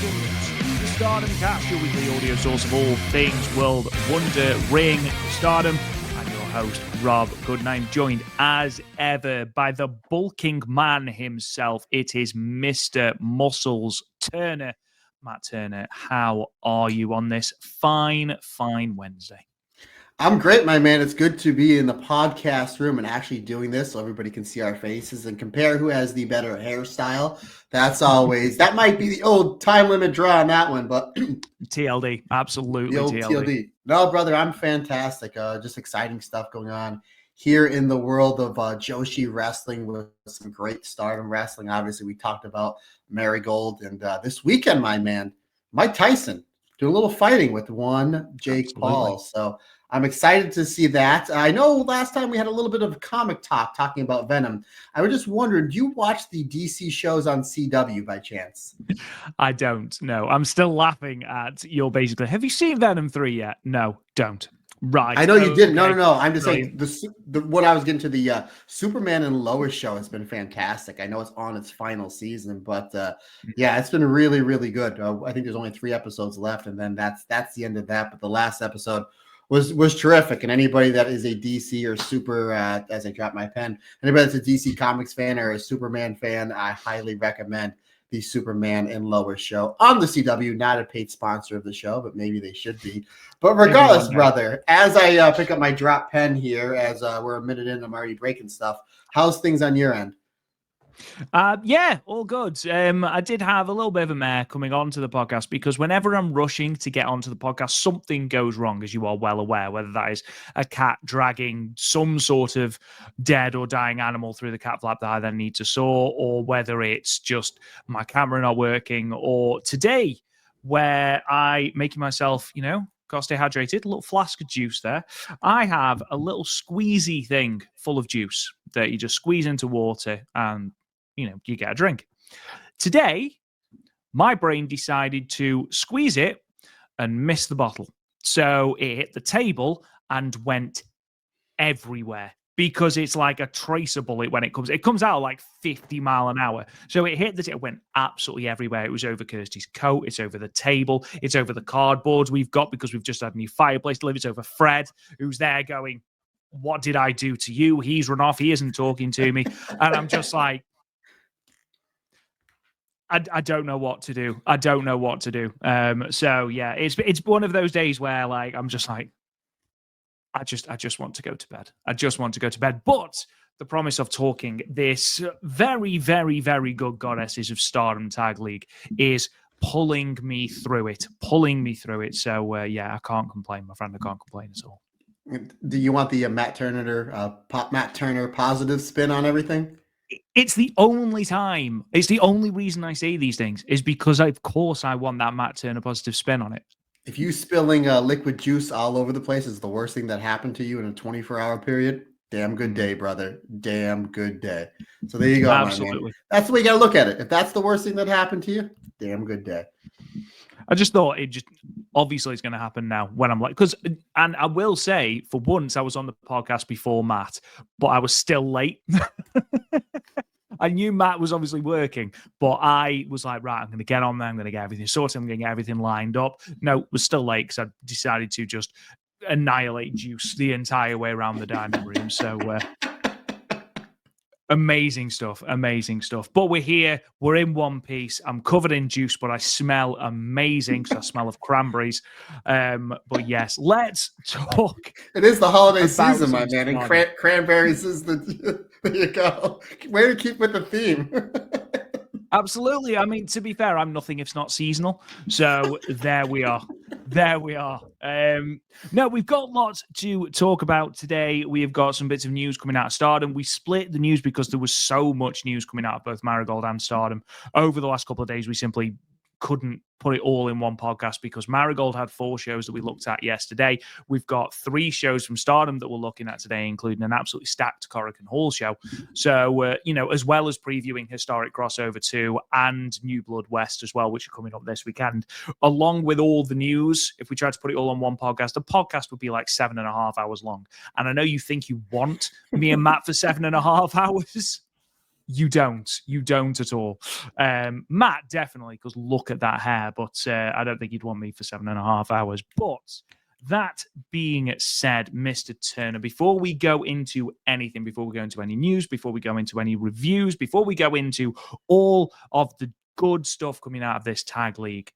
to the Stardom Cast, your weekly audio source of all things World Wonder Ring Stardom. I'm your host, Rob Goodnight, joined as ever by the bulking man himself. It is Mr. Muscles Turner. Matt Turner, how are you on this fine Wednesday? I'm great, my man. It's good to be in the podcast room and actually doing this so everybody can see our faces and compare who has the better hairstyle. That might be the old time limit draw on that one, but TLD, absolutely the old TLD. No, brother, I'm fantastic. Just exciting stuff going on here in the world of Joshi wrestling with some great Stardom wrestling. Obviously, we talked about Marigold, and this weekend, my man, Mike Tyson doing a little fighting with one Jake Paul. So I'm excited to see that. I know last time we had a little bit of comic talk talking about Venom. I was just wondering, do you watch the DC shows on CW by chance? I don't. No, I'm still laughing at your basically. Have you seen Venom 3 yet? No, don't. Right. I know you didn't. Okay. No. I'm just Brilliant. saying what I was getting to, the Superman and Lois show has been fantastic. I know it's on its final season, but yeah, it's been really, really good. I think there's only 3 episodes left, and then that's the end of that. But the last episode was terrific. And anybody that is a DC or super, as I drop my pen, anybody that's a DC Comics fan or a Superman fan, I highly recommend the Superman and Lois show on the CW. Not a paid sponsor of the show, but maybe they should be. But regardless, brother, as I pick up my drop pen here, as we're a minute in, I'm already breaking stuff. How's things on your end? Yeah, all good. I did have a little bit of a mare coming onto the podcast because whenever I'm rushing to get onto the podcast, something goes wrong, as you are well aware, whether that is a cat dragging some sort of dead or dying animal through the cat flap that I then need to saw, or whether it's just my camera not working, or today where I making myself, got to stay hydrated, a little flask of juice there. I have a little squeezy thing full of juice that you just squeeze into water and you get a drink. Today, my brain decided to squeeze it and miss the bottle. So it hit the table and went everywhere because it's like a tracer bullet when it comes out like 50 miles an hour. So it it went absolutely everywhere. It was over Kirsty's coat. It's over the table. It's over the cardboard we've got because we've just had a new fireplace delivered. It's over Fred, who's there going, what did I do to you? He's run off. He isn't talking to me. And I'm just like, I don't know what to do. So yeah, it's one of those days where like I'm just like, I just want to go to bed. But the promise of talking this very, very, very good Goddesses of Stardom Tag League is pulling me through it. So yeah, I can't complain, my friend. I can't complain at all. Do you want the Matt Turner positive spin on everything? It's the only reason I say these things is because of course I want that Matt Turner positive spin on it. If you spilling liquid juice all over the place is the worst thing that happened to you in a 24-hour period, damn good day, brother. Damn good day. So there you go, absolutely. My man. That's the way you got to look at it. If that's the worst thing that happened to you, damn good day. I just thought obviously it's going to happen now when I'm like, and I will say for once I was on the podcast before Matt, but I was still late. I knew Matt was obviously working, but I was like, right, I'm going to get on there. I'm going to get everything sorted. I'm going to get everything lined up. No, was still late because I decided to just annihilate juice the entire way around the dining room. So amazing stuff. But we're here. We're in one piece. I'm covered in juice, but I smell amazing because I smell of cranberries. But yes, let's talk. It is the holiday season, my man, and cranberries is the... There you go. Way to keep with the theme. Absolutely. I mean, to be fair, I'm nothing if not seasonal. So there we are. No, we've got lots to talk about today. We have got some bits of news coming out of Stardom. We split the news because there was so much news coming out of both Marigold and Stardom over the last couple of days. We simply couldn't put it all in one podcast because Marigold had 4 shows that we looked at yesterday. We've got 3 shows from Stardom that we're looking at today, including an absolutely stacked Korakuen Hall show. So, as well as previewing Historic Crossover 2 and New Blood West as well, which are coming up this weekend, along with all the news, if we tried to put it all on one podcast, the podcast would be like 7.5 hours long. And I know you think you want me and Matt for 7.5 hours. You don't at all. Matt, definitely, because look at that hair, but I don't think you'd want me for 7.5 hours. But that being said, Mr. Turner, before we go into anything, before we go into any news, before we go into any reviews, before we go into all of the good stuff coming out of this tag league,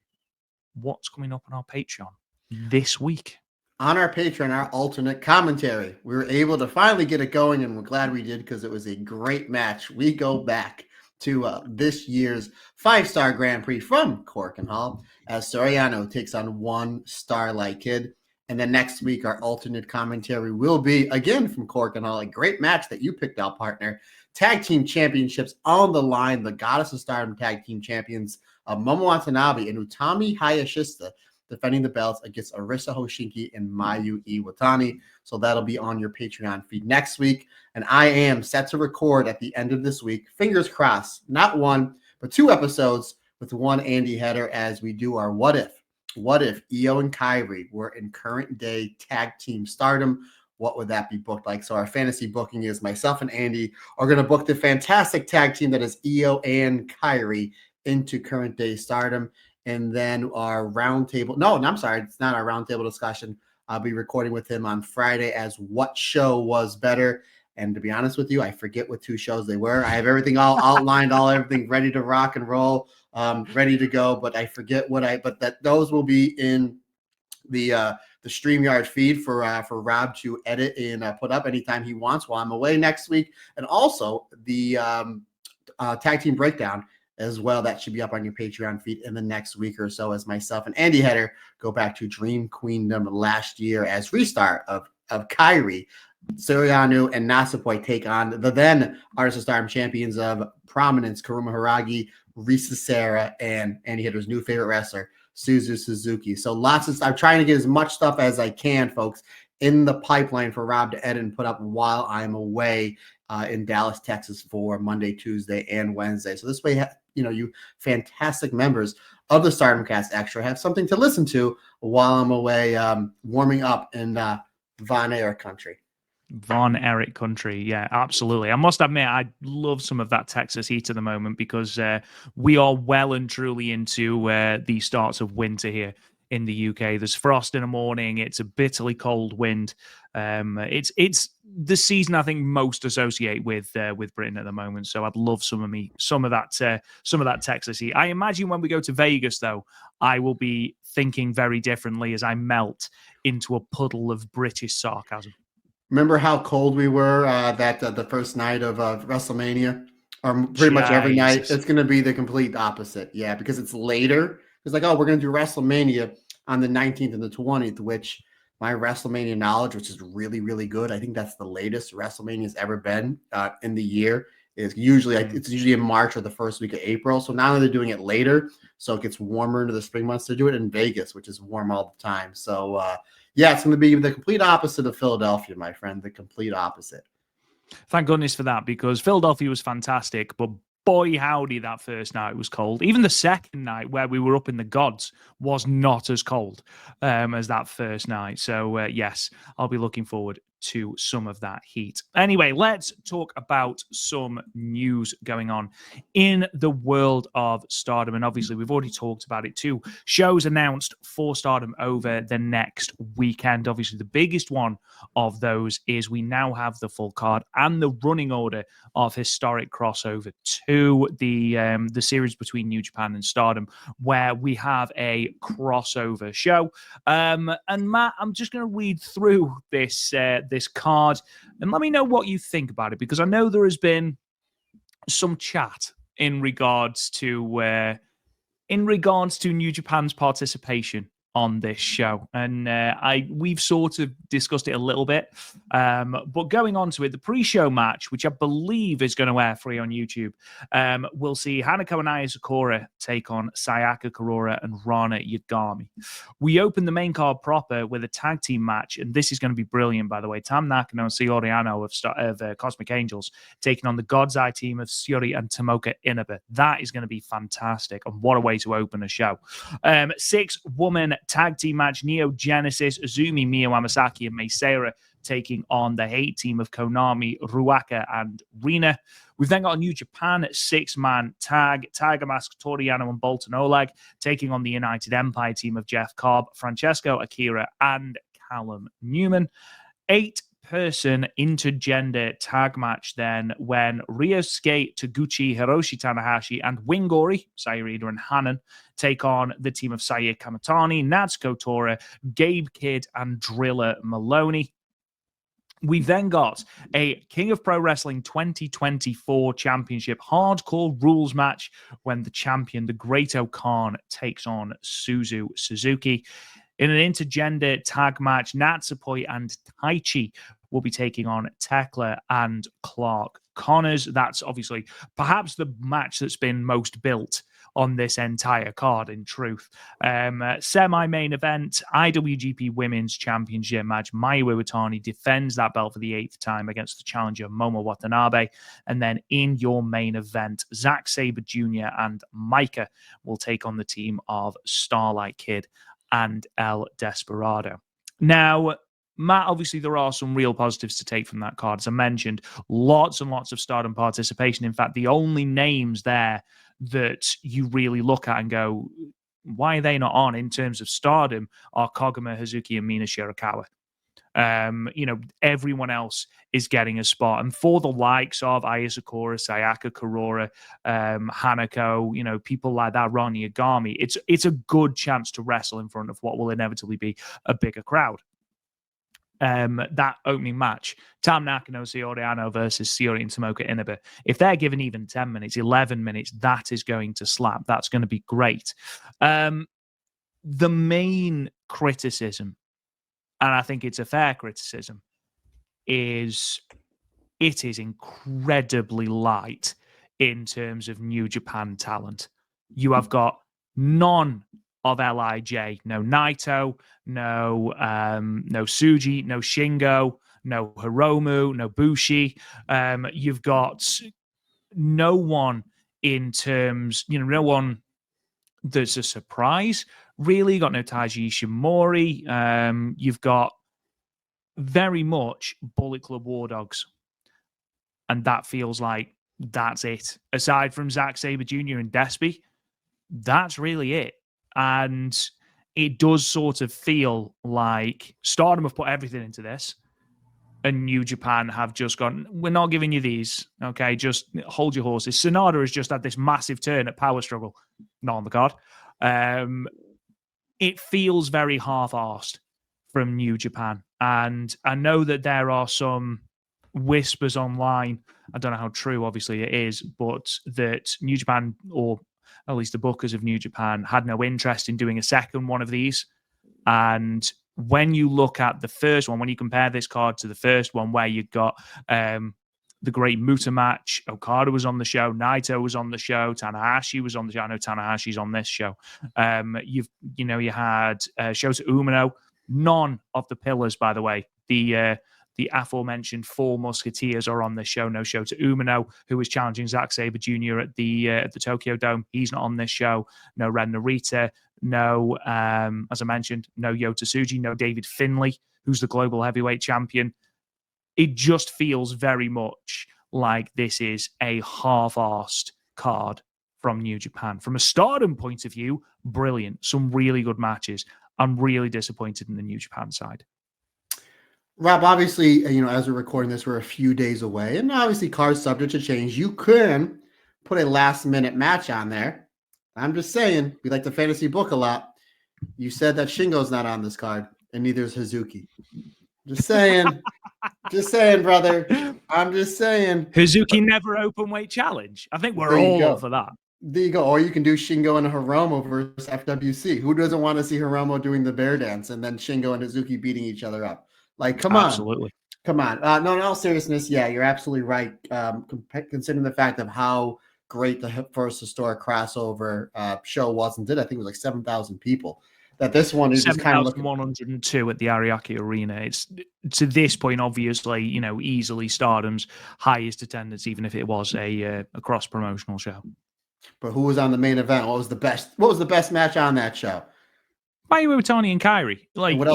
what's coming up on our Patreon this week? On our Patreon, our alternate commentary. We were able to finally get it going, and we're glad we did because it was a great match. We go back to this year's 5-star Grand Prix from Cork and Hall as Soriano takes on one Starlight Kid. And then next week, our alternate commentary will be, again, from Cork and Hall, a great match that you picked out, partner. Tag Team Championships on the line. The Goddess of Stardom Tag Team Champions, Momo Watanabe and Utami Hayashishita, defending the belts against Arisa Hoshinki and Mayu Iwatani. So that'll be on your Patreon feed next week. And I am set to record at the end of this week, fingers crossed, not one, but 2 episodes with one Andy header as we do our What If. What if Io and Kairi were in current day tag team stardom? What would that be booked like? So our fantasy booking is myself and Andy are going to book the fantastic tag team that is Io and Kairi into current day stardom. And then our roundtable. No, I'm sorry. It's not our roundtable discussion. I'll be recording with him on Friday as what show was better. And to be honest with you, I forget what 2 shows they were. I have everything all outlined, everything ready to rock and roll, ready to go. But I forget but that those will be in the StreamYard feed for Rob to edit and put up anytime he wants while I'm away next week. And also the tag team breakdown as well. That should be up on your Patreon feed in the next week or so as myself and Andy Header go back to Dream Queendom last year as restart of Kairi, Soriano, and Natsupoi take on the then Artist of Stardom champions of Prominence, Karuma Hiragi, Risa Sera, and Andy Hitter's new favorite wrestler, Suzu Suzuki. So lots of stuff. I'm trying to get as much stuff as I can, folks, in the pipeline for Rob to edit and put up while I'm away in Dallas, Texas for Monday, Tuesday, and Wednesday. So this way, you fantastic members of the Stardom Cast Extra have something to listen to while I'm away warming up in Von Erich country. Von Erich country. Yeah, absolutely. I must admit, I love some of that Texas heat at the moment because we are well and truly into the starts of winter here in the UK. There's frost in the morning. It's a bitterly cold wind. It's the season I think most associate with Britain at the moment. So I'd love some of that Texas heat. I imagine when we go to Vegas, though, I will be thinking very differently as I melt into a puddle of British sarcasm. Remember how cold we were the first night of WrestleMania, or pretty much every night? It's going to be the complete opposite. Yeah, because it's later. It's like, oh, we're going to do WrestleMania on the 19th and the 20th, which my WrestleMania knowledge, which is really, really good. I think that's the latest WrestleMania's ever been in the year. It's usually in March or the first week of April. So now they're doing it later, so it gets warmer into the spring months. They do it in Vegas, which is warm all the time. So yeah, it's going to be the complete opposite of Philadelphia, my friend. The complete opposite. Thank goodness for that, because Philadelphia was fantastic, but boy howdy, that first night was cold. Even the second night where we were up in the gods was not as cold as that first night. So yes, I'll be looking forward to some of that heat. Anyway, let's talk about some news going on in the world of Stardom. And obviously, we've already talked about it too. Shows announced for Stardom over the next weekend. Obviously, the biggest one of those is we now have the full card and the running order of Historic Crossover 2, the series between New Japan and Stardom, where we have a crossover show. And Matt, I'm just going to read through this card and let me know what you think about it, because I know there has been some chat in regards to New Japan's participation on this show, and we've sort of discussed it a little bit, but going on to it, the pre-show match, which I believe is going to air free on YouTube, we'll see Hanako and Aya Sakura take on Sayaka Kurora and Rana Yagami. We open the main card proper with a tag team match, and this is going to be brilliant, by the way. Tam Nakano and Shiori Ano of Cosmic Angels taking on the God's Eye team of Shiori and Tomoka Inaba. That is going to be fantastic, and what a way to open a show. 6-woman tag team match, Neo Genesis, Azumi, Miyo Amasaki, and Mei Seira taking on the hate team of Konami, Ruaka, and Rina. We've then got a New Japan 6-man tag, Tiger Mask, Toriano, and Bolton Oleg, taking on the United Empire team of Jeff Cobb, Francesco Akira, and Callum Newman. 8-person intergender tag match then when Ryosuke Taguchi, Hiroshi Tanahashi, and Winggori, Sayurida and Hanan, take on the team of Saya Kamatani, Natsuko Tora, Gabe Kidd, and Driller Maloney. We then got a King of Pro Wrestling 2024 Championship hardcore rules match when the champion, the Great Khan, takes on Suzu Suzuki. In an intergender tag match, Natsupoi and Taichi will be taking on Tekla and Clark Connors. That's obviously perhaps the match that's been most built on this entire card, in truth. Semi-main event, IWGP Women's Championship match. Mayu Iwatani defends that belt for the 8th time against the challenger Momo Watanabe. And then in your main event, Zack Sabre Jr. and Micah will take on the team of Starlight Kid and El Desperado. Now, Matt, obviously there are some real positives to take from that card. As I mentioned, lots and lots of Stardom participation. In fact, the only names there that you really look at and go, why are they not on in terms of Stardom, are Koguma, Hazuki, and Mina Shirakawa. Everyone else is getting a spot. And for the likes of Aya Sakura, Sayaka Kurora, Hanako, people like that, Ron Yagami, it's a good chance to wrestle in front of what will inevitably be a bigger crowd. That opening match, Tam Nakano, Sioriano versus Siori and Tomoka Inaba. If they're given even 10 minutes, 11 minutes, that is going to slap. That's going to be great. The main criticism, and I think it's a fair criticism, is it is incredibly light in terms of New Japan talent. You have got none of LIJ, no Naito, no Suji, no Shingo, no Hiromu, no Bushi. You've got no one in terms, no one that's a surprise, really. You got no Taiji Ishimori. You've got very much Bullet Club War Dogs. And that feels like that's it. Aside from Zack Sabre Jr. and Despy, that's really it. And it does sort of feel like Stardom have put everything into this, and New Japan have just gone, we're not giving you these, okay? Just hold your horses. Sonata has just had this massive turn at Power Struggle, not on the card. It feels very half-arsed from New Japan. And I know that there are some whispers online, I don't know how true, obviously, it is, but that New Japan, or at least the bookers of New Japan, had no interest in doing a second one of these. And when you look at the first one, when you compare this card to the first one, where you got the Great Muta match, Okada was on the show, Naito was on the show, Tanahashi was on the show. I know Tanahashi's on this show. You had Shota Umino. None of the pillars, by the way, the aforementioned 4 Musketeers are on this show. No Shota Umino, who was challenging Zack Sabre Jr. at the Tokyo Dome. He's not on this show. No Ren Narita. No, as I mentioned, no Yota Tsuji. No David Finlay, who's the global heavyweight champion. It just feels very much like this is a half-arsed card from New Japan. From a Stardom point of view, brilliant. Some really good matches. I'm really disappointed in the New Japan side. Rob, obviously, as we're recording this, we're a few days away, and obviously cards subject to change. You could put a last-minute match on there. I'm just saying, we like the fantasy book a lot. You said that Shingo's not on this card, and neither is Hazuki. Just saying. Just saying, brother. I'm just saying. Hazuki never open weight challenge. I think we're all up for that. There you go. Or you can do Shingo and Hiromu versus FWC. Who doesn't want to see Hiromu doing the bear dance and then Shingo and Hazuki beating each other up? Like, come on. Absolutely. Come on. No, in all seriousness, yeah, you're absolutely right. Considering the fact of how great the first historic crossover show was and did, I think it was like 7,000 people. That this one is just kind of looking 102 at the Ariake Arena. It's to this point, obviously, easily Stardom's highest attendance, even if it was a cross promotional show. But who was on the main event? What was the best match on that show? Mayu Iwatani and Kairi,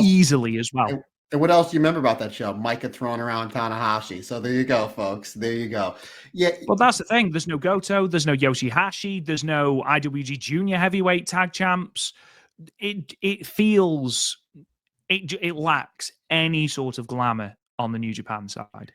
easily as well. And what else do you remember about that show? Micah throwing around Tanahashi. So there you go, folks. There you go. Yeah. Well, that's the thing. There's no Goto. There's no Yoshihashi. There's no IWG Junior Heavyweight Tag Champs. It feels it lacks any sort of glamour on the New Japan side.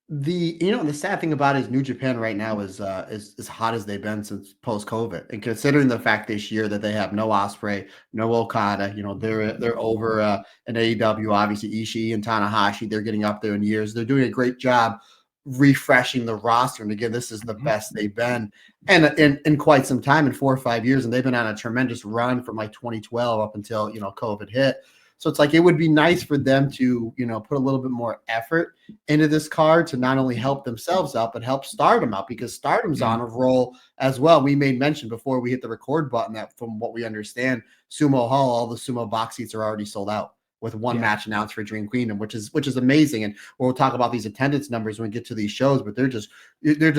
The sad thing about it is New Japan right now is as hot as they've been since post COVID, and considering the fact this year that they have no Ospreay, no Okada, they're over in AEW. Obviously Ishii and Tanahashi, they're getting up there in years. They're doing a great job refreshing the roster, and again, this is the best they've been and in quite some time, in 4 or 5 years, and they've been on a tremendous run from like 2012 up until COVID hit. So it's like it would be nice for them to, put a little bit more effort into this card to not only help themselves out, but help Stardom out, because Stardom's on a roll as well. We made mention before we hit the record button that from what we understand, Sumo Hall, all the Sumo box seats are already sold out with one match announced for Dream Queendom, which is amazing. And we'll talk about these attendance numbers when we get to these shows, but they're just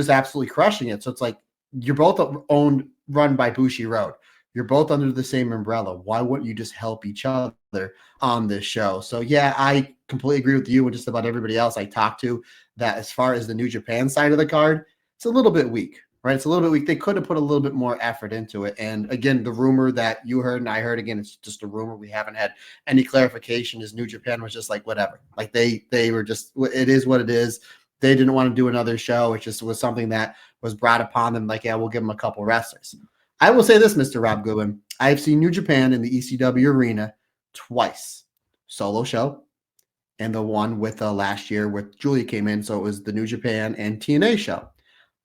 absolutely crushing it. So it's like you're both run by Bushi Road. You're both under the same umbrella. Why wouldn't you just help each other on this show? So yeah, I completely agree with you and just about everybody else I talked to that as far as the New Japan side of the card, it's a little bit weak, right? It's a little bit weak. They could have put a little bit more effort into it. And again, the rumor that you heard and I heard, again, it's just a rumor. We haven't had any clarification, is New Japan was just like, whatever. Like they were just, it is what it is. They didn't want to do another show. It just was something that was brought upon them. Like, yeah, we'll give them a couple wrestlers. I will say this, Mr. Rob Goodwin. I've seen New Japan in the ECW arena twice. Solo show and the one with last year with Julia came in. So it was the New Japan and TNA show.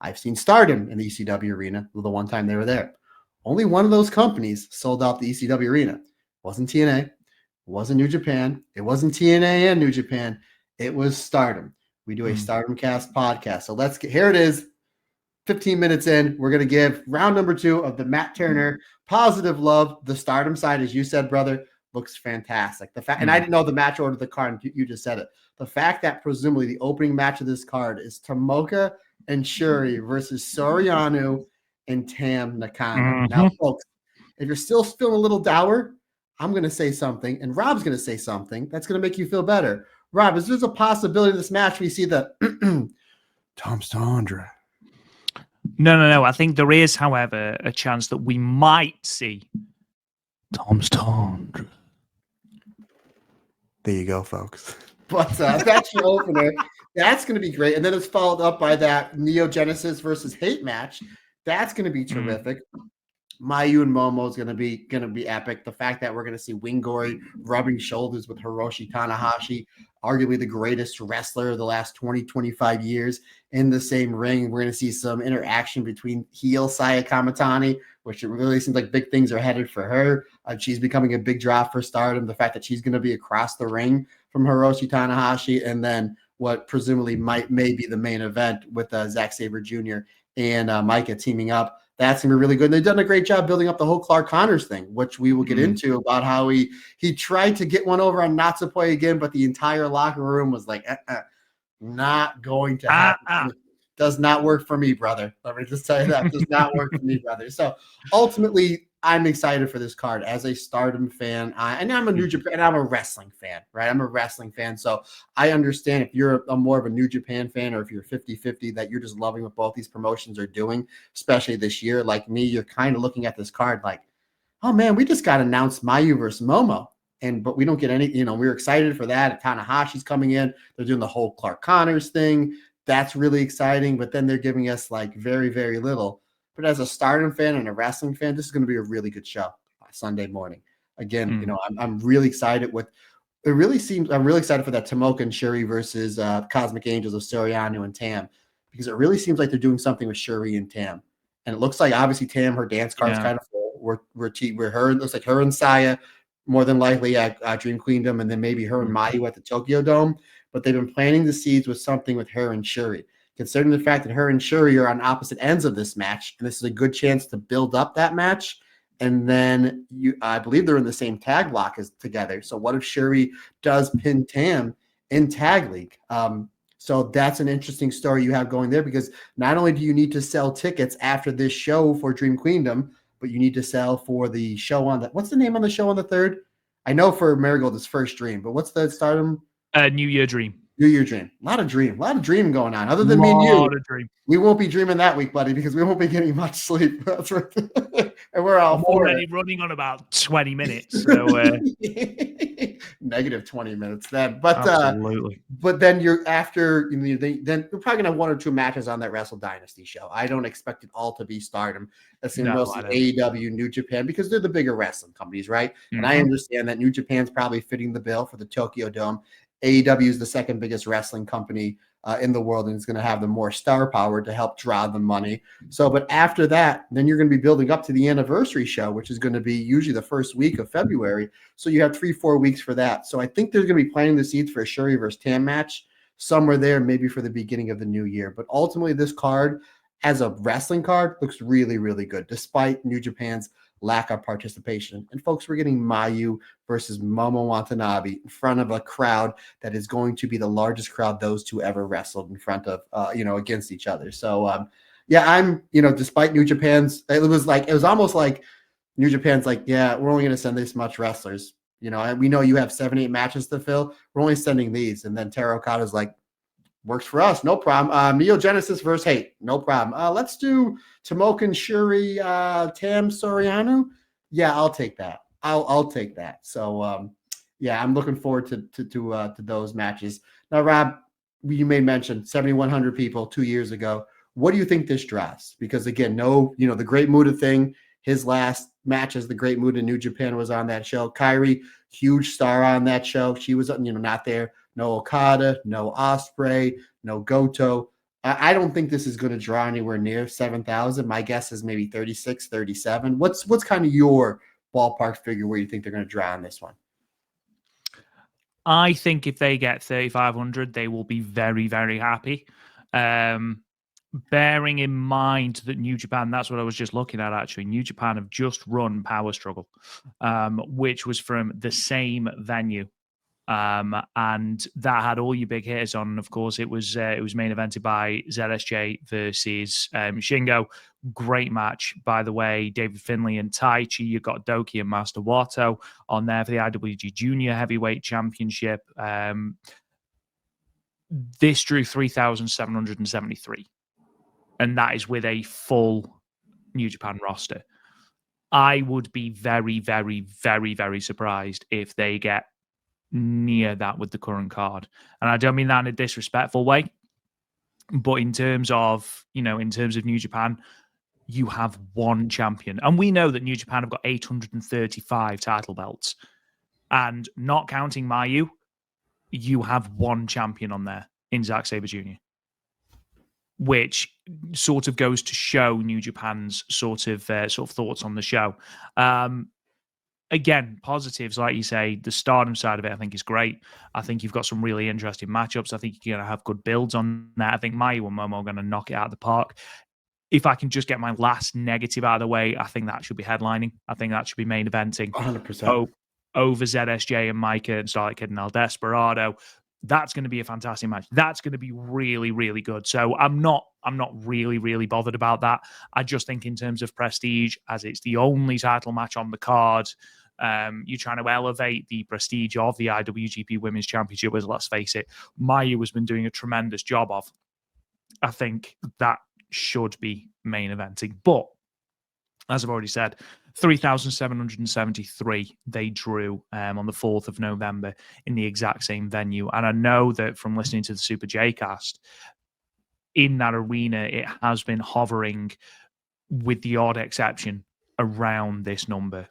I've seen Stardom in the ECW arena the one time they were there. Only one of those companies sold out the ECW arena. It wasn't TNA. It wasn't New Japan. It wasn't TNA and New Japan. It was Stardom. We do a Stardom Cast podcast. So here it is. 15 minutes in, we're going to give round number 2 of the Matt Turner positive love. The Stardom side, as you said, brother, looks fantastic. The fact, and I didn't know the match order of the card, and you just said it. The fact that presumably the opening match of this card is Tomoka and Shuri versus Soriano and Tam Nakano. Now, folks, if you're still feeling a little dour, I'm going to say something, and Rob's going to say something that's going to make you feel better. Rob, is there a possibility in this match we see the Tom Stondra? No. I think there is, however, a chance that we might see Tom Stondra. There you go, folks. But that's your opener. That's going to be great. And then it's followed up by that Neo Genesis versus Hate match. That's going to be terrific. Mayu and Momo is going to be epic. The fact that we're going to see Winggori rubbing shoulders with Hiroshi Tanahashi, arguably the greatest wrestler of the last 20, 25 years, in the same ring. We're going to see some interaction between heel Saya Kamitani, which it really seems like big things are headed for her. She's becoming a big draw for Stardom. The fact that she's going to be across the ring from Hiroshi Tanahashi, and then what presumably may be the main event with Zack Sabre Jr. and Micah teaming up. That's going to be really good. And they've done a great job building up the whole Clark Connors thing, which we will get into about how he tried to get one over on Natsupoi again, but the entire locker room was like, not going to happen. Does not work for me, brother. Let me just tell you that. Does not work for me, brother. So ultimately, I'm excited for this card as a Stardom fan. And I'm a New Japan, I'm a wrestling fan, right? I'm a wrestling fan. So I understand if you're more of a New Japan fan, or if you're 50-50, that you're just loving what both these promotions are doing, especially this year. Like me, you're kind of looking at this card like, oh man, we just got announced Mayu versus Momo. But we don't get any, we were excited for that. Tanahashi's coming in. They're doing the whole Clark Connors thing. That's really exciting. But then they're giving us like very, very little. But as a Stardom fan and a wrestling fan, this is going to be a really good show Sunday morning. Again, I'm really excited with. It really seems I'm really excited for that Tomoka and Shuri versus Cosmic Angels of Soriano and Tam, because it really seems like they're doing something with Shuri and Tam, and it looks like obviously Tam, her dance card's kind of full. We're her. It looks like her and Saya more than likely at Dream Queendom, and then maybe her and Mayu at the Tokyo Dome. But they've been planting the seeds with something with her and Shuri. Considering the fact that her and Shuri are on opposite ends of this match, and this is a good chance to build up that match. And then I believe they're in the same tag block as together. So what if Shuri does pin Tam in tag league? So that's an interesting story you have going there, because not only do you need to sell tickets after this show for Dream Queendom, but you need to sell for the show on what's the name on the show on the 3rd? I know for Marigold it's first Dream, but what's the Stardom? New Year Dream. New Year Dream. A lot of dream going on. Other than me and Lot you, of dream. we won't be dreaming that week, buddy, because we won't be getting much sleep. That's right. And we're all I'm for already it. running on about 20 minutes. So negative 20 minutes then. But absolutely. But then you're after then we're probably gonna have 1 or 2 matches on that Wrestle Dynasty show. I don't expect it all to be Stardom. That's gonna be mostly AEW, New Japan, because they're the bigger wrestling companies, right? And I understand that New Japan's probably fitting the bill for the Tokyo Dome. AEW is the second biggest wrestling company in the world, and it's going to have the more star power to help draw the money. So, but after that, then you're going to be building up to the anniversary show, which is going to be usually the first week of February. So you have 3-4 weeks for that. So I think there's going to be planting the seeds for a Shuri versus Tam match somewhere there, maybe for the beginning of the new year. But ultimately, this card, as a wrestling card, looks really, really good, despite New Japan's lack of participation. And folks, we're getting Mayu versus Momo Watanabe in front of a crowd that is going to be the largest crowd those two ever wrestled in front of, against each other. So, I'm, despite New Japan's, it was almost like New Japan's like, yeah, we're only going to send this much wrestlers. We know you have 7-8 matches to fill. We're only sending these. And then Taro Okada's like, works for us, no problem. Neo Genesis versus Hate, no problem. Let's do Tomokin Shuri, Tam Soriano. Yeah, I'll take that. I'll take that. So I'm looking forward to those matches. Now, Rob, you made mention 7,100 people 2 years ago. What do you think this draws? Because again, the Great Muta thing. His last match as the Great Muta in New Japan was on that show. Kairi, huge star on that show. She was not there. No Okada, no Ospreay, no Goto. I don't think this is going to draw anywhere near 7,000. My guess is maybe 36, 37. What's kind of your ballpark figure where you think they're going to draw on this one? I think if they get 3,500, they will be very, very happy. Bearing in mind that New Japan, that's what I was just looking at actually. New Japan have just run Power Struggle, which was from the same venue. And that had all your big hitters on. And of course, it was main evented by ZSJ versus Shingo. Great match, by the way. David Finlay and Taichi. You got Doki and Master Wato on there for the IWG Junior Heavyweight Championship. This drew 3,773, and that is with a full New Japan roster. I would be very, very, very, very surprised if they get near that with the current card. And I don't mean that in a disrespectful way, but in terms of New Japan, you have one champion. And we know that New Japan have got 835 title belts. And not counting Mayu, you have one champion on there in Zack Sabre Jr., which sort of goes to show New Japan's sort of thoughts on the show. Again, positives, like you say, the Stardom side of it, I think is great. I think you've got some really interesting matchups. I think you're going to have good builds on that. I think Mayu and Momo are going to knock it out of the park. If I can just get my last negative out of the way, I think that should be headlining. I think that should be main eventing. 100%. Over ZSJ and Micah and Starlight Kid and El Desperado. That's going to be a fantastic match. That's going to be really, really good. So I'm not really, really bothered about that. I just think in terms of prestige, as it's the only title match on the card, you're trying to elevate the prestige of the IWGP Women's Championship, as let's face it, Mayu has been doing a tremendous job of. I think that should be main eventing. But as I've already said, 3,773 they drew on the 4th of November in the exact same venue. And I know that from listening to the Super J cast, in that arena, it has been hovering, with the odd exception, around this number,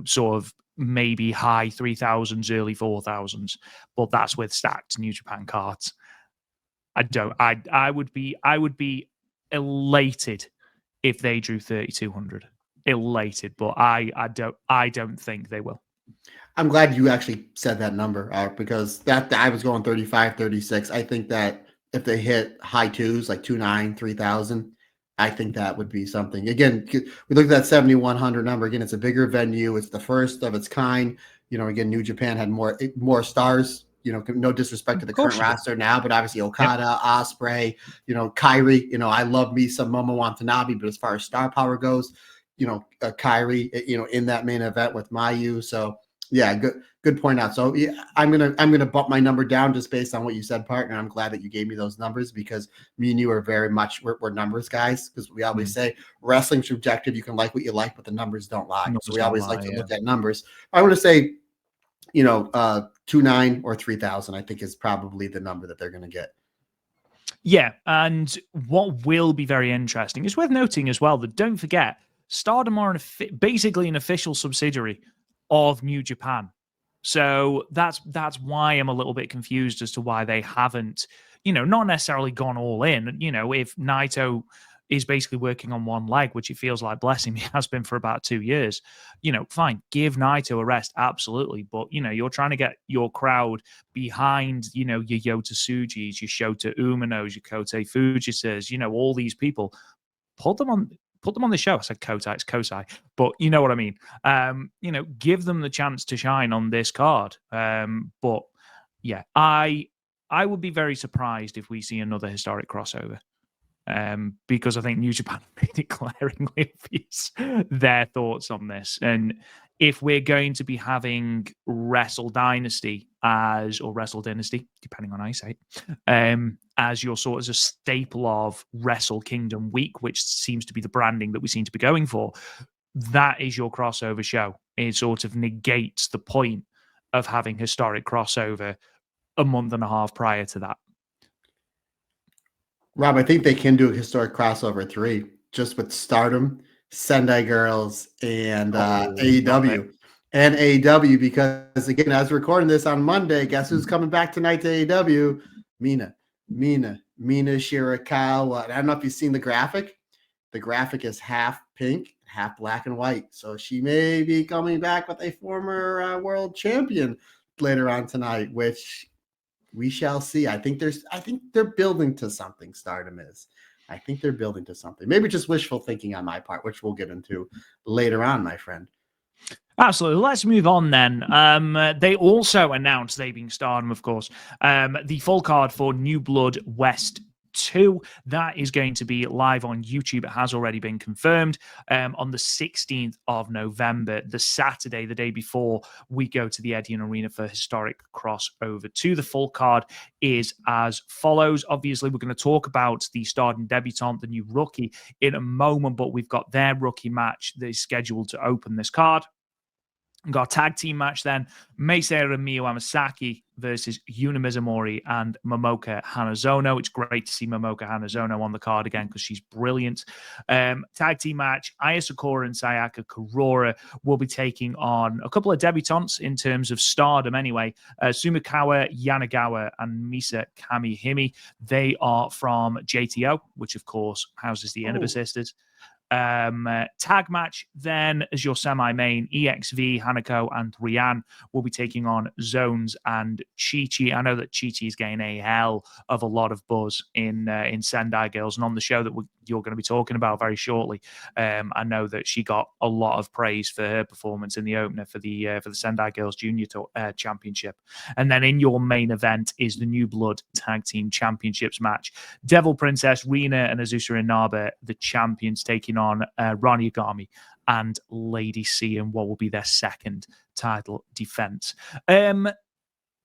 sort of maybe high 3,000s, early 4,000s, but that's with stacked New Japan cards. I would be elated if they drew 3,200. Elated, but I don't think they will. I'm glad you actually said that number, because that I was going 35, 36. I think that if they hit high twos, like 2,900, 3,000, I think that would be something. Again, we looked at that 7,100 number. Again, it's a bigger venue. It's the first of its kind. Again, New Japan had more stars. No disrespect to the current roster now, but obviously Okada, Ospreay, Kairi. I love me some Momo Watanabe, but as far as star power goes, Kairi, in that main event with Mayu. So Yeah, good point out. So yeah, I'm gonna bump my number down just based on what you said, partner. I'm glad that you gave me those numbers because me and you are very much we're numbers guys because we always say wrestling's subjective. You can like what you like, but the numbers don't lie. So Numbers we don't always like lie, to yeah. look at numbers. I want to say, 2.9 or 3,000. I think is probably the number that they're gonna get. Yeah, and what will be very interesting is worth noting as well that don't forget, Stardom are basically an official subsidiary of New Japan. So that's why I'm a little bit confused as to why they haven't, not necessarily gone all in. If Naito is basically working on one leg, which it feels like, bless him, he has been for about 2 years, fine, give Naito a rest, absolutely. But you're trying to get your crowd behind, your Yota Tsujis, your Shota Umanos, your Kotei Fujisas, all these people. Put them on the show. I said Kotai, it's Kosai, but you know what I mean. Give them the chance to shine on this card. But yeah, I would be very surprised if we see another historic crossover. Because I think New Japan made it glaringly obvious their thoughts on this. And if we're going to be having Wrestle Dynasty or Wrestle Dynasty, depending on how you say it, as your sort of a staple of Wrestle Kingdom Week, which seems to be the branding that we seem to be going for, that is your crossover show. It sort of negates the point of having historic crossover a month and a half prior to that. Rob, I think they can do a historic crossover 3 just with Stardom, Sendai Girls, and AEW. And AEW, because again, as we're recording this on Monday, guess who's coming back tonight to AEW? Mina Shirakawa. I don't know if you've seen the graphic. The graphic is half pink, half black and white. So she may be coming back with a former world champion later on tonight, which we shall see. I think they're building to something. Stardom is. I think they're building to something. Maybe just wishful thinking on my part, which we'll get into later on, my friend. Absolutely. Let's move on then. They also announced, they being Stardom, of course, the full card for New Blood West 2. That is going to be live on YouTube. It has already been confirmed on the 16th of November, the Saturday, the day before we go to the Edion Arena for historic crossover 2. The full card is as follows. Obviously, we're going to talk about the Stardom debutant, the new rookie, in a moment, but we've got their rookie match that is scheduled to open this card. We've got a tag team match then. Meisei and Miyu Amasaki versus Yuna Mizumori and Momoka Hanazono. It's great to see Momoka Hanazono on the card again because she's brilliant. Tag team match. Aya Sakura and Sayaka Kurora will be taking on a couple of debutantes in terms of Stardom anyway. Sumikawa Yanagawa and Misa Kamihimi. They are from JTO, which of course houses the Inaba sisters. Tag match then as your semi-main, EXV, Hanako, and Rian will be taking on Zones and Chi-Chi. I know that Chi-Chi is getting a hell of a lot of buzz in Sendai Girls, and on the show that you're going to be talking about very shortly, I know that she got a lot of praise for her performance in the opener for the Sendai Girls Junior Championship. And then in your main event is the New Blood Tag Team Championships match. Devil Princess Rina and Azusa Inaba, the champions, taking on Ron Yagami and Lady C in what will be their second title defense.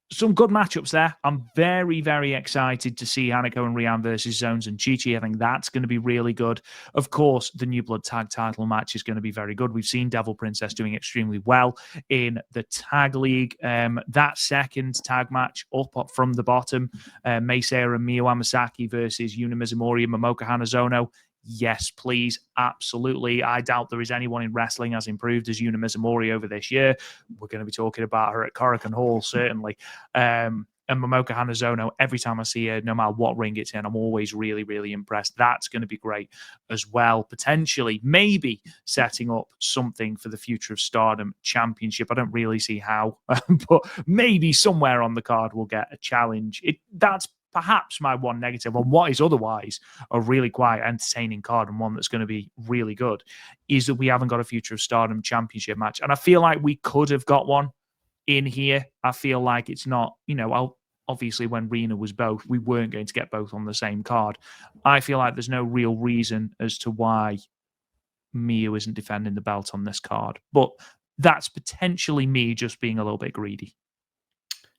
Some good matchups there. I'm very, very excited to see Hanako and Rian versus Zones and Chi-Chi. I think that's going to be really good. Of course, the New Blood Tag title match is going to be very good. We've seen Devil Princess doing extremely well in the Tag League. That second tag match up from the bottom, Meisei and Miyu Amasaki versus Yuna Mizumori and Momoka Hanazono. Yes, please. Absolutely. I doubt there is anyone in wrestling as improved as Yuna Mizumori over this year. We're going to be talking about her at Korakuen Hall, certainly. And Momoka Hanazono, every time I see her, no matter what ring it's in, I'm always really, really impressed. That's going to be great as well. Potentially, maybe setting up something for the Future of Stardom Championship. I don't really see how, but maybe somewhere on the card we'll get a challenge. That's perhaps my one negative on what is otherwise a really quite entertaining card and one that's going to be really good is that we haven't got a Future of Stardom Championship match. And I feel like we could have got one in here. I feel like it's not, obviously when Rena was both, we weren't going to get both on the same card. I feel like there's no real reason as to why Miyu isn't defending the belt on this card. But that's potentially me just being a little bit greedy.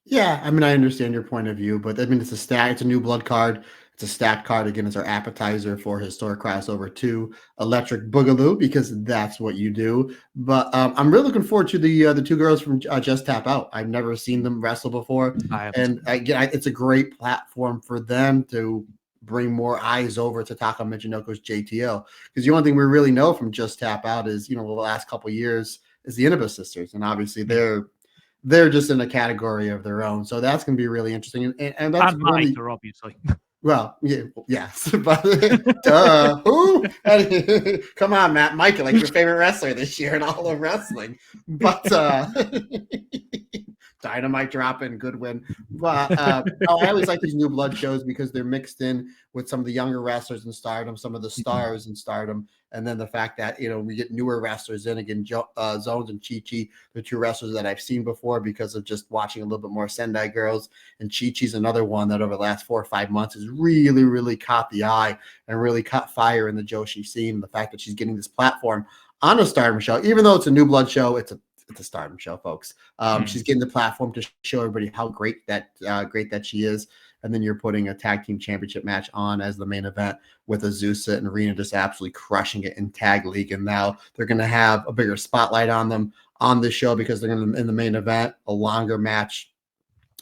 Yeah, I mean, I understand your point of view, but I mean, it's a new blood card. It's a stacked card. Again, it's our appetizer for historic crossover 2 Electric Boogaloo, because that's what you do. But I'm really looking forward to the two girls from Just Tap Out. I've never seen them wrestle before, and again, it's a great platform for them to bring more eyes over to Taka Michinoku's JTO. Because the only thing we really know from Just Tap Out is, the last couple years is the Inaba sisters, and obviously they're just in a category of their own. So that's going to be really interesting. And that's And really, Micah, obviously. well, yeah, yes, but who? Come on, Matt, Micah, like your favorite wrestler this year in all of wrestling. But Dynamite dropping, good win. But I always like these new blood shows because they're mixed in with some of the younger wrestlers in Stardom, some of the stars in Stardom, and then the fact that we get newer wrestlers in again. Zones and Chi Chi, the two wrestlers that I've seen before because of just watching a little bit more Sendai Girls, and Chi Chi's another one that over the last 4 or 5 months has really, really caught the eye and really caught fire in the Joshi scene. The fact that she's getting this platform on a Stardom show, even though it's a new blood show, it's a Stardom show, folks. She's getting the platform to show everybody how great that she is. And then you're putting a tag team championship match on as the main event with Azusa and Rina just absolutely crushing it in tag league. And now they're going to have a bigger spotlight on them on this show because they're going to in the main event, a longer match,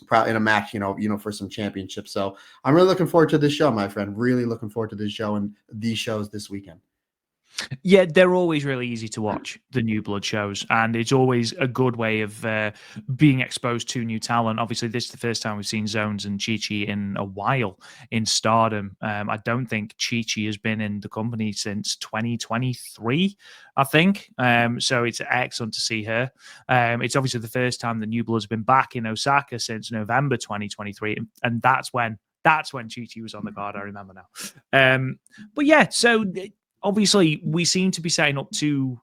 probably in a match, for some championship. So I'm really looking forward to this show, my friend. Really looking forward to this show and these shows this weekend. Yeah, they're always really easy to watch, the new blood shows, and it's always a good way of being exposed to new talent. Obviously, this is the first time we've seen Zones and Chi Chi in a while in Stardom. I don't think Chi Chi has been in the company since 2023, I think. So it's excellent to see her. It's obviously the first time the new blood's been back in Osaka since November 2023, and that's when Chi Chi was on the card. I remember now. But yeah, so obviously, we seem to be setting up two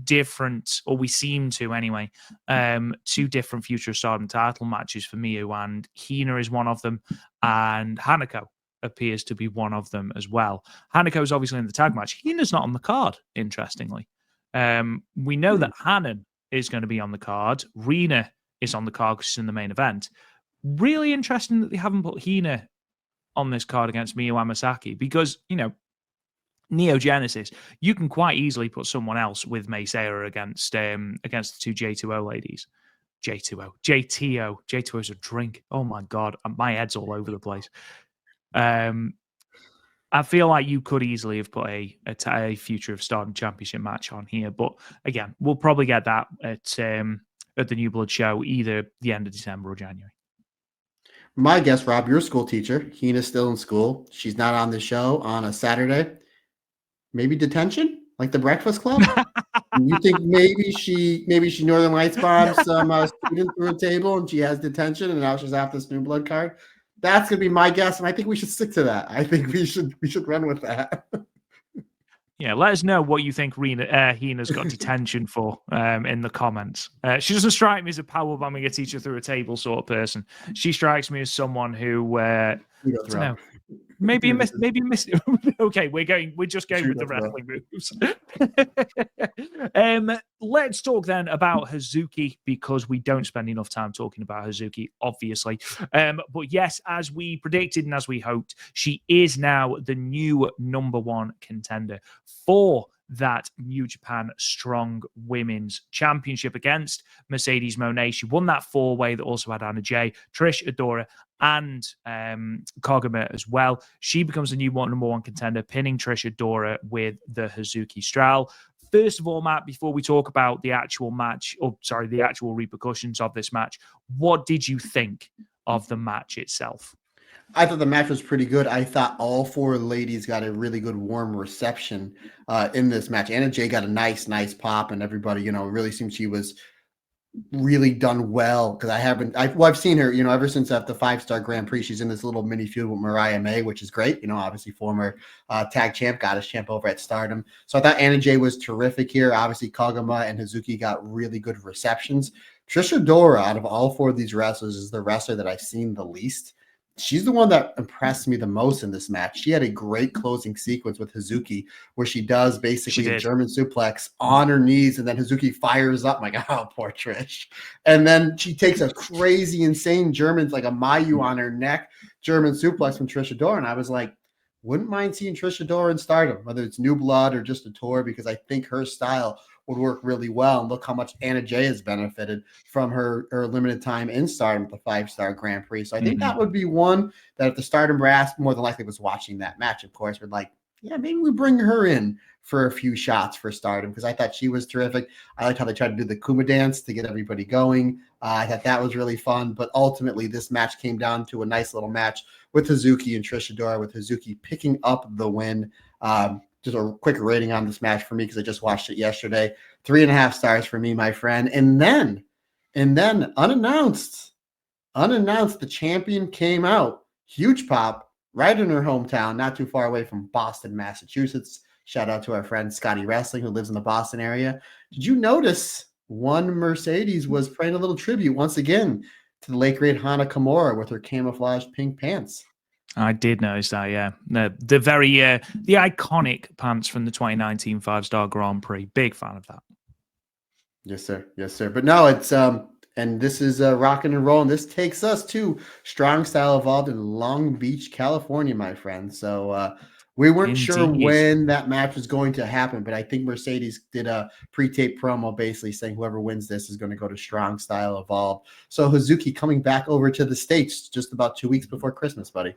different, or we seem to anyway, two different Future Stardom title matches for Miyu, and Hina is one of them, and Hanako appears to be one of them as well. Hanako is obviously in the tag match. Hina's not on the card, interestingly. We know that Hanan is going to be on the card. Rina is on the card because she's in the main event. Really interesting that they haven't put Hina on this card against Miyu Amasaki because, Neo Genesis, you can quite easily put someone else with Maysera against the two J2O ladies. J2O is a drink. Oh my god, my head's all over the place. I feel like you could easily have put a Future of Stardom Championship match on here, but again, we'll probably get that at the New Blood show either the end of December or January. My guess, Rob, you're a school teacher. Hina's still in school. She's not on the show on a Saturday. Maybe detention, like the Breakfast Club. You think maybe she Northern Lights bombed some student through a table and she has detention and now she's off this new blood card? That's gonna be my guess, and I think we should stick to that. I think we should run with that. Yeah, let us know what you think Hina's got detention for in the comments. She doesn't strike me as a powerbombing a teacher through a table sort of person. She strikes me as someone who I don't know. Maybe miss. Okay, we're just going with the wrestling moves. Let's talk then about Hazuki, because we don't spend enough time talking about Hazuki, obviously. But yes, as we predicted and as we hoped, she is now the new #1 contender for that New Japan Strong Women's Championship against Mercedes Moné. She won that 4-way that also had Anna Jay, Trish Adora, and Koguma as well. She becomes the new #1 contender, pinning Trish Adora with the Hazuki Strahl. First of all, Matt, before we talk about the actual match, the actual repercussions of this match, what did you think of the match itself? I thought the match was pretty good. I thought all 4 ladies got a really good warm reception in this match. Anna Jay got a nice pop, and everybody, really seemed she was really done well, because I've seen her, ever since at the 5-star Grand Prix. She's in this little mini feud with Mariah May, which is great. Obviously former tag champ, goddess champ over at Stardom. So I thought Anna Jay was terrific here. Obviously Koguma and Hazuki got really good receptions. Trish Adora, out of all 4 of these wrestlers, is the wrestler that I've seen the least. she's the one that impressed me the most in this match. She had a great closing sequence with Hazuki where she does basically a German suplex on her knees, and then Hazuki fires up. I'm like, oh, poor Trish. And then she takes a crazy, insane German, like a Mayu on her neck, German suplex from Trish Adora. And I was like, wouldn't mind seeing Trish Adora in Stardom, whether it's New Blood or just a tour, because I think her style would work really well. And look how much Anna Jay has benefited from her limited time in Stardom with the 5-star Grand Prix. So I think that would be one that if the Stardom brass more than likely was watching that match, of course, would like, yeah, maybe we bring her in for a few shots for Stardom, because I thought she was terrific. I liked how they tried to do the Kuma dance to get everybody going. I thought that was really fun. But ultimately, this match came down to a nice little match with Hazuki and Trish Adora, with Hazuki picking up the win. Just a quick rating on this match for me, because I just watched it yesterday. 3.5 stars for me, my friend. And then unannounced, the champion came out. Huge pop right in her hometown, not too far away from Boston, Massachusetts. Shout out to our friend Scotty Wrestling, who lives in the Boston area. Did you notice one Mercedes was playing a little tribute once again to the late great Hana Kimura with her camouflage pink pants? I did notice that, yeah. The very the iconic pants from the 2019 5-star Grand Prix. Big fan of that. Yes, sir. Yes, sir. But no, it's and this is rocking and rolling. This takes us to Strong Style Evolved in Long Beach, California, my friend. So we weren't sure when that match was going to happen, but I think Mercedes did a pre-tape promo basically saying whoever wins this is going to go to Strong Style Evolved. So Hazuki coming back over to the States just about 2 weeks before Christmas, buddy.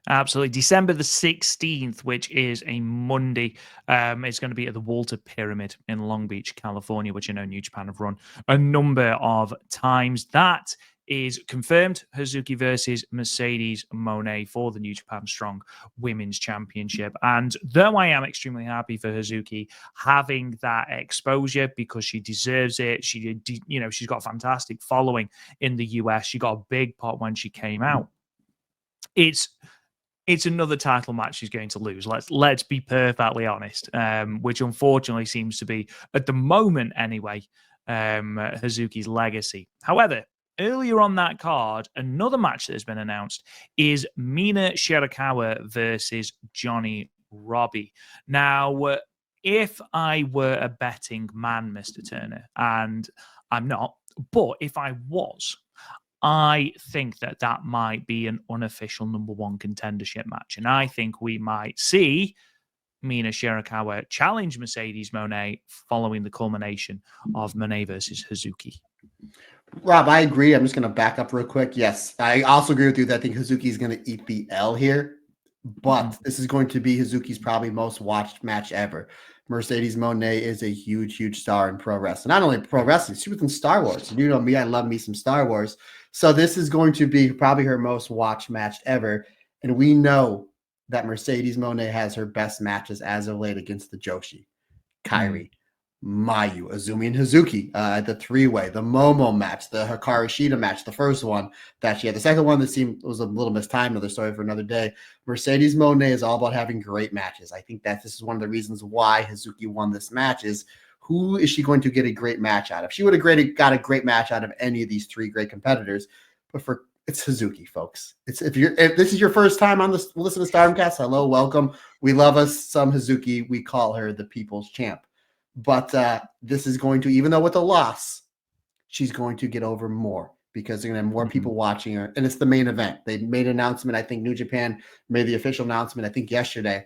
Absolutely. December the 16th, which is a Monday. It's going to be at the Walter Pyramid in Long Beach, California, which I know New Japan have run a number of times. That is confirmed. Hazuki versus Mercedes Moné for the New Japan Strong Women's Championship. And though I am extremely happy for Hazuki having that exposure, because she deserves it, she's got a fantastic following in the US. She got a big pop when she came out. It's another title match she's going to lose. Let's be perfectly honest, which unfortunately seems to be, at the moment anyway, Hazuki's legacy. However, earlier on that card, another match that has been announced is Mina Shirakawa versus Johnny Robbie. Now, if I were a betting man, Mr. Turner, and I'm not, but if I was, I think that might be an unofficial number one contendership match. And I think we might see Mina Shirakawa challenge Mercedes Moné following the culmination of Moné versus Hazuki. Rob, I agree. I'm just going to back up real quick. Yes, I also agree with you that I think Hazuki is going to eat the L here. But this is going to be Hazuki's probably most watched match ever. Mercedes Moné is a huge, huge star in pro wrestling. Not only pro wrestling, she was in Star Wars. You know me, I love me some Star Wars. So this is going to be probably her most watched match ever. And we know that Mercedes Moné has her best matches as of late against the Joshi, Kairi, Mayu, Azumi, and Hazuki at the three-way, the Momo match, the Hikaru Shida match, the first one that she had. The second one that seemed was a little mistimed, another story for another day. Mercedes Moné is all about having great matches. I think that this is one of the reasons why Hazuki won this match is who is she going to get a great match out of? She would have got a great match out of any of these three great competitors, but it's Hazuki, folks. If this is your first time on this, listen to Stardom Cast, hello, welcome. We love us some Hazuki. We call her the People's Champ. But this is going to, even though with a loss, she's going to get over more because they're going to have more people watching her. And it's the main event. They made an announcement. I think New Japan made the official announcement, I think yesterday.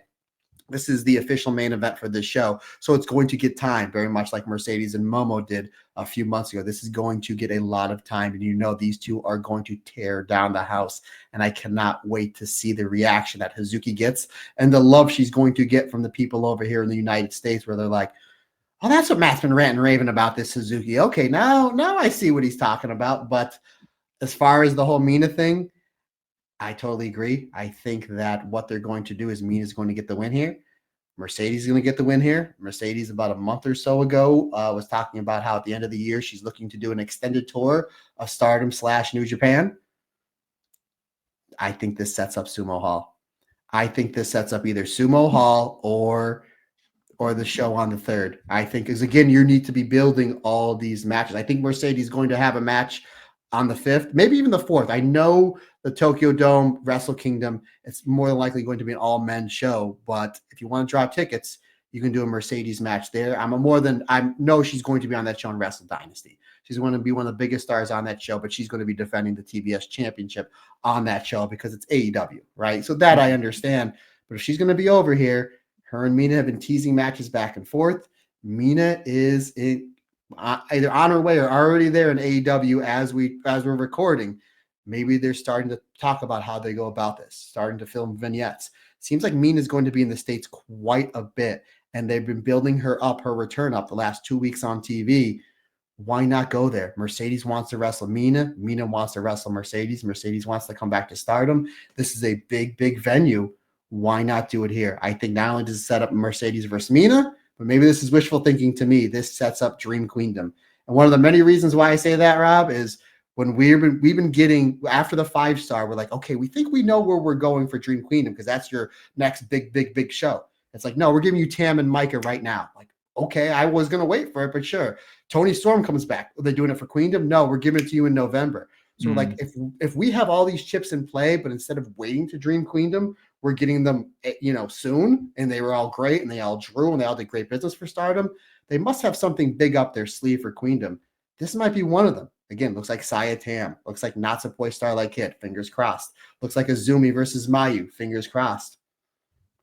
This is the official main event for this show. So it's going to get time, very much like Mercedes and Momo did a few months ago. This is going to get a lot of time. And you know these two are going to tear down the house. And I cannot wait to see the reaction that Hazuki gets and the love she's going to get from the people over here in the United States where they're like, oh, that's what Matt's been ranting and raving about this Hazuki. Okay, now I see what he's talking about. But as far as the whole Mina thing, I totally agree. I think that what they're going to do is Mina's going to get the win here. Mercedes is going to get the win here. Mercedes, about a month or so ago, was talking about how at the end of the year, she's looking to do an extended tour of Stardom / New Japan. I think this sets up Sumo Hall. I think this sets up either Sumo Hall or the show on the 3rd. I think, because again, you need to be building all these matches. I think Mercedes is going to have a match on the 5th, maybe even the 4th. I know the Tokyo Dome, Wrestle Kingdom, it's more than likely going to be an all-men show, but if you want to drop tickets, you can do a Mercedes match there. I know she's going to be on that show in Wrestle Dynasty. She's going to be one of the biggest stars on that show, but she's going to be defending the TBS championship on that show because it's AEW, right? So that I understand. But if she's going to be over here, her and Mina have been teasing matches back and forth. Mina is either on her way or already there in AEW as we're recording. Maybe they're starting to talk about how they go about this, starting to film vignettes. Seems like Mina is going to be in the States quite a bit, and they've been building her return up the last 2 weeks on TV. Why not go there? Mercedes wants to wrestle Mina. Mina wants to wrestle Mercedes. Mercedes wants to come back to Stardom. This is a big, big venue. Why not do it here? I think not only does it set up Mercedes versus Mina, but maybe this is wishful thinking to me. This sets up Dream Queendom. And one of the many reasons why I say that, Rob, is when we've been getting after the 5-star, we're like, okay, we think we know where we're going for Dream Queendom because that's your next big, big, big show. It's like, no, we're giving you Tam and Micah right now. Like, okay, I was going to wait for it, but sure. Tony Storm comes back. Are they doing it for Queendom? No, we're giving it to you in November. So like, if we have all these chips in play, but instead of waiting to Dream Queendom, we're getting them, soon, and they were all great, and they all drew, and they all did great business for Stardom. They must have something big up their sleeve for Queendom. This might be one of them. Again, looks like Saya Tam. Looks like Natsupoi Starlight Kid. Fingers crossed. Looks like Azumi versus Mayu. Fingers crossed.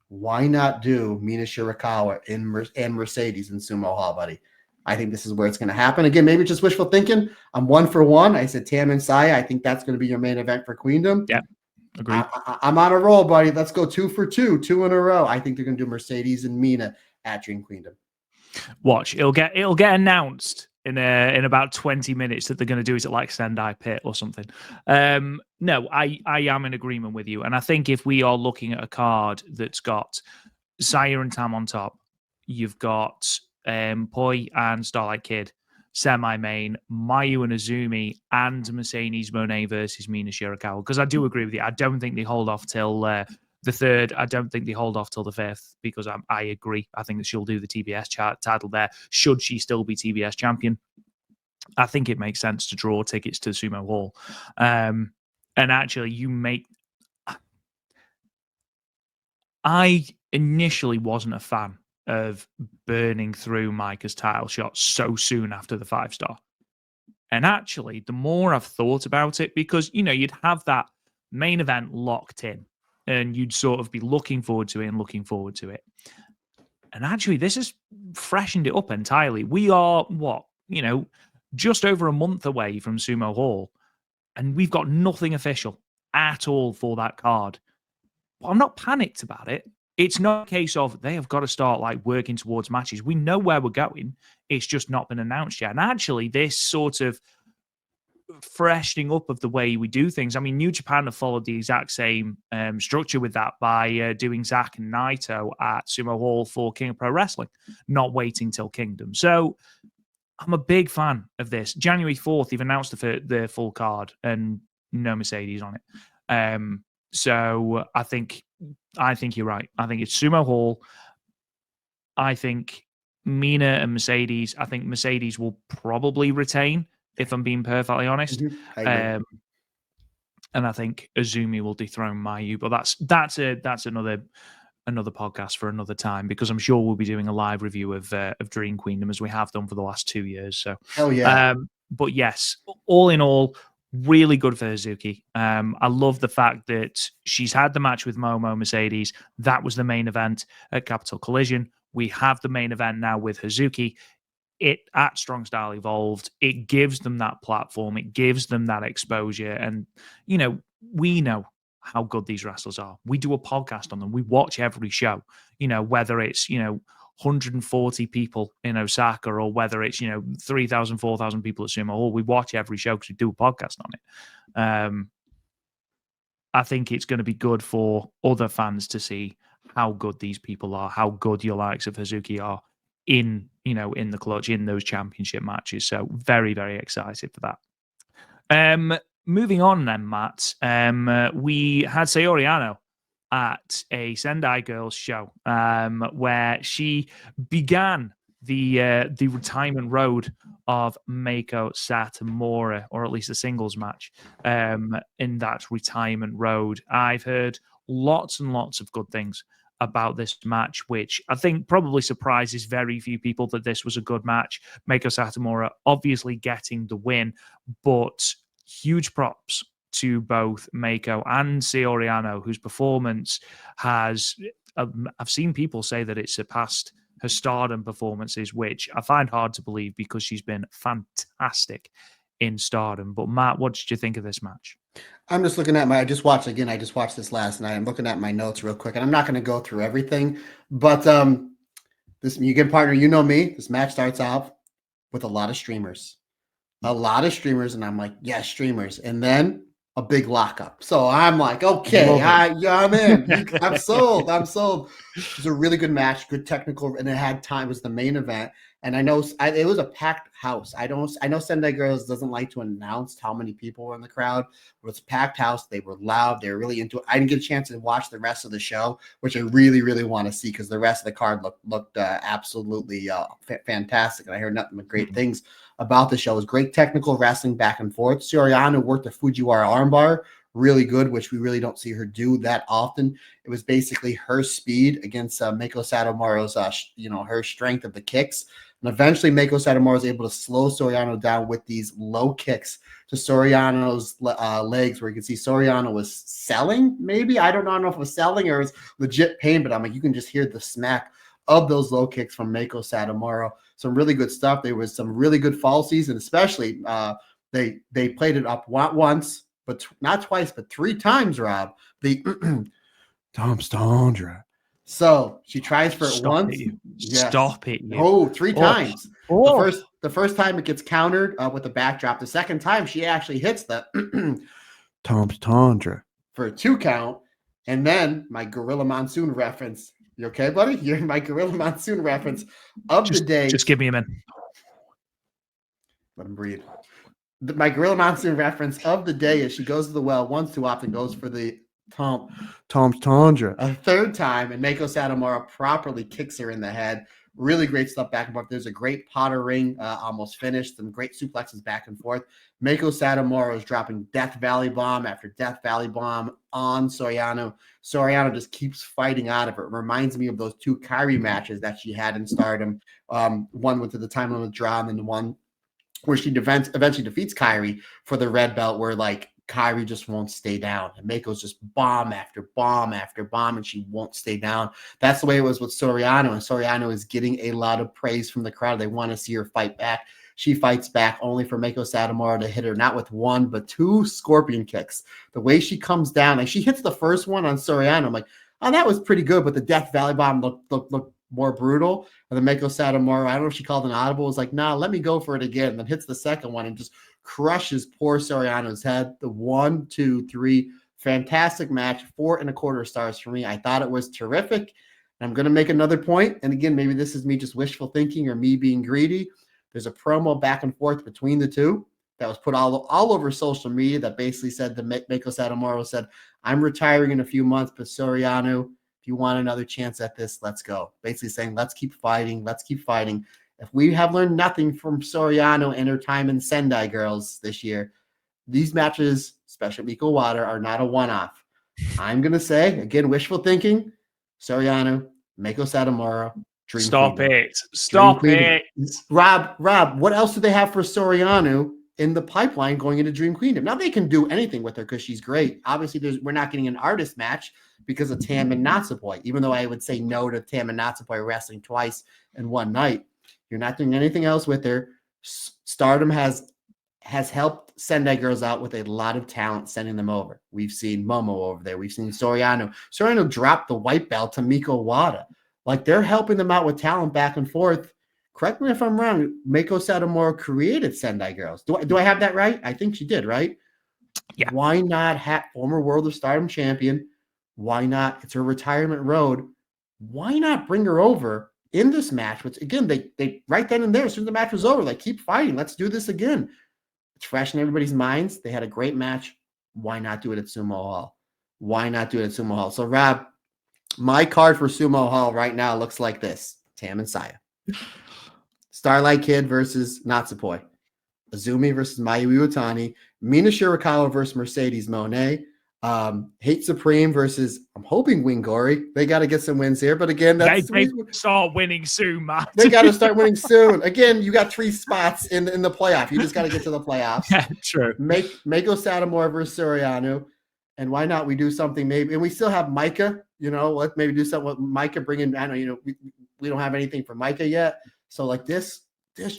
Why not do Mina Shirakawa and Mercedes in Sumo Hall, buddy? I think this is where it's going to happen. Again, maybe just wishful thinking. I'm 1 for 1. I said Tam and Saya. I think that's going to be your main event for Queendom. Yeah, agreed. I'm on a roll, buddy. Let's go 2 for 2, 2 in a row. I think they're going to do Mercedes and Mina at Dream Queendom. Watch, it'll get announced in about 20 minutes that they're going to do it at like Sendai Pit or something. No, I am in agreement with you, and I think if we are looking at a card that's got Saya and Tam on top, you've got Poi and Starlight Kid semi-main, Mayu and Azumi, and Mercedes Monet versus Mina Shirakawa. Because I do agree with you. I don't think they hold off till the 3rd. I don't think they hold off till the 5th because I agree. I think that she'll do the TBS title there. Should she still be TBS champion? I think it makes sense to draw tickets to Sumo Hall. And actually, I initially wasn't a fan of burning through Micah's title shot so soon after the 5-star. And actually, the more I've thought about it, because, you'd have that main event locked in and you'd sort of be looking forward to it. And actually, this has freshened it up entirely. We are, just over a month away from Sumo Hall, and we've got nothing official at all for that card. But I'm not panicked about it. It's not a case of they have got to start working towards matches. We know where we're going. It's just not been announced yet. And actually, this sort of freshening up of the way we do things. I mean, New Japan have followed the exact same structure with that by doing Zack and Naito at Sumo Hall for King of Pro Wrestling, not waiting till Kingdom. So I'm a big fan of this. January 4th, they've announced the full card and no Mercedes on it. So I think you're right. I think it's Sumo Hall. I think Mina and Mercedes. I think Mercedes will probably retain, if I'm being perfectly honest. Mm-hmm. And I think Azumi will dethrone Mayu. But that's another podcast for another time, because I'm sure we'll be doing a live review of Dream Queendom as we have done for the last 2 years. So hell yeah. But yes, all in all, really good for Hazuki. I love the fact that she's had the match with Momo Mercedes. That was the main event at Capital Collision. We have the main event now with Hazuki. It at Strong Style Evolved. It gives them that platform. It gives them that exposure. And, we know how good these wrestlers are. We do a podcast on them. We watch every show, whether it's, 140 people in Osaka or whether it's 3,000 4,000 people at Sumo Hall. We watch every show because we do a podcast on it. I think it's going to be good for other fans to see how good these people are, how good your likes of Hazuki are in the clutch, in those championship matches. So very, very excited for that. Moving on then, Matt, we had Sayori Ano at a Sendai Girls show where she began the retirement road of Meiko Satomura, or at least a singles match in that retirement road. I've heard lots and lots of good things about this match, which I think probably surprises very few people that this was a good match. Meiko Satomura obviously getting the win, but huge props to both Meiko and Soriano, whose performance has, I've seen people say that it surpassed her Stardom performances, which I find hard to believe because she's been fantastic in Stardom. But Matt, what did you think of this match? I'm just looking at I just watched this last night. I'm looking at my notes real quick, and I'm not going to go through everything, but this Mugen partner, you know me, this match starts off with a lot of streamers. And I'm like, yeah, streamers. And then a big lockup. So I'm like, okay, I'm in. I'm sold. It was a really good match, good technical, and it had time. It was the main event. And I know it was a packed house. I know Sendai Girls doesn't like to announce how many people were in the crowd, but it's a packed house. They were loud. They were really into it. I didn't get a chance to watch the rest of the show, which I really, really want to see because the rest of the card looked absolutely fantastic. And I heard nothing but great things about the show. It was great technical wrestling back and forth. Soriano worked the Fujiwara armbar really good, which we really don't see her do that often. It was basically her speed against Meiko Satomura's, her strength of the kicks. And eventually Meiko Satomura was able to slow Soriano down with these low kicks to Soriano's legs, where you can see Soriano was selling, maybe. I don't know if it was selling or it was legit pain, but I'm like, you can just hear the smack of those low kicks from Meiko Satomura. Some really good stuff. There was some really good falsies, and especially they played it up once, but not twice, but 3 times, Rob. The Tom Stondra. So she tries for it once. Stop it. Oh, 3 times. The first time it gets countered with a backdrop. The second time she actually hits the Tom Stondra for a 2 count. And then my Gorilla Monsoon reference. You okay, buddy? You're my Gorilla Monsoon reference of the day. Just give me a minute. Let him breathe. My Gorilla Monsoon reference of the day is she goes to the well once too often, goes for the Tom's Tundra a 3rd time, and Meiko Satomura properly kicks her in the head. Really great stuff back and forth. There's a great Potter ring almost finished. Some great suplexes back and forth. Meiko Satomura is dropping Death Valley Bomb after Death Valley Bomb on Soriano. Soriano just keeps fighting out of it. It reminds me of those 2 Kairi matches that she had in Stardom. One went to the time limit draw, and then the one where she eventually defeats Kairi for the red belt, where like Kairi just won't stay down. And Meiko's just bomb after bomb after bomb, and she won't stay down. That's the way it was with Soriano, and Soriano is getting a lot of praise from the crowd. They want to see her fight back. She fights back, only for Meiko Satomura to hit her not with 1, but 2 scorpion kicks. The way she comes down, like she hits the first one on Soriano, I'm like, oh, that was pretty good, but the Death Valley Bomb looked more brutal. And then Meiko Satomura, I don't know if she called an audible, was like, nah, let me go for it again. And then hits the second one and just crushes poor Soriano's head. The 1, 2, 3, fantastic match, 4.25 stars for me. I thought it was terrific. And I'm going to make another point. And again, maybe this is me just wishful thinking or me being greedy. There's a promo back and forth between the two that was put all over social media that basically said that Meiko Satomura said, I'm retiring in a few months, but Soriano, if you want another chance at this, let's go. Basically saying, let's keep fighting. Let's keep fighting. If we have learned nothing from Soriano and her time in Sendai Girls this year, these matches, especially Miko Wada, are not a one-off. I'm going to say, again, wishful thinking, Soriano, Meiko Satomura, Dream Queendom. Stop it. Rob, what else do they have for Soriano in the pipeline going into Dream Queendom? Now they can do anything with her because she's great. Obviously, we're not getting an artist match because of Tam and Natsupoi, even though I would say no to Tam and Natsupoi wrestling twice in one night. You're not doing anything else with her. Stardom has helped Sendai Girls out with a lot of talent, sending them over. We've seen Momo over there. We've seen Soriano. Soriano dropped the white belt to Miko Wada. Like, they're helping them out with talent back and forth. Correct me if I'm wrong. Meiko Satomura created Sendai Girls. Do I have that right? I think she did, right? Yeah. Why not have former World of Stardom champion? Why not? It's her retirement road. Why not bring her over in this match? Which, again, they right then and there, as soon as the match was over, like, keep fighting. Let's do this again. It's fresh in everybody's minds. They had a great match. Why not do it at Sumo Hall? Why not do it at Sumo Hall? So, Rob, my card for Sumo Hall right now looks like this. Tam and Saya. Starlight Kid versus Natsupoi. Azumi versus Mayu Iwatani. Mina Shirakawa versus Mercedes Monet. Hate Supreme versus, I'm hoping, Winggori. They got to get some wins here. But again, that's they start winning soon, Matt. They got to start winning soon. Again, you got 3 spots in the playoff. You just got to get to the playoffs. Yeah, true. Mako Satomura versus Soriano. And why not? We do something maybe. And we still have Micah. Let's maybe do something with Micah. Bring in, I know, we don't have anything for Micah yet. So like this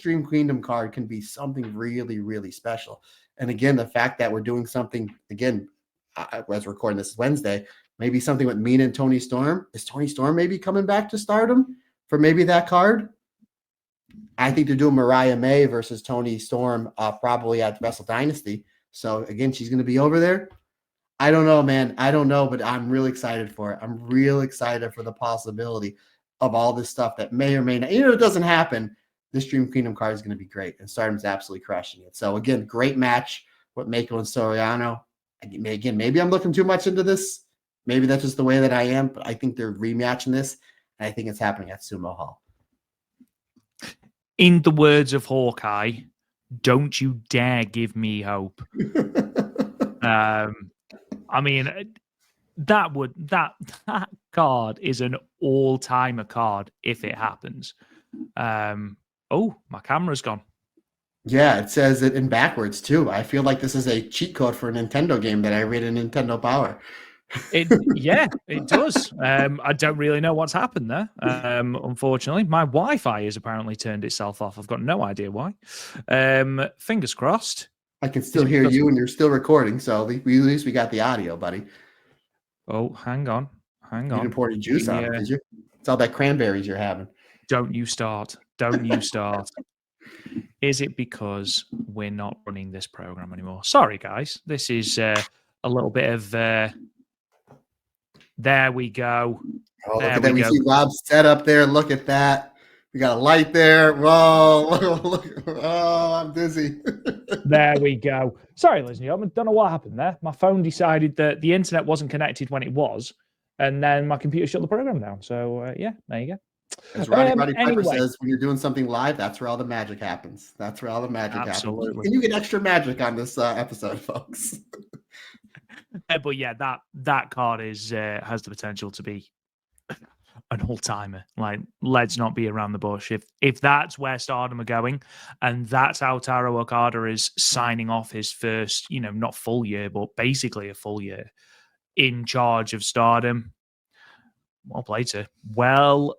Dream Queendom card can be something really, really special. And again, the fact that we're doing something, again, as recording this Wednesday, maybe something with Mina and Toni Storm. Is Toni Storm maybe coming back to Stardom for maybe that card? I think they're doing Mariah May versus Toni Storm probably at Wrestle Dynasty. So again, she's going to be over there. I don't know, man. I don't know, but I'm really excited for it. I'm real excited for the possibility of all this stuff that may or may not. It doesn't happen. This Dream Queendom card is going to be great, and Stardom's absolutely crushing it. So again, great match with Mako and Soriano. Again, maybe I'm looking too much into this. Maybe that's just the way that I am, but I think they're rematching this, and I think it's happening at Sumo Hall. In the words of Hawkeye, don't you dare give me hope. I mean, that card is an all-timer card if it happens. Oh, my camera's gone. Yeah, it says it in backwards too. I feel like this is a cheat code for a Nintendo game that I read in Nintendo Power. Yeah, it does. I don't really know what's happened there. Unfortunately, my Wi-Fi has apparently turned itself off. I've got no idea why. Fingers crossed. I can still hear you, and you're still recording. So at least we got the audio, buddy. Oh, hang on. You didn't pour any juice on it, did you? It's all that cranberries you're having. Don't you start. Don't you start. Is it because we're not running this program anymore? Sorry, guys. This is a little bit of... there we go. Oh, look at that. We see Rob's set up there. Look at that. We got a light there. Whoa. Look. Oh, I'm dizzy. There we go. Sorry, ladies and gentlemen. Don't know what happened there. My phone decided that the internet wasn't connected when it was, and then my computer shut the program down. So, yeah, there you go. As Roddy Piper says, when you're doing something live, that's where all the magic happens. That's where all the magic happens. And you get extra magic on this episode, folks. But yeah, that card has the potential to be an all-timer. Like, let's not be around the bush. If that's where Stardom are going, and that's how Taro Okada is signing off his first, not full year, but basically a full year in charge of Stardom. Well played, sir. Well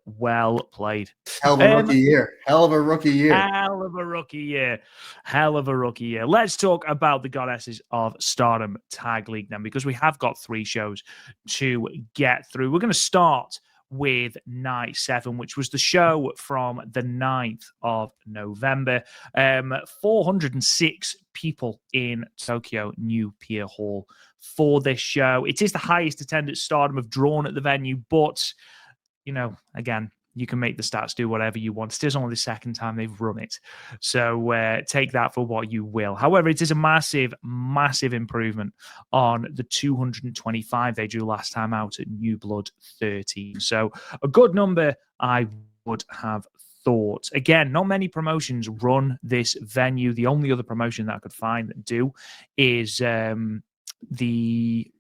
played. Hell of a rookie year. Hell of a rookie year. Hell of a rookie year. Hell of a rookie year. Let's talk about the Goddesses of Stardom Tag League then, because we have got 3 shows to get through. We're going to start with Night 7, which was the show from the 9th of November. 406 people in Tokyo New Pier Hall for this show. It is the highest attendance Stardom have drawn at the venue, but, again, you can make the stats do whatever you want. It is only the second time they've run it. So take that for what you will. However, it is a massive, massive improvement on the 225 they drew last time out at New Blood 13. So a good number, I would have thought. Again, not many promotions run this venue. The only other promotion that I could find that do is is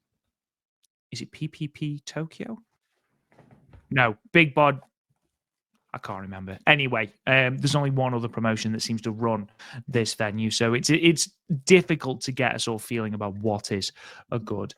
it PPP Tokyo? No, Big Bod. I can't remember. Anyway, there's only one other promotion that seems to run this venue, so it's difficult to get a sort of feeling about what is a good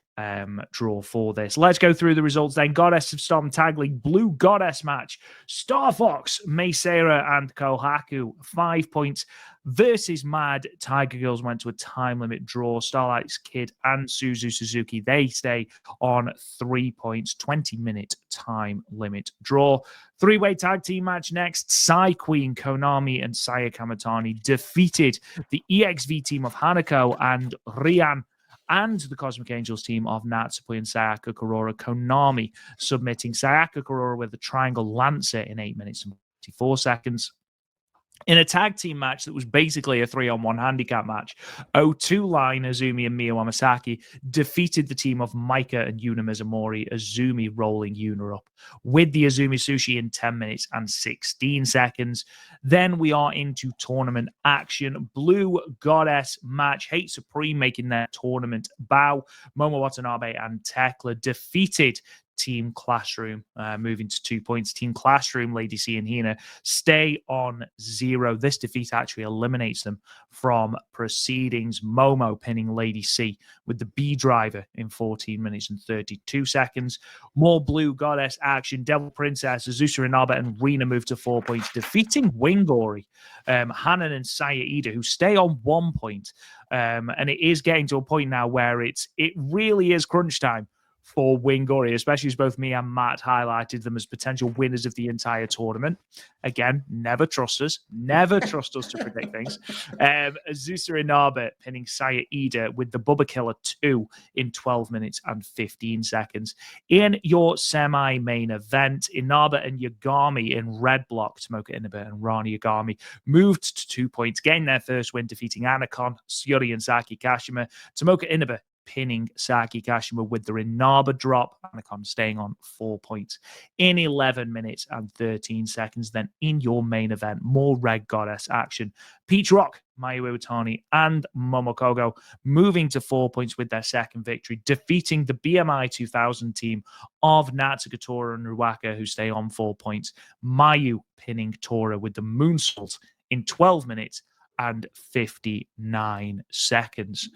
draw for this. Let's go through the results then. Goddess of Stardom Tag League Blue Goddess match. Star Fox, Meisera, and Kohaku 5 points versus Mad. Tiger Girls went to a time limit draw. Starlight's Kid and Suzu Suzuki, they stay on 3 points. 20-minute time limit draw. 3-way tag team match next. Sai Queen, Konami, and Saya Kamatani defeated the EXV team of Hanako and Rian and the Cosmic Angels team of Natsupoi and Sayaka Kurora. Konami submitting Sayaka Kurora with the Triangle Lancer in 8 minutes and 54 seconds. In a tag team match that was basically a 3-on-1 handicap match, 0-2 line Azumi and Miyu Amasaki defeated the team of Maika and Yuna Mizumori, Azumi rolling Yuna up with the Azumi Sushi in 10 minutes and 16 seconds. Then we are into tournament action. Blue Goddess match, Hate Supreme making their tournament bow. Momo Watanabe and Tekla defeated Team Classroom, moving to 2 points. Team Classroom, Lady C and Hina, stay on 0. This defeat actually eliminates them from proceedings. Momo pinning Lady C with the B driver in 14 minutes and 32 seconds. More Blue Goddess action. Devil Princess, Azusa Inaba, and Rina move to 4 points, defeating Winggori, Hanan, and Saya Ida, who stay on 1 point. And it is getting to a point now where it really is crunch time for Winggori, especially as both me and Matt highlighted them as potential winners of the entire tournament. Again, never trust us to predict things. Azusa Inaba pinning Saya Ida with the Bubba Killer 2 in 12 minutes and 15 seconds. In your semi-main event, Inaba and Yagami in red block, Tomoka Inaba and Rani Yagami moved to 2 points, getting their first win, defeating Anacon, Syuri, and Saki Kashima. Tomoka Inaba pinning Saki Kashima with the Inaba drop. Anacon staying on 4 points in 11 minutes and 13 seconds. Then in your main event, more Red Goddess action. Peach Rock, Mayu Iwatani, and Momokogo moving to 4 points with their second victory, defeating the BMI 2000 team of Natsuka, Tora, and Ruaka, who stay on 4 points. Mayu pinning Tora with the moonsault in 12 minutes and 59 seconds.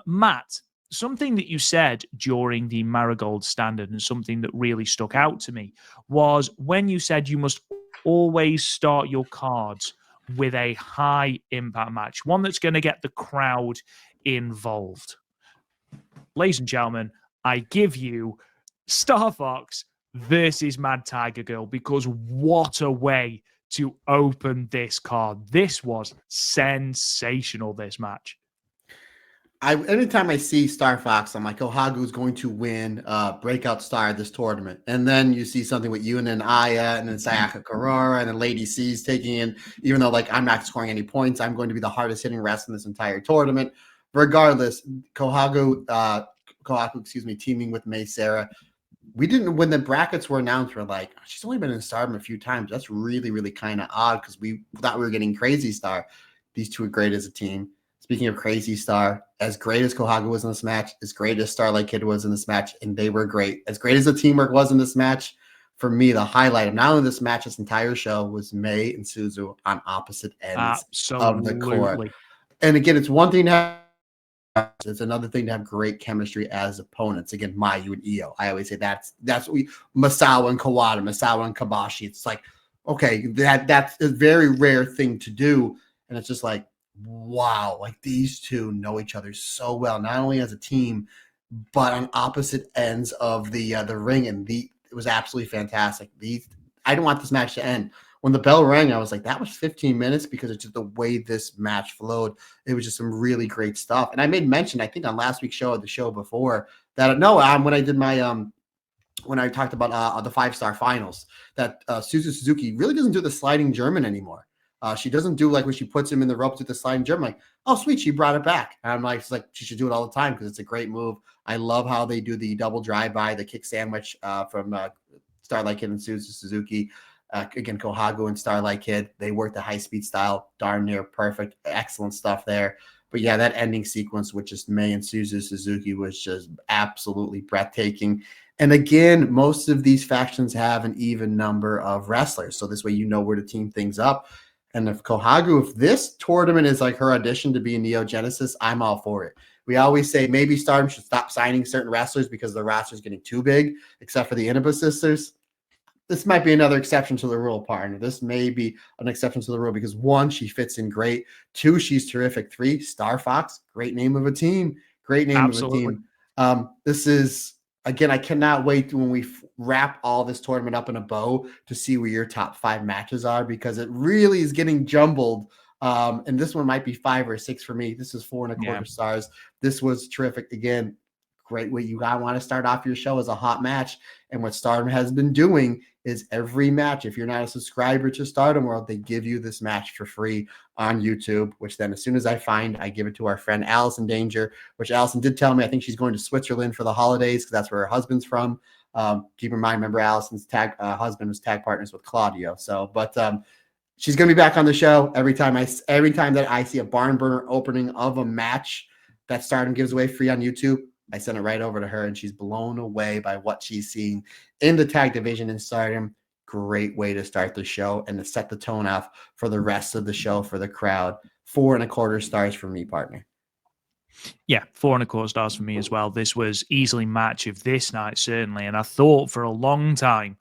Matt, something that you said during the Marigold Standard and something that really stuck out to me was when you said you must always start your cards with a high impact match, one that's going to get the crowd involved. Ladies and gentlemen, I give you Star Fox versus Mad Tiger Girl, because what a way to open this card. This was sensational, this match. Anytime I see Star Fox, I'm like, Hagu's going to win breakout star this tournament. And then you see something with Yuna and Aya, and then Sayaka Karora, and then Lady C's taking in, even though like I'm not scoring any points, I'm going to be the hardest hitting wrestler in this entire tournament. Regardless, Kohaku, teaming with May Sarah. We didn't, when the brackets were announced, we're like, she's only been in Stardom a few times. That's really, really kind of odd, because we thought we were getting Crazy Star. These two are great as a team. Speaking of Crazy Star, as great as Kohaku was in this match, as great as Starlight Kid was in this match, and they were great. As great as the teamwork was in this match, for me, the highlight of not only this match, this entire show, was May and Suzu on opposite ends of the court. And again, it's one thing to have, it's another thing to have great chemistry as opponents. Again, Mayu and Io. I always say that's what Masawa and Kawada, Masawa and Kabashi. It's like, okay, that's a very rare thing to do. And it's just like, wow, like these two know each other so well, not only as a team, but on opposite ends of the ring. And it was absolutely fantastic. I didn't want this match to end. When the bell rang, I was like, that was 15 minutes, because it's just the way this match flowed. It was just some really great stuff. And I made mention, I think on last week's show, or the show before, that when I did my when I talked about the 5-star finals, that Suzuki really doesn't do the sliding German anymore. She doesn't do like when she puts him in the ropes with the sliding German. Like, oh, sweet, she brought it back. And I'm like, it's like she should do it all the time, because it's a great move. I love how they do the double drive-by, the kick sandwich from Starlight Kid and Suzuki. Again, Kohagu and Starlight Kid, they work the high-speed style, darn near perfect. Excellent stuff there. But yeah, that ending sequence with just May and Suzuki was just absolutely breathtaking. And again, most of these factions have an even number of wrestlers, so this way you know where to team things up. And if this tournament is like her audition to be in Neo Genesis, I'm all for it. We always say maybe Stardom should stop signing certain wrestlers because the roster is getting too big, except for the Inaba sisters. This might be another exception to the rule, partner. This may be an exception to the rule, because 1, she fits in great. 2, she's terrific. 3, Star Fox, great name of a team. Great name of a team. This is, again, I cannot wait when we wrap all this tournament up in a bow to see where your top 5 matches are, because it really is getting jumbled. And this one might be 5 or 6 for me. This is 4.25 stars. This was terrific. Again, great way you want to start off your show as a hot match. And what Stardom has been doing is every match, if you're not a subscriber to Stardom World, they give you this match for free on YouTube, which then as soon as I give it to our friend Allison Danger, which Allison did tell me, I think she's going to Switzerland for the holidays because that's where her husband's from. Keep in mind, remember Allison's husband was tag partners with Claudio. So, but she's going to be back on the show every time that I see a barn burner opening of a match that Stardom gives away free on YouTube. I send it right over to her, and she's blown away by what she's seeing in the tag division in Stardom. Great way to start the show and to set the tone off for the rest of the show for the crowd. 4.25 stars for me, partner. Yeah, 4.25 stars for me as well. This was easily match of this night, certainly. And I thought for a long time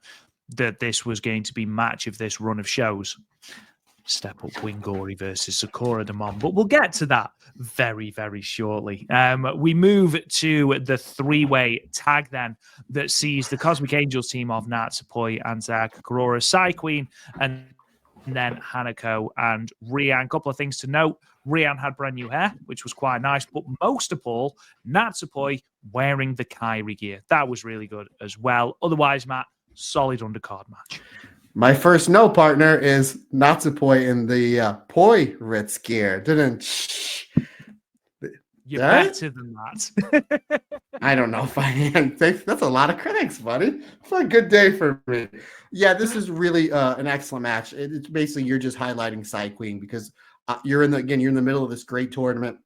that this was going to be match of this run of shows. Step Up Winggori versus Sakura Demon. But we'll get to that very, very shortly. We move to the three-way tag then that sees the Cosmic Angels team of Natsupoi and Sayaka Kurora, Sai Queen, and then Hanako and Rian. Couple of things to note. Rian had brand new hair, which was quite nice. But most of all, Natsupoi wearing the Kairi gear. That was really good as well. Otherwise, Matt, solid undercard match. My first no, partner, is Natsupoi in the Poi Ritz gear. You're better than that. I don't know if I am. That's a lot of critics, buddy. It's a good day for me. Yeah, this is really an excellent match. It's basically you're just highlighting Sai Queen because you're in the middle of this great tournament.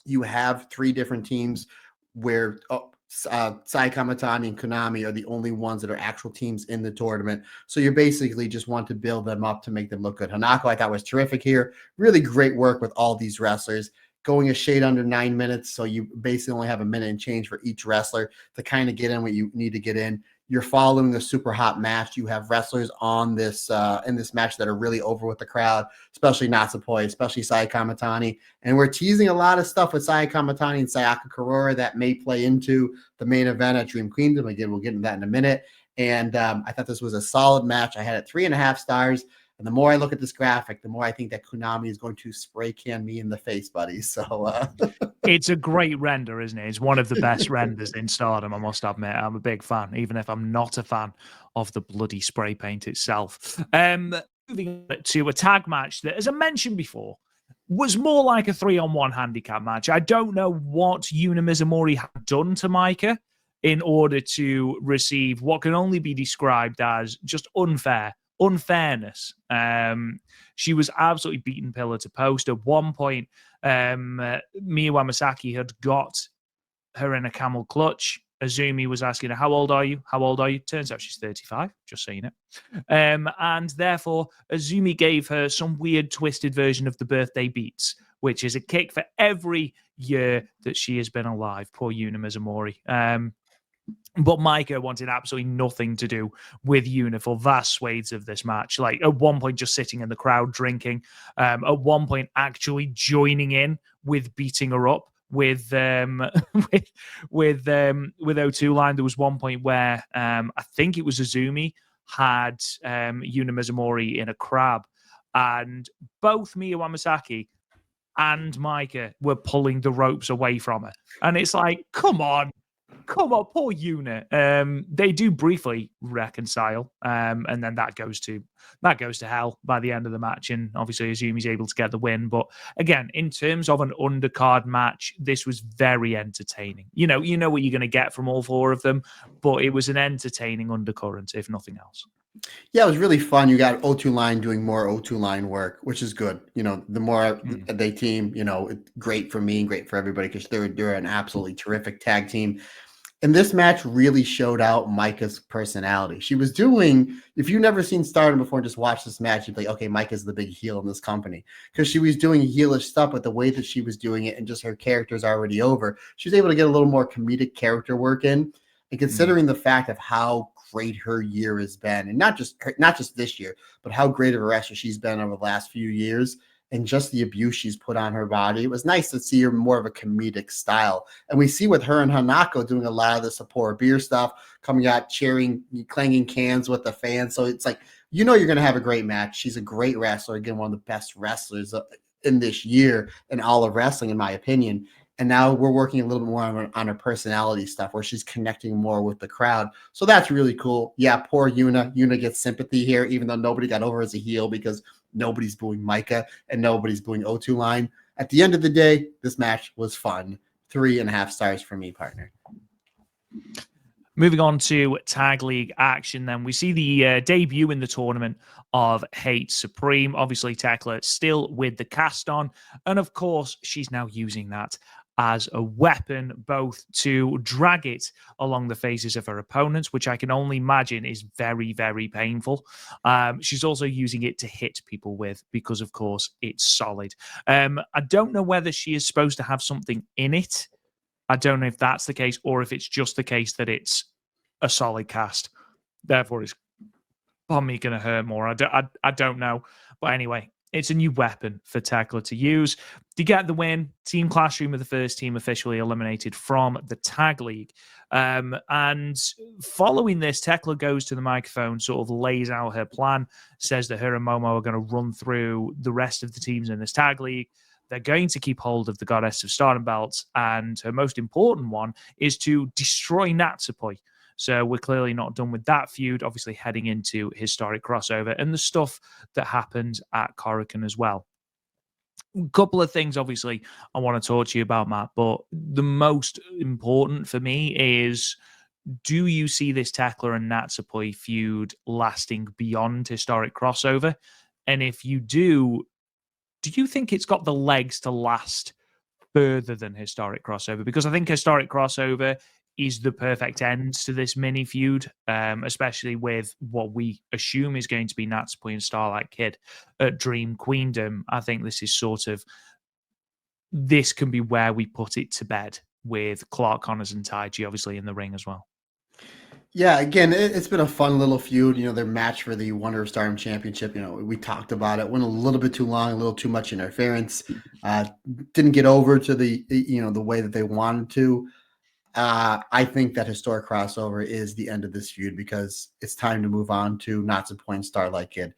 You have 3 different teams where Sai Kamatani and Konami are the only ones that are actual teams in the tournament. So you basically just want to build them up to make them look good. Hanako, I thought, was terrific here. Really great work with all these wrestlers. Going a shade under 9 minutes, so you basically only have a minute and change for each wrestler to kind of get in what you need to get in. You're following a super hot match. You have wrestlers on this in this match that are really over with the crowd, especially Natsupoi, especially Sai Kamatani. And we're teasing a lot of stuff with Sai Kamatani and Sayaka Kurora that may play into the main event at Dream Queendom. Again, we'll get into that in a minute. And I thought this was a solid match. I had it 3.5 stars. And the more I look at this graphic, the more I think that Konami is going to spray can me in the face, buddy. So it's a great render, isn't it? It's one of the best renders in Stardom, I must admit. I'm a big fan, even if I'm not a fan of the bloody spray paint itself. Moving to a tag match that, as I mentioned before, was more like a 3-on-1 handicap match. I don't know what Yuna Mizumori had done to Maika in order to receive what can only be described as just unfairness. She was absolutely beaten pillar to post. At one point, Miyu Wamasaki had got her in a camel clutch. Azumi was asking her, how old are you? How old are you? Turns out she's 35, just so you know. And therefore, Azumi gave her some weird twisted version of the birthday beats, which is a kick for every year that she has been alive. Poor Yuna Mizumori. But Maika wanted absolutely nothing to do with Yuna for vast swathes of this match. Like at one point, just sitting in the crowd drinking. At one point, actually joining in with beating her up with O2 line. There was one point where I think it was Azumi had Yuna Mizumori in a crab, and both Miyu Wamasaki and Maika were pulling the ropes away from her, and it's like, come on, poor Yuna. They do briefly reconcile, and then that goes to hell by the end of the match. And obviously, Azumi's able to get the win. But again, in terms of an undercard match, this was very entertaining. You know what you're going to get from all 4 of them, but it was an entertaining undercurrent, if nothing else. Yeah, it was really fun. You got O2 line doing more O2 line work, which is good. The more they team, it's great for me and great for everybody because they're an absolutely terrific tag team. And this match really showed out Maika's personality. She was doing, if you've never seen Stardom before and just watch this match, you'd be like, okay, Maika's the big heel in this company. Because she was doing heelish stuff, but the way that she was doing it and just her character's already over, she was able to get a little more comedic character work in. And considering the fact of how great her year has been, and not just this year, but how great of a wrestler she's been over the last few years, and just the abuse she's put on her body. It was nice to see her more of a comedic style. And we see with her and Hanako doing a lot of the support beer stuff, coming out, cheering, clanging cans with the fans. So it's like, you're going to have a great match. She's a great wrestler. Again, one of the best wrestlers in this year in all of wrestling, in my opinion. And now we're working a little bit more on her personality stuff where she's connecting more with the crowd. So that's really cool. Yeah, poor Yuna. Yuna gets sympathy here, even though nobody got over as a heel because nobody's booing Micah and nobody's booing O2 line. At the end of the day, this match was fun. 3.5 stars for me, partner. Moving on to Tag League action, then we see the debut in the tournament of Hate Supreme. Obviously, Tekla still with the cast on, and of course, she's now using that as a weapon, both to drag it along the faces of her opponents, which I can only imagine is very, very painful. She's also using it to hit people with because, of course, it's solid. I don't know whether she is supposed to have something in it. I don't know if that's the case or if it's just the case that it's a solid cast. Therefore, it's probably going to hurt more. I don't know. But anyway, it's a new weapon for Tekla to use. To get the win, Team Classroom are the first team officially eliminated from the Tag League. And following this, Tekla goes to the microphone, sort of lays out her plan, says that her and Momo are going to run through the rest of the teams in this Tag League. They're going to keep hold of the Goddess of Stardom belts, and her most important one is to destroy Natsupoi. So we're clearly not done with that feud, obviously heading into historic crossover and the stuff that happened at Korakuen as well. A couple of things, obviously, I want to talk to you about, Matt, but the most important for me is, do you see this Tekla and Natsupoi feud lasting beyond historic crossover? And if you do you think it's got the legs to last further than historic crossover? Because I think historic crossover is the perfect end to this mini feud, especially with what we assume is going to be Natsupoi and Starlight Kid at Dream Queendom. I think this is this can be where we put it to bed with Clark Connors and Taiji obviously in the ring as well. Yeah, again, it's been a fun little feud. Their match for the Wonder of Stardom Championship, we talked about it. Went a little bit too long, a little too much interference. Didn't get over to the way that they wanted to. I think that historic crossover is the end of this feud because it's time to move on to Natsupoi and Starlight Kid.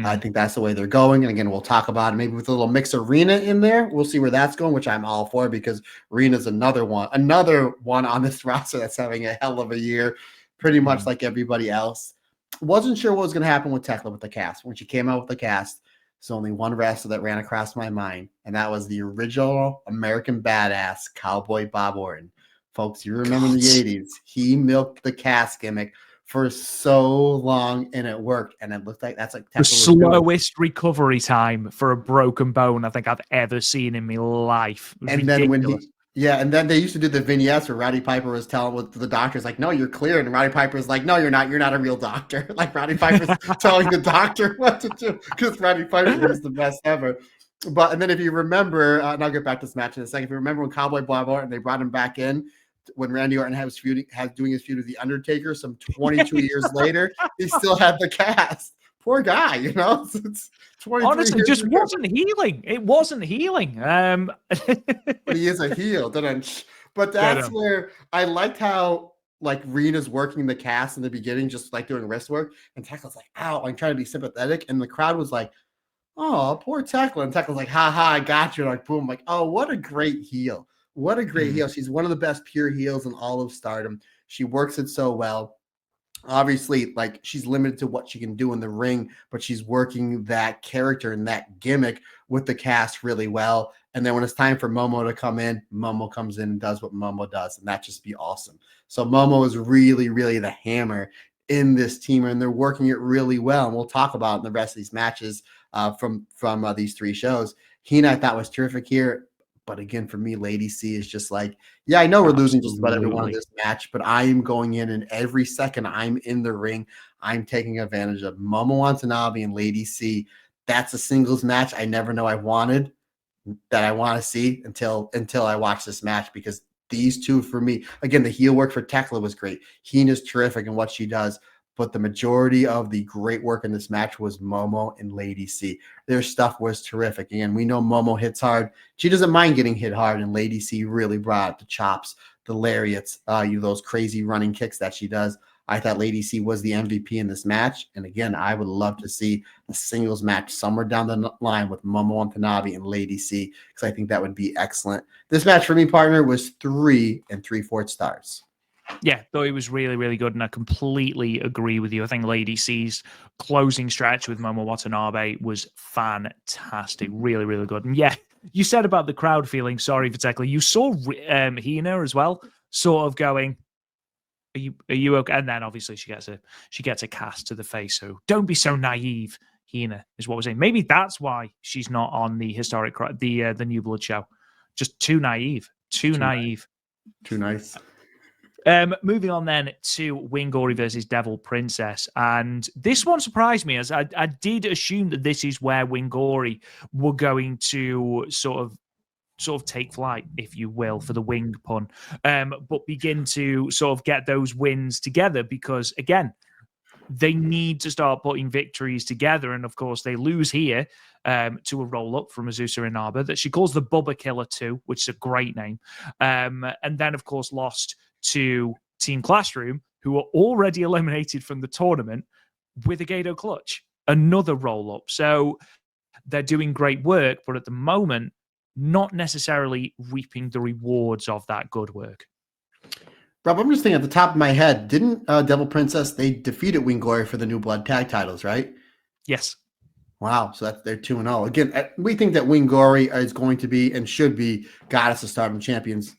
I think that's the way they're going. And again, we'll talk about it maybe with a little mix of Rena in there. We'll see where that's going, which I'm all for because Rena's another one on this roster that's having a hell of a year, pretty much like everybody else. Wasn't sure what was going to happen with Tekla with the cast. When she came out with the cast, there's only one wrestler that ran across my mind, and that was the original American Badass Cowboy Bob Orton. Folks, you remember in the 80s, he milked the cast gimmick for so long, and it worked. And it looked like that's like the slowest recovery time for a broken bone I think I've ever seen in my life. And ridiculous. then when they used to do the vignettes where Roddy Piper was telling with the doctor's like, "No, you're clear," and Roddy Piper's like, "No, you're not. You're not a real doctor." Like Roddy Piper's telling the doctor what to do because Roddy Piper is the best ever. And then if you remember, and I'll get back to this match in a second. If you remember when Cowboy Bob Orton, they brought him back in when Randy Orton was doing his feud with the Undertaker, some 22 years later, he still had the cast. Poor guy, It's honestly just wasn't healing. It wasn't healing. But he is a heel. But that's where I liked how like Rena's working the cast in the beginning, just like doing wrist work, and Tekla's like, "Ow!" I'm trying to be sympathetic, and the crowd was like, "Oh, poor Tekla," and Tekla's like, "Ha ha, I got you!" Like boom, I'm like, "Oh, what a great heel! What a great heel! She's one of the best pure heels in all of Stardom. She works it so well." Obviously, like she's limited to what she can do in the ring, but she's working that character and that gimmick with the cast really well. And then when it's time for Momo to come in, Momo comes in and does what Momo does, and that just be awesome. So Momo is really, really the hammer in this team, and they're working it really well. And we'll talk about in the rest of these matches from these three shows. Hina, I thought was terrific here. But again, for me, Lady C is just like, yeah, I know we're losing just about every one of this match, but I am going in, and every second I'm in the ring, I'm taking advantage of Momo Watanabe and Lady C. That's a singles match I never know I wanted, that I want to see until I watch this match, because these two, for me, again, the heel work for Tekla was great. Hina's terrific in what she does. But the majority of the great work in this match was Momo and Lady C. Their stuff was terrific. Again, we know Momo hits hard. She doesn't mind getting hit hard, and Lady C really brought the chops, the lariats, those crazy running kicks that she does. I thought Lady C was the MVP in this match. And again, I would love to see a singles match somewhere down the line with Momo Watanabe and Lady C, because I think that would be excellent. This match for me, partner, was 3 3/4 stars. Yeah, though it was really, really good, and I completely agree with you. I think Lady C's closing stretch with Momo Watanabe was fantastic, really, really good. And yeah, you said about the crowd feeling sorry for Tekla. You saw Hina as well, sort of going, "Are you okay?" And then obviously she gets a cast to the face. So don't be so naive, Hina, is what we're saying. Maybe that's why she's not on the historic the New Blood show. Just too naive, too naive, too nice. Moving on then to Winggori versus Devil Princess. And this one surprised me, as I did assume that this is where Winggori were going to sort of take flight, if you will, for the wing pun, but begin to sort of get those wins together, because, again, they need to start putting victories together. And, of course, they lose here to a roll-up from Azusa Inaba that she calls the Bubba Killer 2, which is a great name. And then, of course, lost to Team Classroom, who were already eliminated from the tournament with a Gato clutch, another roll-up. So they're doing great work, but at the moment, not necessarily reaping the rewards of that good work. Rob, I'm just thinking at the top of my head, didn't Devil Princess, they defeated Winggori for the New Blood tag titles, right? Yes. Wow, so they're 2-0. Again, we think that Winggori is going to be and should be Goddess of Stardom champions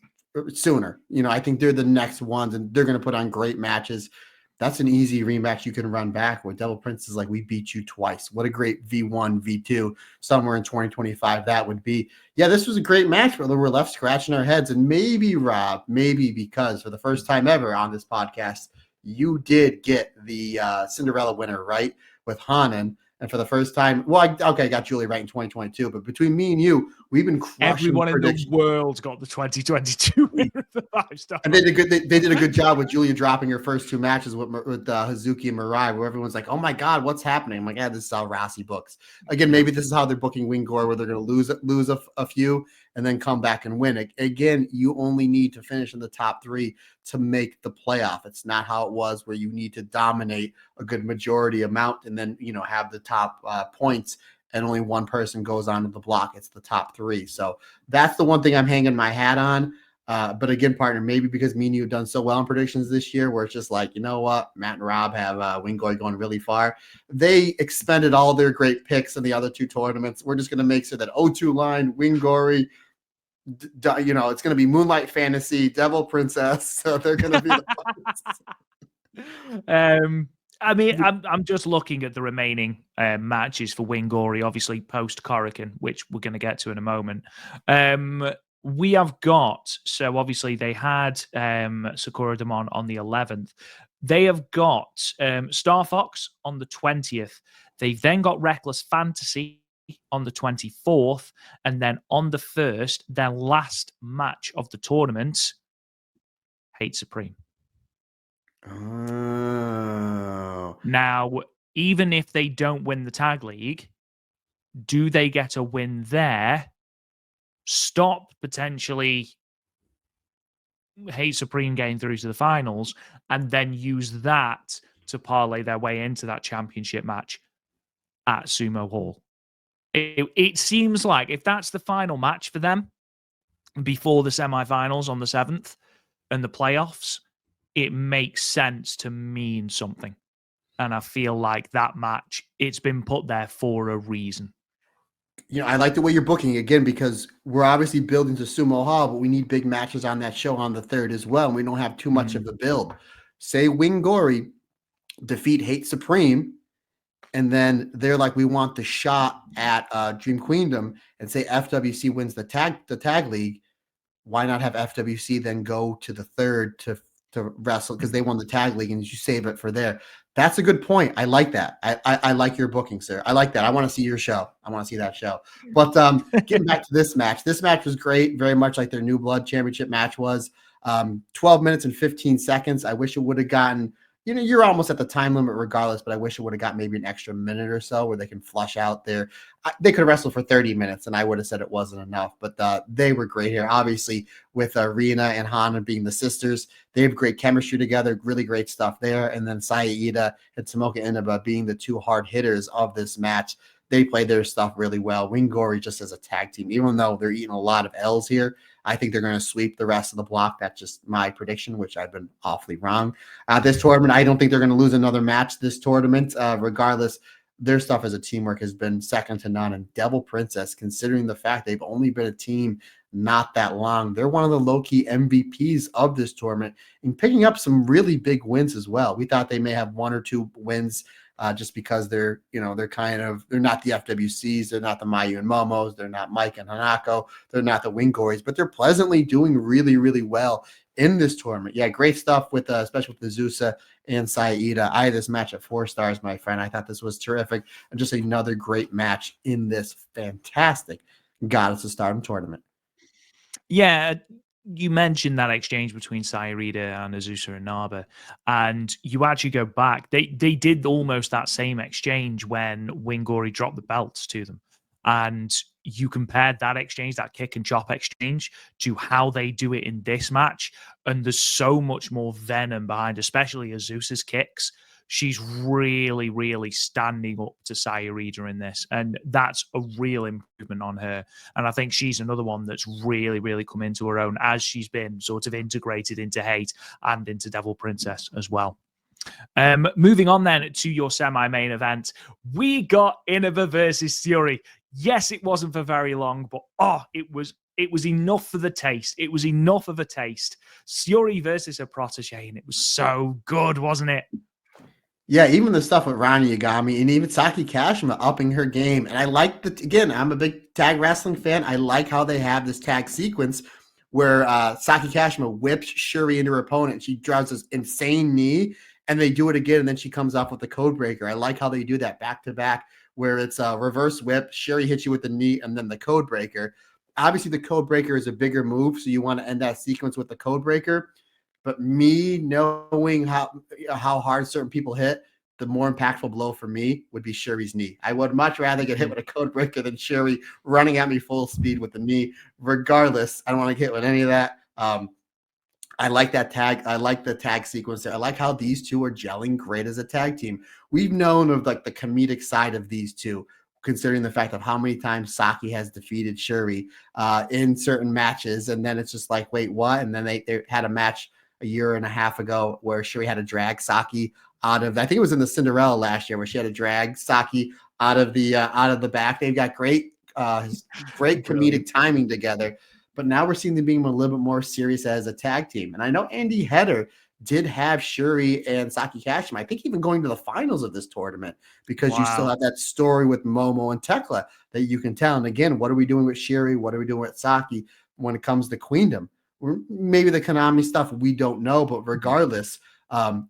sooner. I think they're the next ones, and they're going to put on great matches. That's an easy rematch you can run back where Devil Princess is like, we beat you twice. What a great V1, V2, somewhere in 2025 that would be. Yeah, this was a great match, but we're left scratching our heads. And maybe, Rob, because for the first time ever on this podcast, you did get the Cinderella winner right with Hanan. And for the first time, I got Julie right in 2022, but between me and you, we've been crushing everyone in the world got the 2022 winner of the 5-star. And they did a good job with Julia dropping her first 2 matches with Hazuki and Mirai, where everyone's like, "Oh my God, what's happening?" I'm like, "Yeah, this is how Rossi books." Again, maybe this is how they're booking Winggori, where they're going to lose a few and then come back and win. Again, you only need to finish in the top 3 to make the playoff. It's not how it was where you need to dominate a good majority amount and then have the top points and only one person goes onto the block. It's the top 3. So that's the one thing I'm hanging my hat on. But again, partner, maybe because me and you have done so well in predictions this year, where it's just like, you know what, Matt and Rob have Winggori going really far. They expended all their great picks in the other 2 tournaments. We're just going to make sure that O2 line, Winggori, it's going to be Moonlight Fantasy, Devil Princess. So they're going to be the I mean, I'm just looking at the remaining matches for Winggori, obviously post Korakuen, which we're going to get to in a moment. We have got, so obviously they had Sakura Demon on the 11th. They have got Star Fox on the 20th. They've then got Reckless Fantasy on the 24th. And then on the 1st, their last match of the tournament, Hate Supreme. Oh. Now, even if they don't win the tag league, do they get a win there? Stop potentially Hate Supreme getting through to the finals, and then use that to parlay their way into that championship match at Sumo Hall. It seems like if that's the final match for them before the semifinals on the 7th and the playoffs, it makes sense to mean something. And I feel like that match, it's been put there for a reason. I like the way you're booking again, because we're obviously building to Sumo Hall, but we need big matches on that show on the 3rd as well. And we don't have too much of the build. Say Winggori defeat Hate Supreme, and then they're like, we want the shot at Dream Queendom, and say FWC wins the tag league. Why not have FWC then go to the 3rd to wrestle, because they won the tag league, and you save it for there. That's a good point. I like that. I like your booking, sir. I like that. I want to see your show. I want to see that show. But getting back to this match was great, very much like their New Blood Championship match was. 12 minutes and 15 seconds. I wish it would have gotten you're almost at the time limit regardless, but I wish it would have got maybe an extra minute or so where they can flush out their. They could have wrestled for 30 minutes, and I would have said it wasn't enough. But they were great here. Obviously, with Rina and Hana being the sisters, they have great chemistry together. Really great stuff there. And then Saida and Tomoka Inaba being the two hard hitters of this match. They played their stuff really well. Winggori just as a tag team, even though they're eating a lot of L's here, I think they're going to sweep the rest of the block. That's just my prediction, which I've been awfully wrong. This tournament, I don't think they're going to lose another match this tournament. Regardless, their stuff as a teamwork has been second to none. And Devil Princess, considering the fact they've only been a team not that long, they're one of the low-key MVPs of this tournament and picking up some really big wins as well. We thought they may have one or two wins just because they're not the FWCs, they're not the Mayu and Momos, they're not Mike and Hanako, they're not the Winggoris, but they're pleasantly doing really, really well in this tournament. Yeah, great stuff with especially with Azusa and Saida. I had this match at 4 stars, my friend. I thought this was terrific, and just another great match in this fantastic Goddess of Stardom tournament. Yeah, you mentioned that exchange between Sairida and Azusa and Naba, and you actually go back. They did almost that same exchange when Winggori dropped the belts to them, and you compared that exchange, that kick and chop exchange, to how they do it in this match, and there's so much more venom behind, especially Azusa's kicks. She's really, really standing up to Sairida in this, and that's a real improvement on her. And I think she's another one that's really, really come into her own as she's been sort of integrated into Hate and into Devil Princess as well. Moving on then to your semi-main event, we got Inaba versus Syuri. Yes, it wasn't for very long, but it was enough for the taste. It was enough of a taste. Syuri versus her protege, and it was so good, wasn't it? Yeah, even the stuff with Rani Yagami and even Saki Kashima upping her game. And I like again, I'm a big tag wrestling fan. I like how they have this tag sequence where Saki Kashima whips Syuri into her opponent. She drives this insane knee, and they do it again, and then she comes off with the code breaker. I like how they do that back to back, where it's a reverse whip. Syuri hits you with the knee, and then the code breaker. Obviously, the code breaker is a bigger move, so you want to end that sequence with the code breaker. But me knowing how hard certain people hit, the more impactful blow for me would be Syuri's knee. I would much rather get hit with a code breaker than Syuri running at me full speed with the knee. Regardless, I don't want to get hit with any of that. I like that tag. I like the tag sequence there. I like how these two are gelling great as a tag team. We've known of like the comedic side of these two, considering the fact of how many times Saki has defeated Syuri in certain matches. And then it's just like, wait, what? And then they had a match a year and a half ago where Syuri had to drag Saki out of, I think it was in the Cinderella last year, where she had to drag Saki out of the back. They've got great comedic timing together. But now we're seeing them being a little bit more serious as a tag team. And I know Andy Header did have Syuri and Saki Kashima, I think even going to the finals of this tournament, because you still have that story with Momo and Tekla that you can tell. And again, what are we doing with Syuri? What are we doing with Saki when it comes to Queendom? Maybe the Konami stuff, we don't know. But regardless,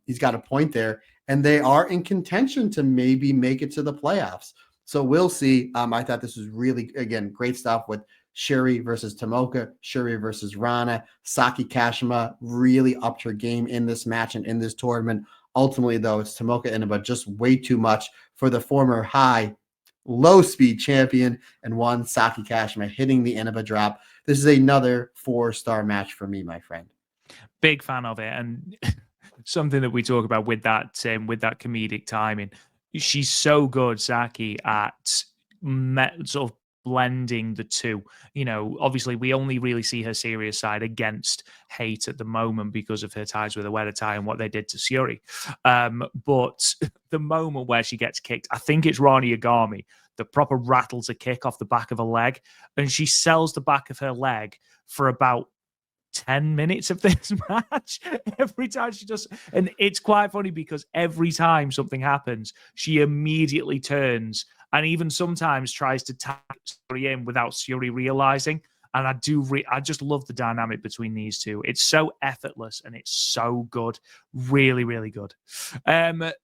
he's got a point there. And they are in contention to maybe make it to the playoffs. So we'll see. I thought this was really, again, great stuff with Syuri versus Tomoka, Syuri versus Rana. Saki Kashima really upped her game in this match and in this tournament. Ultimately, though, it's Tomoka Inaba just way too much for the former low-speed champion, and one Saki Kashima hitting the Inaba drop. This is another 4-star match for me, my friend. Big fan of it, and something that we talk about with that comedic timing. She's so good, Saki, at sort of blending the two. Obviously we only really see her serious side against Hate at the moment because of her ties with Oedetai and what they did to Syuri. But the moment where she gets kicked, I think it's Rani Yagami that proper rattles a kick off the back of a leg, and she sells the back of her leg for about 10 minutes of this match every time she does. And it's quite funny because every time something happens, she immediately turns and even sometimes tries to tag Syuri in without Syuri realizing. And I just love the dynamic between these two. It's so effortless and it's so good. Really, really good.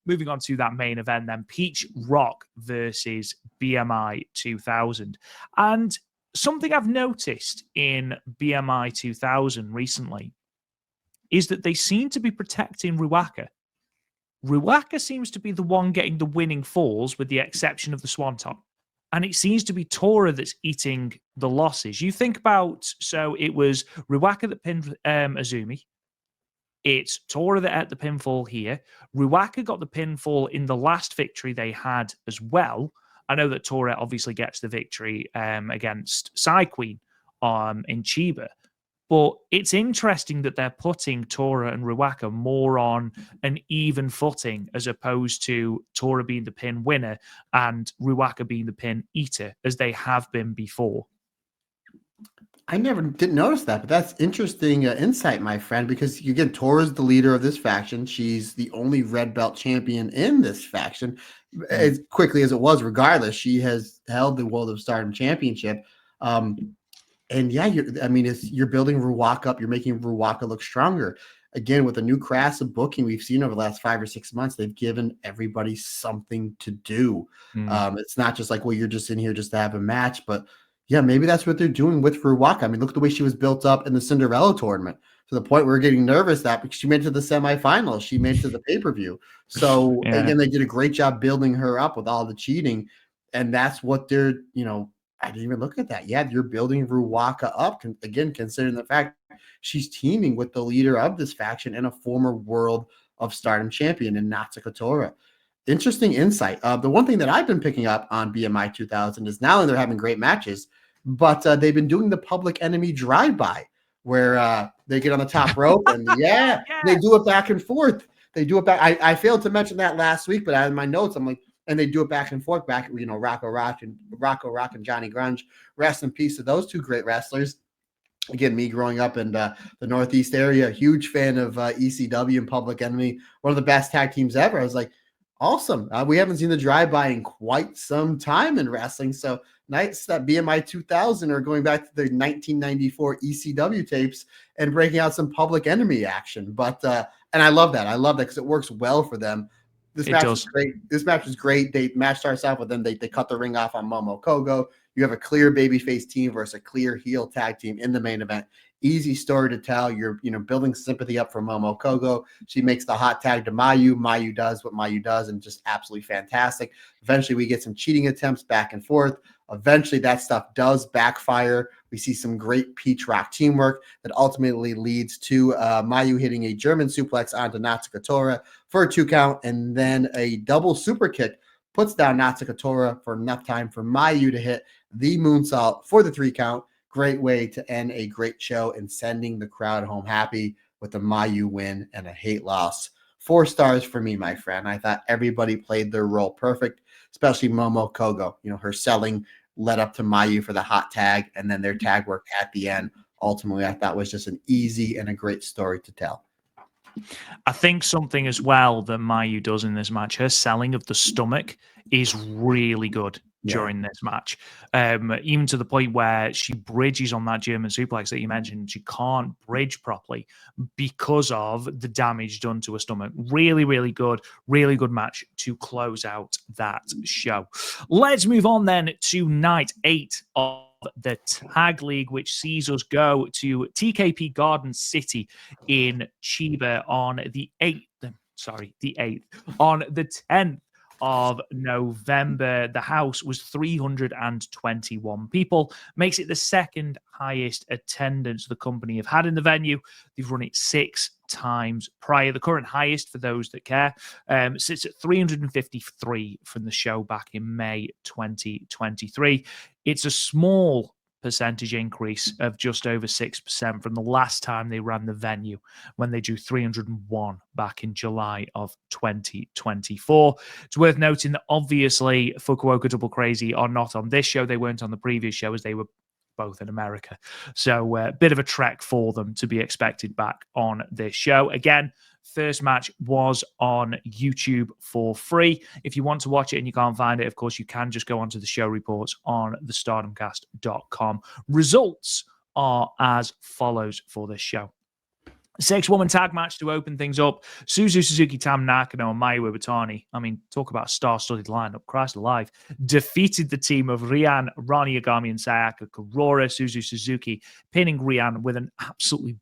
Moving on to that main event then, Peach Rock versus BMI 2000. And something I've noticed in BMI 2000 recently is that they seem to be protecting Ruaka. Ruaka seems to be the one getting the winning falls, with the exception of the Swanton. And it seems to be Tora that's eating the losses. You think about, so it was Ruaka that pinned Azumi. It's Tora that had the pinfall here. Ruaka got the pinfall in the last victory they had as well. I know that Tora obviously gets the victory against Psy Queen in Chiba. But it's interesting that they're putting Tora and Ruaka more on an even footing as opposed to Tora being the pin winner and Ruaka being the pin eater, as they have been before. I never didn't notice that, but that's interesting insight, my friend, because again, Tora's the leader of this faction. She's the only red belt champion in this faction. As quickly as it was, regardless, she has held the World of Stardom Championship. And yeah, you're building Ruaka up. You're making Ruaka look stronger. Again, with the new class of booking we've seen over the last 5 or 6 months, they've given everybody something to do. It's not just like, well, you're just in here just to have a match, but yeah, maybe that's what they're doing with Ruaka. I mean, look at the way she was built up in the Cinderella tournament, to the point where we're getting nervous that because she made it to the semifinals, she made it to the pay-per-view. So again, they did a great job building her up with all the cheating. And that's what they're, I didn't even look at that. Yeah, you're building Ruaka up. Again, considering the fact she's teaming with the leader of this faction and a former World of Stardom champion in Natsuko Tora. Interesting insight. The one thing that I've been picking up on BMI 2000 is not only they're having great matches, but they've been doing the Public Enemy drive-by where they get on the top rope and they do it back and forth. They do it back. I failed to mention that last week, but I had my notes. I'm like, and they do it back and forth, Rocco Rock and Johnny Grunge. Rest in peace to those two great wrestlers. Again, me growing up in the Northeast area, huge fan of ECW and Public Enemy, one of the best tag teams ever. I was like, awesome. We haven't seen the drive-by in quite some time in wrestling. So nice that BMI 2000 are going back to the 1994 ECW tapes and breaking out some Public Enemy action. But and I love that. I love that because it works well for them. This match is great. This match is great. Match starts off with them. They cut the ring off on Momo Kogo. You have a clear babyface team versus a clear heel tag team in the main event. Easy story to tell. You're building sympathy up for Momo Kogo. She makes the hot tag to Mayu. Mayu does what Mayu does, and just absolutely fantastic. Eventually, we get some cheating attempts back and forth. Eventually, that stuff does backfire. We see some great Peach Rock teamwork that ultimately leads to Mayu hitting a German suplex onto Natsuko Tora for a 2 count, and then a double super kick puts down Natsuko Tora for enough time for Mayu to hit the moonsault for the 3 count. Great way to end a great show and sending the crowd home happy with a Mayu win and a hate loss. 4 stars for me, my friend. I thought everybody played their role perfect, especially Momo Kogo. Her selling led up to Mayu for the hot tag, and then their tag work at the end. Ultimately, I thought was just an easy and a great story to tell. I think something as well that Mayu does in this match, her selling of the stomach is really good during this match. Even to the point where she bridges on that German suplex that you mentioned. She can't bridge properly because of the damage done to her stomach. Really, really good match to close out that show. Let's move on then to night 8 of the Tag League, which sees us go to TKP Garden City in Chiba on the 8th. On the 10th of November. The house was 321 people, makes it the second highest attendance the company have had in the venue. They've run it 6 times prior. The current highest, for those that care, sits at 353 from the show back in May 2023. It's a small percentage increase of just over 6% from the last time they ran the venue, when they drew 301 back in July of 2024. It's worth noting that obviously Fukuoka Double Crazy are not on this show. They weren't on the previous show as they were both in America. So a bit of a trek for them to be expected back on this show. Again, first match was on YouTube for free. If you want to watch it and you can't find it, of course, you can just go onto the show reports on the stardomcast.com. Results are as follows for this show. 6-woman tag match to open things up. Suzu Suzuki, Tam Nakano, and Mayu Iwatani. I mean, talk about a star-studded lineup. Christ alive. Defeated the team of Rian, Rani Yagami, and Sayaka Kurora. Suzu Suzuki pinning Rian with an absolutely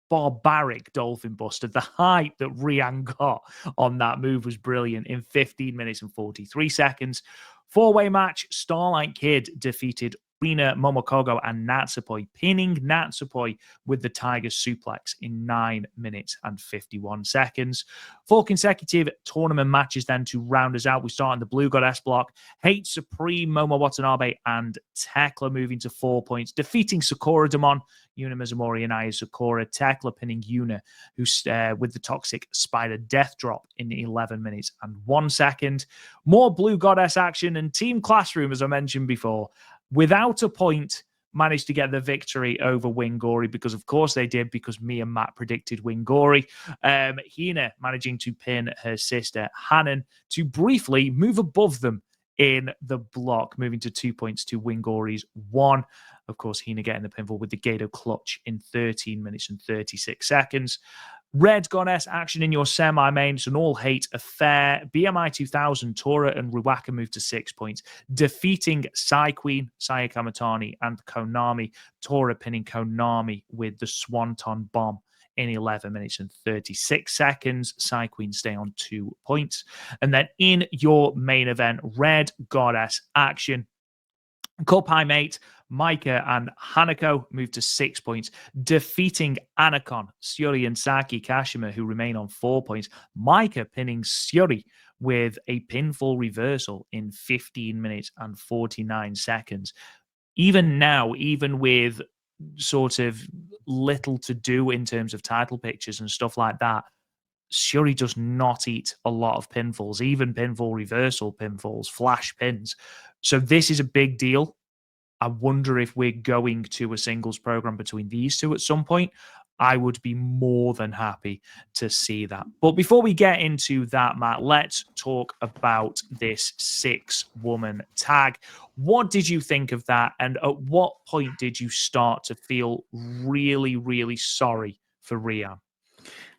barbaric Dolphin Buster. The height that Rian got on that move was brilliant in 15 minutes and 43 seconds. Four-way match, Starlight Kid defeated Rina, Momokogo, and Natsupoi, pinning Natsupoi with the Tiger Suplex in 9 minutes and 51 seconds. 4 consecutive tournament matches then to round us out. We start in the Blue Goddess block. Hate Supreme, Momo Watanabe, and Tekla moving to 4 points, defeating Sakura Demon, Yuna Mizumori, and Aya Sakura. Tekla pinning Yuna, who's with the Toxic Spider Death Drop in 11 minutes and 1 second. More Blue Goddess action, and Team Classroom, as I mentioned before, without a point, managed to get the victory over Winggori, because of course they did, because me and Matt predicted Winggori. Hina managing to pin her sister Hanan to briefly move above them in the block, moving to 2 points to Winggori's 1. Of course, Hina getting the pinfall with the Gato clutch in 13 minutes and 36 seconds. Red Goddess action in your semi-main. It's an all-hate affair. BMI 2000, Tora and Ruaka move to 6 points, defeating Psy Queen, Saya Kamatani, and Konami. Tora pinning Konami with the Swanton Bomb in 11 minutes and 36 seconds. Psy Queen stay on 2 points. And then in your main event, Red Goddess action. Cup High Mate, Micah and Hanako move to 6 points, defeating Anacon, Syuri, and Saki Kashima, who remain on 4 points. Micah pinning Syuri with a pinfall reversal in 15 minutes and 49 seconds. Even now, even with sort of little to do in terms of title pictures and stuff like that, Syuri does not eat a lot of pinfalls, even pinfall reversal pinfalls, flash pins. So this is a big deal. I wonder if we're going to a singles program between these two at some point. I would be more than happy to see that. But before we get into that, Matt, let's talk about this 6-woman tag. What did you think of that? And at what point did you start to feel really, really sorry for Rian?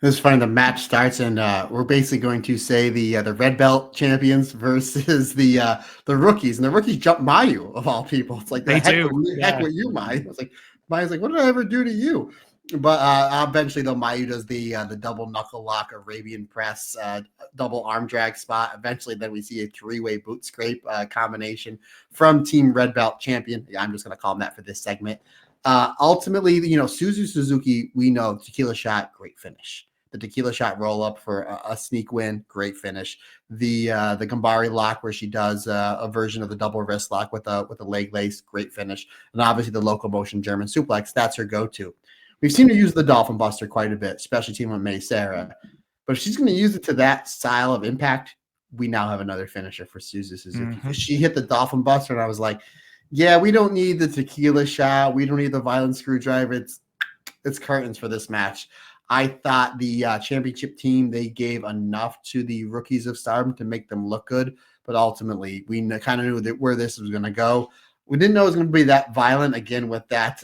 This is funny. The match starts, and we're basically going to say the red belt champions versus the rookies, and the rookies jump Mayu of all people. It's like, They heck, do. heck with you, Mayu. It's like Mayu's like, what did I ever do to you? But eventually, though, Mayu does the double knuckle lock, Arabian press, double arm drag spot. Eventually, then we see a 3-way boot scrape combination from Team Red Belt champion. I'm just going to call him that for this segment. Ultimately, Suzu Suzuki, we know tequila shot, great finish. The tequila shot roll up for a sneak win, great finish. The Gambari lock, where she does a version of the double wrist lock with a leg lace, great finish. And obviously the locomotion German suplex, that's her go-to. We've seen her use the Dolphin Buster quite a bit, especially team with May Sarah. But if she's going to use it to that style of impact, we now have another finisher for Suzu Suzuki. Because she hit the Dolphin Buster, and I was like, yeah, we don't need the tequila shot. We don't need the violent screwdriver. It's curtains for this match. I thought the championship team, they gave enough to the rookies of Stardom to make them look good. But ultimately, we kind of knew where this was going to go. We didn't know it was going to be that violent again with that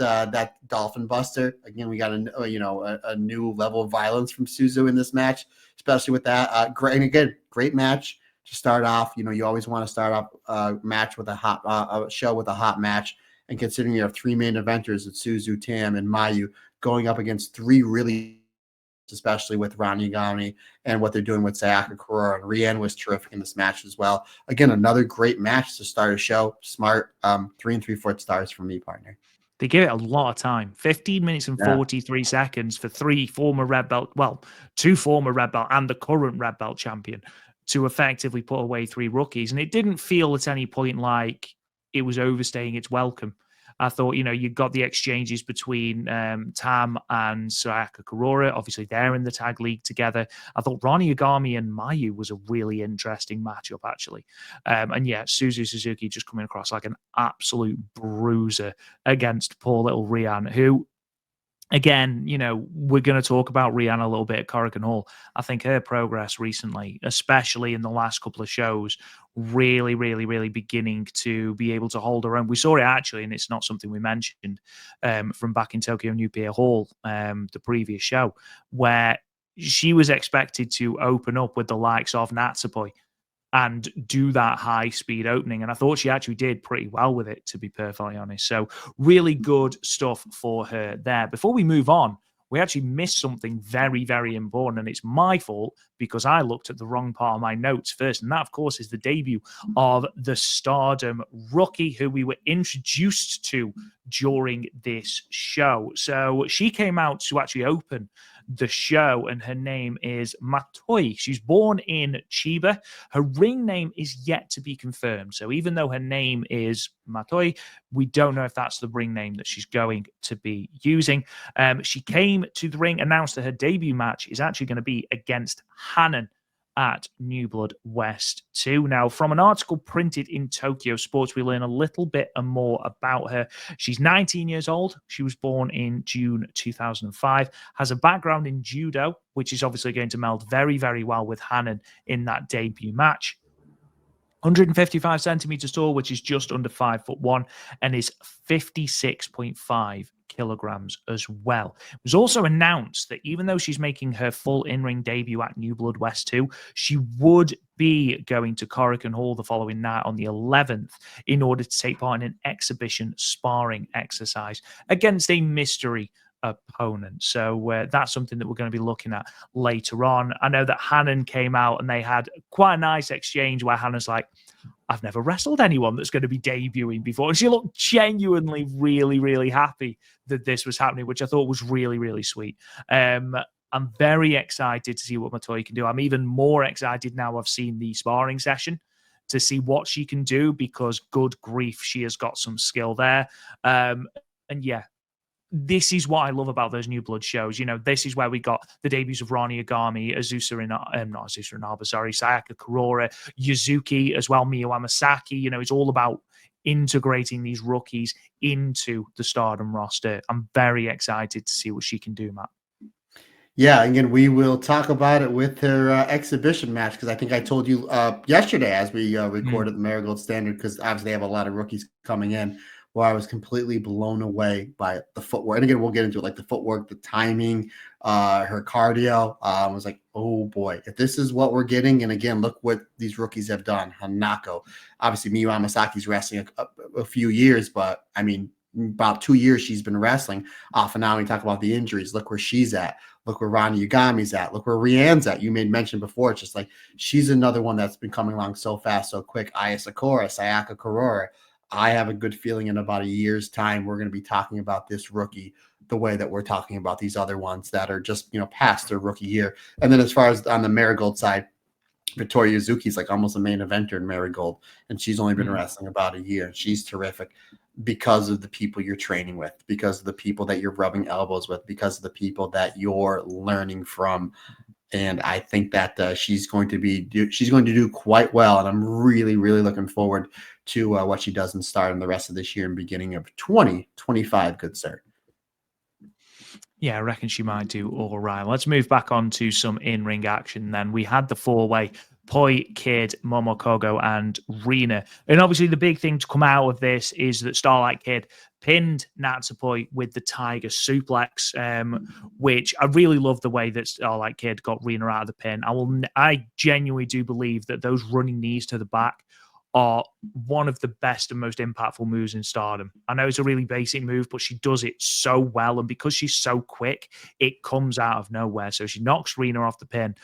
Dolphin Buster. Again, we got a new level of violence from Suzu in this match, especially with that. Great match to start off. You always want to start off a match with a show with a hot match. And considering you have 3 main eventers, it's Suzu, Tam, and Mayu going up against 3 really, especially with Ron Yagami and what they're doing with Sayaka Kurora, and Rian was terrific in this match as well. Again, another great match to start a show. Smart. 3 3/4 stars from me, partner. They give it a lot of time. 15 minutes and 43 seconds for 3 former Red Belt, 2 former Red Belt and the current Red Belt champion to effectively put away 3 rookies. And it didn't feel at any point like it was overstaying its welcome. I thought, you got the exchanges between Tam and Sayaka Kurora. Obviously, they're in the tag league together. I thought Ronnie Yagami and Mayu was a really interesting matchup, actually. And yeah, Suzu Suzuki just coming across like an absolute bruiser against poor little Rian, who, again, we're going to talk about Rihanna a little bit at Corrigan Hall. I think her progress recently, especially in the last couple of shows, really, really, really beginning to be able to hold her own. We saw it actually, and it's not something we mentioned from back in Tokyo New Pier Hall, the previous show, where she was expected to open up with the likes of Natsupoi and do that high-speed opening. And I thought she actually did pretty well with it, to be perfectly honest. So really good stuff for her there. Before we move on, we actually missed something very, very important. And it's my fault because I looked at the wrong part of my notes first. And that, of course, is the debut of the Stardom rookie who we were introduced to during this show. So she came out to actually open the show, and her name is Matoi. She's born in Chiba. Her ring name is yet to be confirmed. So even though her name is Matoi, we don't know if that's the ring name that she's going to be using. She came to the ring, announced that her debut match is actually going to be against Hanan at New Blood West 2. Now, from an article printed in Tokyo Sports, we learn a little bit more about her. She's 19 years old. She was born in June 2005, has a background in judo, which is obviously going to meld very, very well with Hanan in that debut match. 155 centimeters tall, which is just under 5'1", and is 56.5 kilograms as well. It was also announced that even though she's making her full in-ring debut at New Blood West 2, she would be going to Korakuen Hall the following night on the 11th in order to take part in an exhibition sparring exercise against a mystery opponent. So that's something that we're going to be looking at later on. I know that Hanan came out and they had quite a nice exchange where Hannah's like, I've never wrestled anyone that's going to be debuting before. And she looked genuinely really, really happy that this was happening, which I thought was really, really sweet. I'm very excited to see what Matoi can do. I'm even more excited now I've seen the sparring session to see what she can do, because good grief, she has got some skill there. And yeah, this is what I love about those New Blood shows. You know, this is where we got the debuts of Rani Agami, Sayaka Kurora, Yuzuki as well, Miyu Amasaki. You know, it's all about integrating these rookies into the Stardom roster. I'm very excited to see what she can do, Matt. Yeah, again, we will talk about it with her exhibition match, because I think I told you yesterday as we recorded the Marigold Standard, because obviously they have a lot of rookies coming in, where I was completely blown away by the footwork. And again, we'll get into it, like the footwork, the timing, her cardio. I was like, oh boy, if this is what we're getting. And again, look what these rookies have done. Hanako, obviously Miyu Amasaki's wrestling a few years, but I mean, about 2 years she's been wrestling off and now. We talk about the injuries. Look where she's at. Look where Rani Yagami's at. Look where Rianne's at. You made mention before. It's just like she's another one that's been coming along so fast, so quick. Aya Sakura, Sayaka Kurora. I have a good feeling in about a year's time we're going to be talking about this rookie the way that we're talking about these other ones that are just, you know, past their rookie year. And then as far as on the Marigold side, Victoria Yuzuki's like almost a main eventer in Marigold, and she's only been wrestling about a year. She's terrific because of the people you're training with, because of the people that you're rubbing elbows with, because of the people that you're learning from. And I think that she's going to do quite well. And I'm really, really looking forward to what she does in Stardom the rest of this year and beginning of 2025. Good sir. Yeah, I reckon she might do all right. Let's move back on to some in-ring action then. We had the four-way Poi, Kid, Momokogo, and Rina. And obviously the big thing to come out of this is that Starlight Kid pinned Natsupoi with the Tiger Suplex, which I really love the way that Starlight Kid got Rina out of the pin. I genuinely do believe that those running knees to the back are one of the best and most impactful moves in Stardom. I know it's a really basic move, but she does it so well. And because she's so quick, it comes out of nowhere. So she knocks Rina off the pin,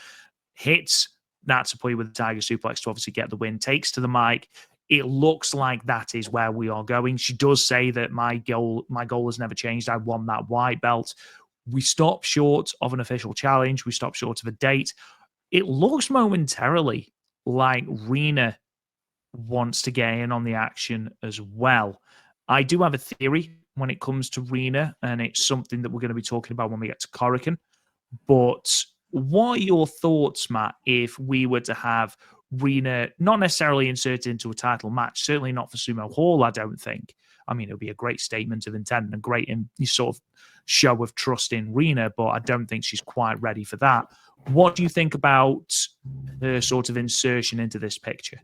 hits Natsupoi with the Tiger Suplex to obviously get the win, takes to the mic. It looks like that is where we are going. She does say that my goal has never changed. I won that white belt. We stop short of an official challenge. We stop short of a date. It looks momentarily like Rina wants to get in on the action as well. I do have a theory when it comes to Rina, and it's something that we're going to be talking about when we get to Korakuen. But what are your thoughts, Matt, if we were to have Rina not necessarily inserted into a title match, certainly not for Sumo Hall, I don't think. I mean, it would be a great statement of intent and a great sort of show of trust in Rina, but I don't think she's quite ready for that. What do you think about her sort of insertion into this picture?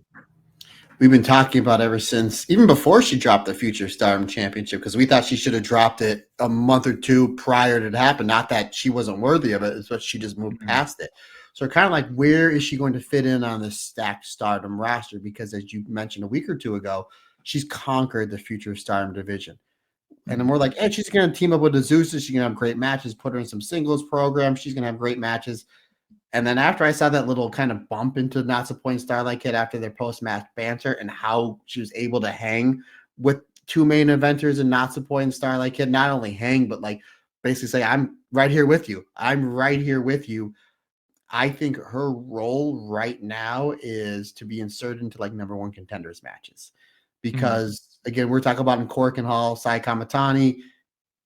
We've been talking about ever since, even before she dropped the Future Stardom Championship, because we thought she should have dropped it a month or two prior to it happen. Not that she wasn't worthy of it, it's but she just moved past it. So kind of like, where is she going to fit in on this stacked Stardom roster? Because as you mentioned a week or two ago, she's conquered the Future Stardom division. And then we're like, hey, she's going to team up with Azusa. She's going to have great matches, put her in some singles programs. She's going to have great matches. And then after I saw that little kind of bump into Natsupoi and Starlight Kid after their post-match banter and how she was able to hang with two main eventers and Natsupoi and Starlight Kid, not only hang, but like basically say, I'm right here with you. I'm right here with you. I think her role right now is to be inserted into like number one contenders matches. Because again, we're talking about in Cork and Hall, Sai Kamatani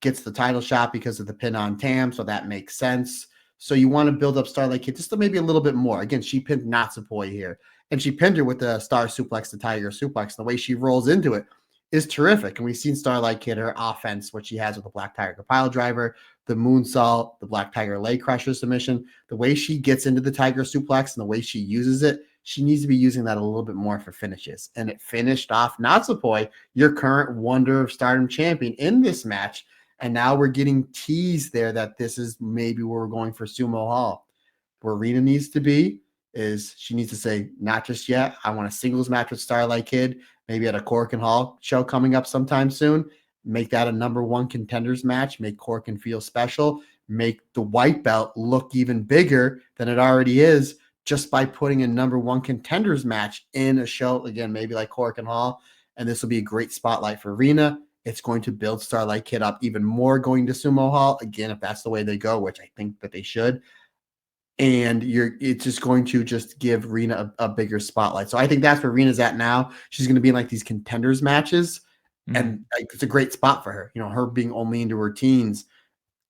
gets the title shot because of the pin on Tam, so that makes sense. So you want to build up Starlight Kid just to maybe a little bit more. Again, she pinned Natsupoi here, and she pinned her with the Star Suplex, the Tiger Suplex. The way she rolls into it is terrific. And we've seen Starlight Kid, her offense, what she has with the Black Tiger pile driver, the moonsault, the Black Tiger leg crusher submission, the way she gets into the Tiger Suplex and the way she uses it, she needs to be using that a little bit more for finishes. And it finished off Natsupoi, your current Wonder of Stardom champion, in this match. And now we're getting teased there that this is maybe where we're going for Sumo Hall. Where Rena needs to be is she needs to say, not just yet. I want a singles match with Starlight Kid, maybe at a Cork and Hall show coming up sometime soon. Make that a number one contenders match. Make Corkin feel special. Make the white belt look even bigger than it already is just by putting a number one contenders match in a show, again, maybe like Cork and Hall. And this will be a great spotlight for Rena. It's going to build Starlight Kid up even more going to Sumo Hall. Again, if that's the way they go, which I think that they should. And it's just going to just give Rena a bigger spotlight. So I think that's where Rena's at now. She's going to be in like these contenders matches. And like, it's a great spot for her. You know, her being only into her teens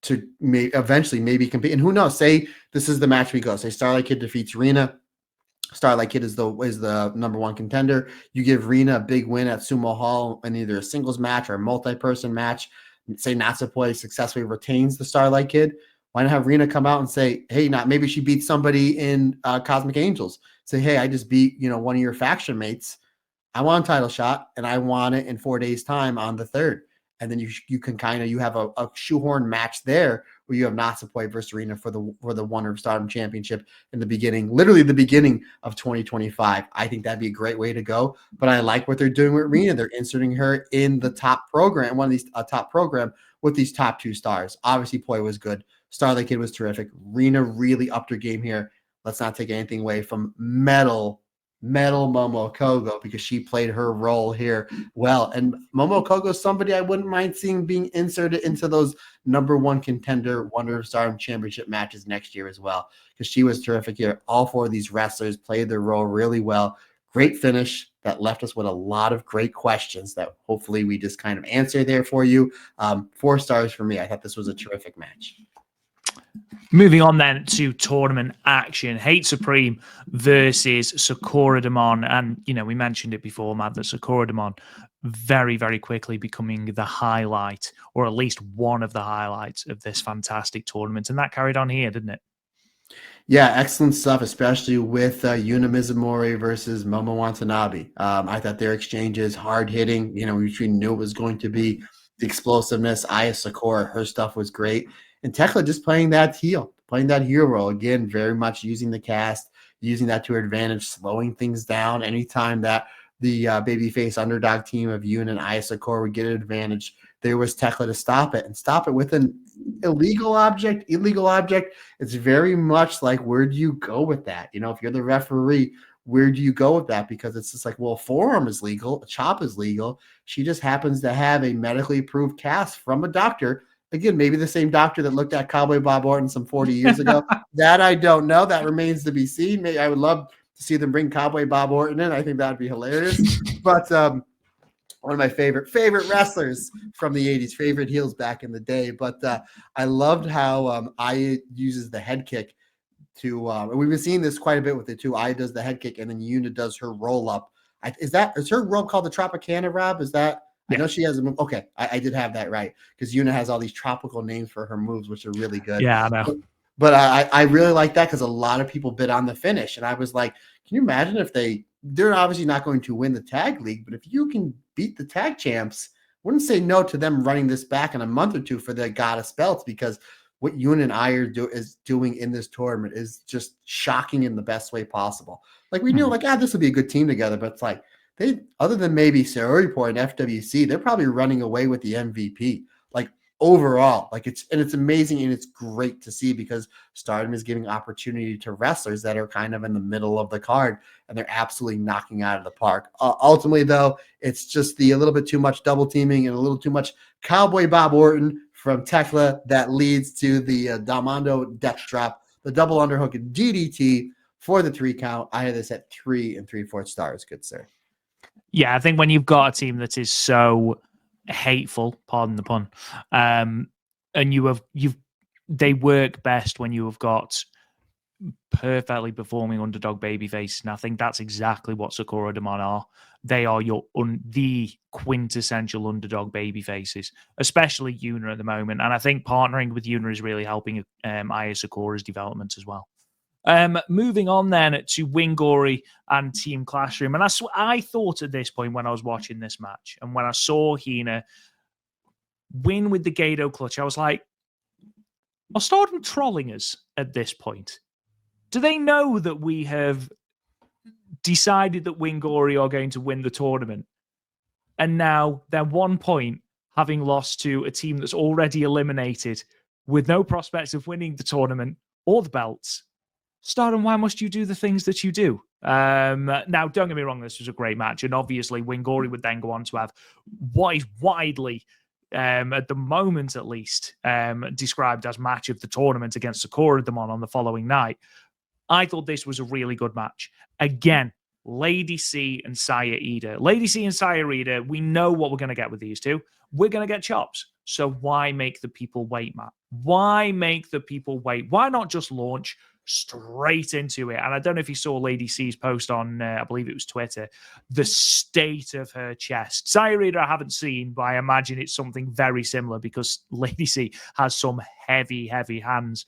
to eventually maybe compete. And who knows, say this is the match we go. Say Starlight Kid defeats Rena. Starlight Kid is the number one contender. You give Rena a big win at Sumo Hall in either a singles match or a multi-person match. Say Natsupoi successfully retains the Starlight Kid. Why not have Rena come out and say, hey, maybe she beats somebody in Cosmic Angels. Say, hey, I just beat one of your faction mates. I want a title shot, and I want it in 4 days' time on the 3rd. And then you can you have a shoehorn match there where you have Natsupoi versus Rena for the Wonder of Stardom Championship in the beginning, literally the beginning of 2025. I think that'd be a great way to go. But I like what they're doing with Rena. They're inserting her in the top program, one of these top program with these top two stars. Obviously, Poi was good. Starlight Kid was terrific. Rena really upped her game here. Let's not take anything away from Metal Momo Kogo, because she played her role here well. And Momo Kogo is somebody I wouldn't mind seeing being inserted into those number one contender Wonder of Stardom Championship matches next year as well, because she was terrific here. All four of these wrestlers played their role really well. Great finish that left us with a lot of great questions that hopefully we just kind of answer there for you. 4 stars for me. I thought this was a terrific match. Moving on then to tournament action, Hate Supreme versus Sakura Demon. And, we mentioned it before, Matt, that Sakura Demon very, very quickly becoming the highlight, or at least one of the highlights of this fantastic tournament. And that carried on here, didn't it? Yeah, excellent stuff, especially with Yuna Mizumori versus Momo Watanabe. I thought their exchanges, hard hitting, we knew it was going to be the explosiveness. Aya Sakura, her stuff was great. And Tekla just playing that heel role. Again, very much using the cast, using that to her advantage, slowing things down. Anytime that the babyface underdog team of Yuna and Aya Sakura would get an advantage, there was Tekla to stop it with an illegal object. It's very much like, where do you go with that? If you're the referee, where do you go with that? Because it's just like, well, a forearm is legal, a chop is legal. She just happens to have a medically approved cast from a doctor. Again, maybe the same doctor that looked at Cowboy Bob Orton some 40 years ago. That I don't know. That remains to be seen. Maybe I would love to see them bring Cowboy Bob Orton in. I think that would be hilarious. But one of my favorite wrestlers from the 80s, favorite heels back in the day. But I loved how Aya uses the head kick to we've been seeing this quite a bit with it too. Aya does the head kick, and then Yuna does her roll up. Is her roll called the Tropicana, Rob? Is that? Yeah. I know she has a move. Okay, I did have that right, because Yuna has all these tropical names for her moves, which are really good. Yeah, I know. But I really like that, because a lot of people bid on the finish, and I was like, can you imagine if they're obviously not going to win the tag league, but if you can beat the tag champs, wouldn't say no to them running this back in a month or two for the goddess belts, because what Yuna and I is doing in this tournament is just shocking in the best way possible. Like, we knew this would be a good team together, but it's like, they, other than maybe Saori and FWC, they're probably running away with the MVP. Like overall, like it's amazing and it's great to see because Stardom is giving opportunity to wrestlers that are kind of in the middle of the card and they're absolutely knocking out of the park. Ultimately, though, it's just a little bit too much double teaming and a little too much Cowboy Bob Orton from Tekla that leads to the Dalmando death drop, the double underhook and DDT for the 3 count. I had this at 3 3/4 stars, good sir. Yeah, I think when you've got a team that is so hateful, pardon the pun, and they work best when you have got perfectly performing underdog baby faces, and I think that's exactly what Sakura Demon are. They are the quintessential underdog baby faces, especially Yuna at the moment, and I think partnering with Yuna is really helping Aya Sakura's development as well. Moving on then to Winggori and Team Classroom. And I thought at this point when I was watching this match and when I saw Hina win with the Gato clutch, I was like, are Stardom trolling us at this point? Do they know that we have decided that Winggori are going to win the tournament? And now they're 1 point having lost to a team that's already eliminated with no prospects of winning the tournament or the belts. Stardom, why must you do the things that you do? Now, don't get me wrong, this was a great match, and obviously Winggori would then go on to have what is widely, at the moment at least, described as match of the tournament against Sakura Demon on the following night. I thought this was a really good match. Again, Lady C and Saya Ida. Lady C and Saya Ida, we know what we're going to get with these two. We're going to get chops. So why make the people wait, Matt? Why make the people wait? Why not just launch straight into it? And I don't know if you saw Lady C's post on, I believe it was Twitter, the state of her chest. Saya Ida I haven't seen, but I imagine it's something very similar because Lady C has some heavy, heavy hands.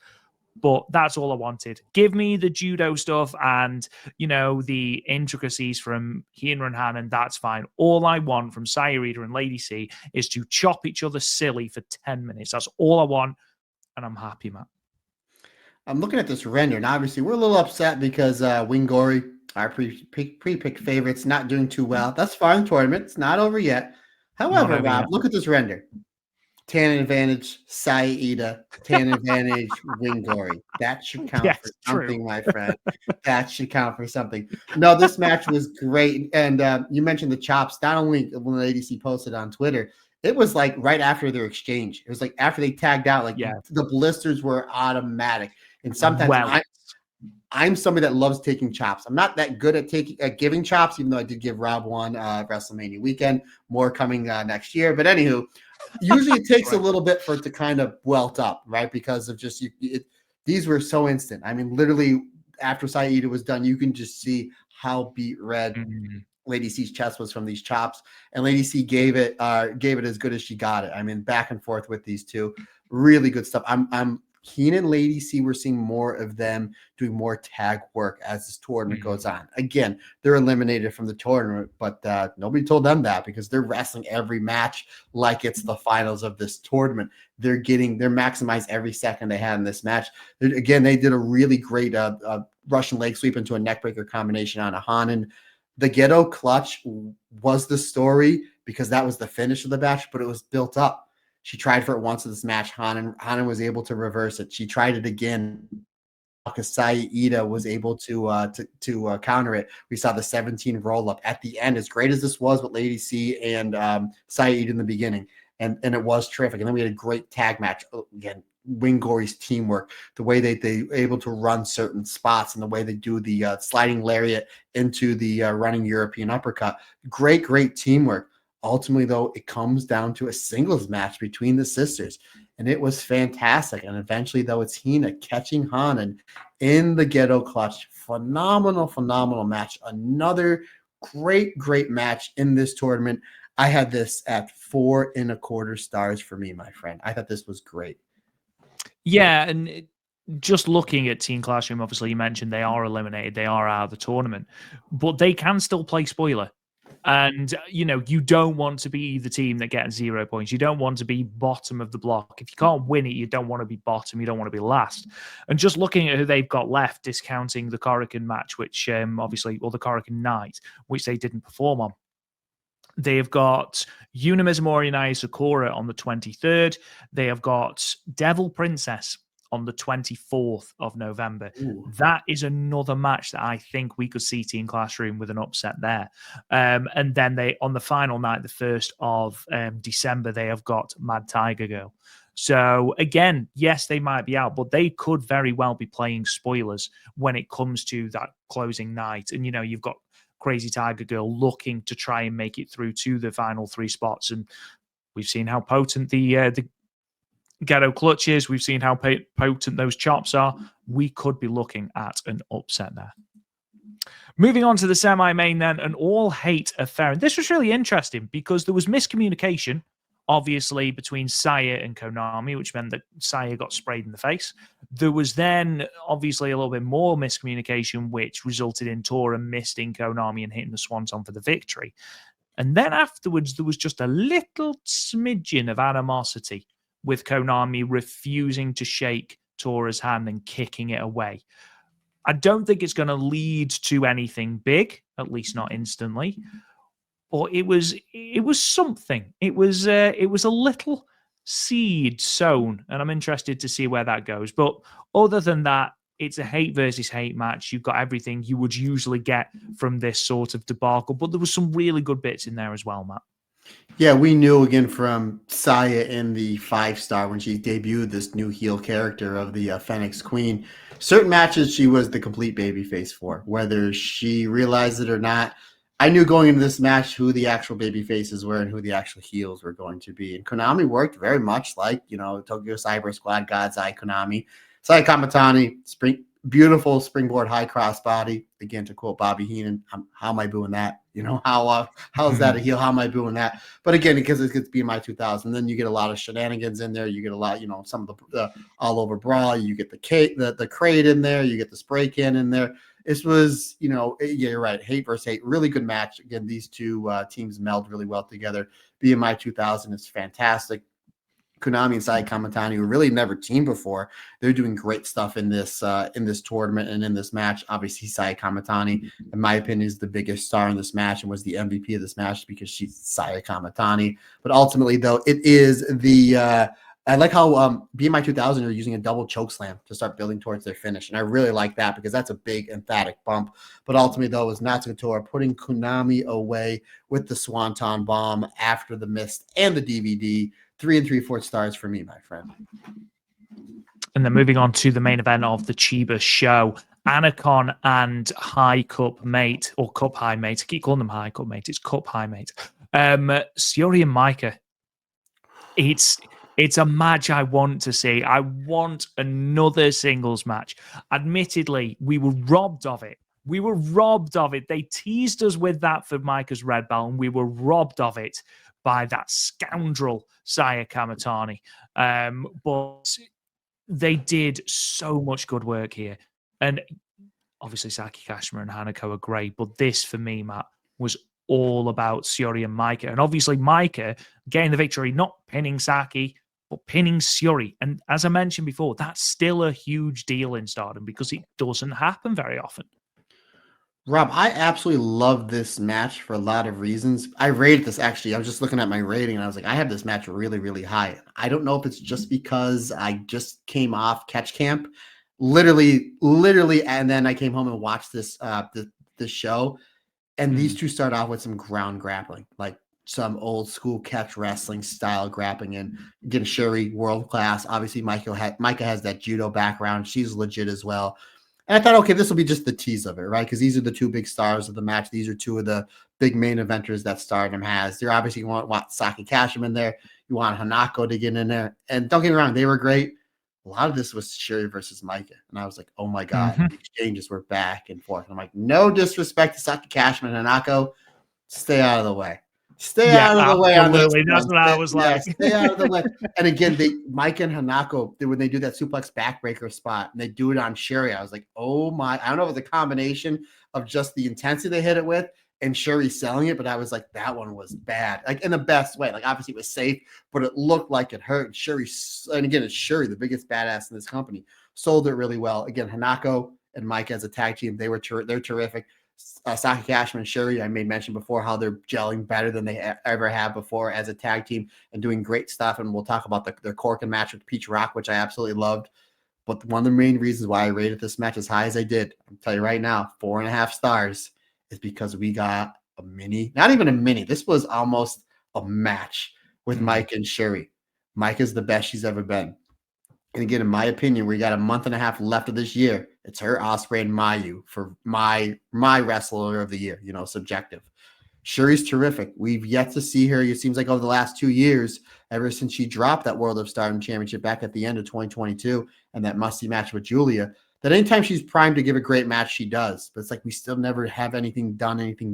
But that's all I wanted. Give me the judo stuff and, the intricacies from Hina and Han, and that's fine. All I want from Saya Ida and Lady C is to chop each other silly for 10 minutes. That's all I want, and I'm happy, Matt. I'm looking at this render, and obviously we're a little upset because Winggori, our pre-pick favorites, not doing too well. That's fine, tournament. It's not over yet. However, Rob, yet. Look at this render. Tan advantage, Saya Ida. Tan advantage, Winggori. That should count for something, my friend. That should count for something. No, this match was great. And you mentioned the chops. Not only when the ADC posted on Twitter, it was like right after their exchange. It was like after they tagged out, like the blisters were automatic. And sometimes I'm somebody that loves taking chops. I'm not that good at giving chops, even though I did give Rob one WrestleMania weekend. More coming next year. But anywho, usually it takes a little bit for it to kind of welt up, right? Because of just these were so instant. I mean, literally after Saya Ida was done, you can just see how beat red Lady C's chest was from these chops, and Lady C gave it as good as she got it. I mean, back and forth with these two, really good stuff. I'm Hina and Lady C, we're seeing more of them doing more tag work as this tournament goes on. Again, they're eliminated from the tournament, but nobody told them that because they're wrestling every match like it's the finals of this tournament. They're maximized every second they had in this match. Again, they did a really great Russian leg sweep into a neckbreaker combination on a Hanan. The ghetto clutch was the story because that was the finish of the match, but it was built up. She tried for it once in this match. Hanan was able to reverse it. She tried it again. Saya Ida was able to counter it. We saw the 17 roll up at the end. As great as this was with Lady C and Saya Ida in the beginning, and it was terrific. And then we had a great tag match again. Winggori's teamwork, the way they were able to run certain spots, and the way they do the sliding lariat into the running European uppercut. Great teamwork. Ultimately, though, it comes down to a singles match between the sisters, and it was fantastic. And eventually, though, it's Hina catching Hanan in the ghetto clutch. Phenomenal match. Another great match in this tournament. I had this at 4 1/4 stars for me, my friend. I thought this was great. Yeah, and just looking at Team Classroom, obviously you mentioned they are eliminated, they are out of the tournament, but they can still play spoiler. And, you don't want to be the team that gets 0 points. You don't want to be bottom of the block. If you can't win it, you don't want to be bottom. You don't want to be last. And just looking at who they've got left, discounting the Korakuen match, which obviously, or the Korakuen night, which they didn't perform on. They've got Yuna Mizumori and Sakura on the 23rd. They have got Devil Princess on the 24th of November. Ooh. That is another match that I think we could see Team Classroom with an upset there. And then on the final night, the 1st of December, they have got Mad Tiger Girl. So again, yes, they might be out, but they could very well be playing spoilers when it comes to that closing night. And, you've got Crazy Tiger Girl looking to try and make it through to the final 3 spots. And we've seen how potent the Ghetto Clutch is. We've seen how potent those chops are. We could be looking at an upset there. Moving on to the semi-main then, an all-hate affair. And this was really interesting because there was miscommunication, obviously, between Saya and Konami, which meant that Saya got sprayed in the face. There was then, obviously, a little bit more miscommunication, which resulted in Tora missing Konami and hitting the Swanton for the victory. And then afterwards, there was just a little smidgen of animosity with Konami refusing to shake Tora's hand and kicking it away. I don't think it's going to lead to anything big, at least not instantly. But it was something. It was a little seed sown, and I'm interested to see where that goes. But other than that, it's a hate versus hate match. You've got everything you would usually get from this sort of debacle, but there was some really good bits in there as well, Matt. Yeah, we knew again from Saya in the 5-star when she debuted this new heel character of the Phoenix Queen. Certain matches she was the complete babyface for, whether she realized it or not. I knew going into this match who the actual baby faces were and who the actual heels were going to be. And Konami worked very much like, Tokyo Cyber Squad, God's Eye Konami. Saya Kamatani, beautiful springboard high cross body. Again, to quote Bobby Heenan, how am I doing that? How is that a heel? How am I doing that? But again, because it gets BMI 2000, then you get a lot of shenanigans in there. You get a lot, some of the all over brawl. You get the crate in there. You get the spray can in there. This was, yeah, you're right. Hate versus hate. Really good match. Again, these two teams meld really well together. BMI 2000 is fantastic. Konami and Saya Kamatani, who really never teamed before, they're doing great stuff in this tournament and in this match. Obviously, Saya Kamatani, in my opinion, is the biggest star in this match and was the MVP of this match because she's Saya Kamatani. But ultimately, though, it is the I like how BMI 2000 are using a double choke slam to start building towards their finish. And I really like that because that's a big emphatic bump. But ultimately, though, it was Natsuko Tora putting Konami away with the Swanton Bomb after the mist and the DVD. 3 3/4 stars for me, my friend. And then moving on to the main event of the Chiba show, Anacon and High Cup Mate, or Cup High Mate. I keep calling them High Cup Mate. It's Cup High Mate. Shiori and Micah. It's a match I want to see. I want another singles match. Admittedly, we were robbed of it. They teased us with that for Micah's red belt, and we were robbed of it by that scoundrel Saya Kamatani. But they did so much good work here. And obviously Saki Kashima and Hanako are great, but this for me, Matt, was all about Shiori and Micah. And obviously Micah getting the victory, not pinning Saki, but pinning Shiori. And as I mentioned before, that's still a huge deal in Stardom because it doesn't happen very often. Rob, I absolutely love this match for a lot of reasons. I rated this actually. I was just looking at my rating and I was like, I have this match really, really high. I don't know if it's just because I just came off Catch Camp, literally, and then I came home and watched this show. And these two start off with some ground grappling, like some old school catch wrestling style grappling. And again, Shuri, world class. Obviously, Micah has that judo background. She's legit as well. And I thought, okay, this will be just the tease of it, right? Because these are the two big stars of the match. These are two of the big main eventers that Stardom has. They're obviously want Saki Kashima in there. You want Hanako to get in there. And don't get me wrong, they were great. A lot of this was Shuri versus Micah. And I was like, oh my God, the exchanges were back and forth. And I'm like, no disrespect to Saki Kashima and Hanako. Stay out of the way. Stay out of the way on this one. That's what I was like. Stay out of the way. And again, Mike and Hanako, when they do that suplex backbreaker spot, and they do it on Sherry, I was like, oh my! I don't know if it's a combination of just the intensity they hit it with and Shuri selling it, but I was like, that one was bad, like in the best way. Like obviously it was safe, but it looked like it hurt. Shuri, and again, it's Shuri, the biggest badass in this company, sold it really well. Again, Hanako and Mike as a tag team, they're terrific. Saki Kashima and Shuri, I made mention before how they're gelling better than they ever have before as a tag team and doing great stuff. And we'll talk about their Corkin match with Peach Rock, which I absolutely loved. But one of the main reasons why I rated this match as high as I did, I'll tell you right now, 4.5 stars, is because we got a mini, not even a mini. This was almost a match with Mike and Shuri. Mike is the best she's ever been. And again, in my opinion, we got a month and a half left of this year. It's her, Osprey, and Mayu for my wrestler of the year, subjective. Shuri's terrific. We've yet to see her. It seems like over the last 2 years, ever since she dropped that World of Stardom Championship back at the end of 2022 and that musty match with Julia, that anytime she's primed to give a great match, she does. But it's like we still never have anything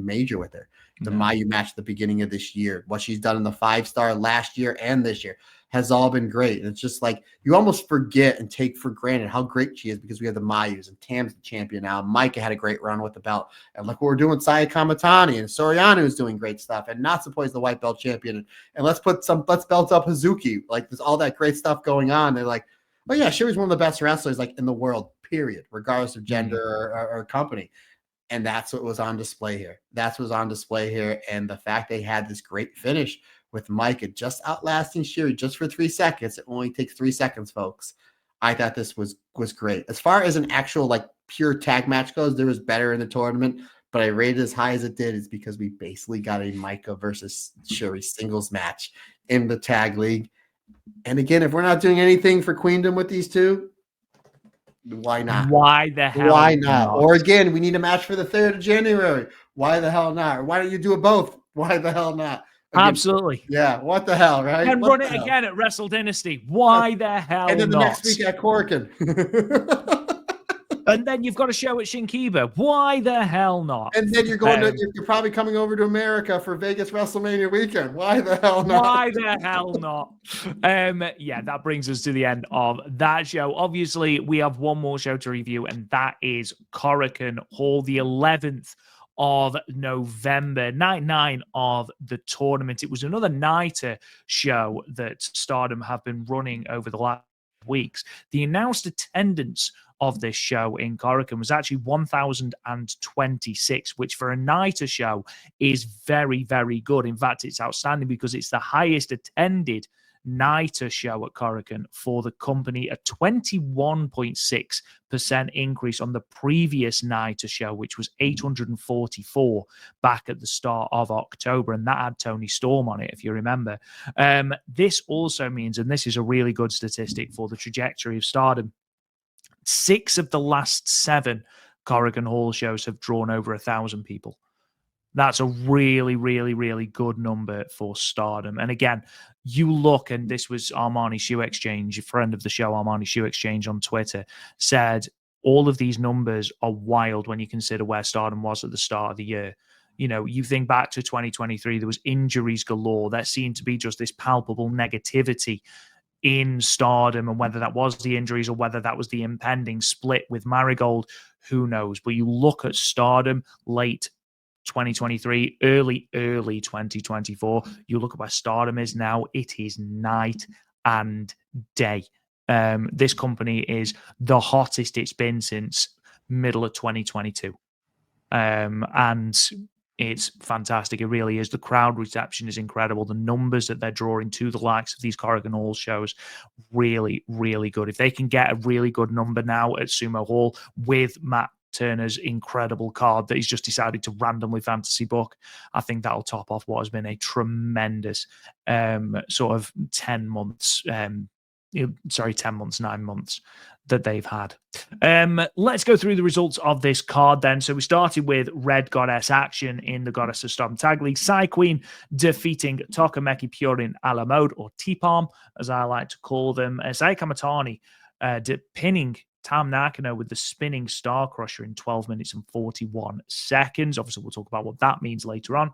major with her. The Mayu match at the beginning of this year, what she's done in the 5-star last year and this year has all been great. And it's just like you almost forget and take for granted how great she is because we have the Mayus and Tam's the champion now. Micah had a great run with the belt. And look what we're doing. Saya Kamatani and Soriano is doing great stuff. And Natsupoi is the white belt champion. And let's belt up Hazuki. Like there's all that great stuff going on. They're like, oh yeah, Shuri's one of the best wrestlers like in the world, period, regardless of gender or company. And that's what was on display here. That's what was on display here. And the fact they had this great finish with Micah just outlasting Shuri just for 3 seconds. It only takes 3 seconds, folks. I thought this was great. As far as an actual like pure tag match goes, there was better in the tournament, but I rated as high as it did is because we basically got a Micah versus Shuri singles match in the tag league. And again, if we're not doing anything for Queendom with these two, why not? Why the hell Why not? Or again, we need a match for the 3rd of January. Why the hell not? Or why don't you do it both? Why the hell not? Again, absolutely. Yeah. What the hell, right? And run it again at Wrestle Dynasty. Why the hell And then the not? next week at Corkin. And then you've got a show at Shinkiba. Why the hell not? And then you're you're probably coming over to America for Vegas WrestleMania weekend. Why the hell not? Why the hell not? Yeah, that brings us to the end of that show. Obviously, we have one more show to review, and that is Korakuen Hall, the 11th of November, night 9 of the tournament. It was another nighter show that Stardom have been running over the last weeks. The announced attendance of this show in Korakuen was actually 1,026, which for a nighter show is very, very good. In fact, it's outstanding because it's the highest attended nighter show at Korakuen for the company, a 21.6% increase on the previous nighter show, which was 844 back at the start of October, and that had Tony Storm on it, if you remember. This also means, and this is a really good statistic for the trajectory of Stardom, 6 of the last 7 Korakuen Hall shows have drawn over 1,000 people. That's a really, really, really good number for Stardom. And again, you look, and this was Armani Shoe Exchange, a friend of the show, Armani Shoe Exchange on Twitter, said all of these numbers are wild when you consider where Stardom was at the start of the year. You know, you think back to 2023, there was injuries galore. There seemed to be just this palpable negativity in Stardom, and whether that was the injuries or whether that was the impending split with Marigold, who knows? But you look at Stardom late 2023, early 2024, you look at where Stardom is now, it is night and day. This company is the hottest it's been since middle of 2022. And it's fantastic. It really is. The crowd reception is incredible. The numbers that they're drawing to the likes of these Korakuen Hall shows, really, really good. If they can get a really good number now at Sumo Hall with Matt Turner's incredible card that he's just decided to randomly fantasy book, I think that'll top off what has been a tremendous sort of 10 months, 10 months, 9 months that they've had. Let's go through the results of this card then. So we started with Red Goddess action in the Goddess of Stardom Tag League. Sai Queen defeating Tokameki Purin a la mode, or T-Palm, as I like to call them. Sai Kamatani pinning Tam Nakano with the spinning Star Crusher in 12 minutes and 41 seconds. Obviously, we'll talk about what that means later on.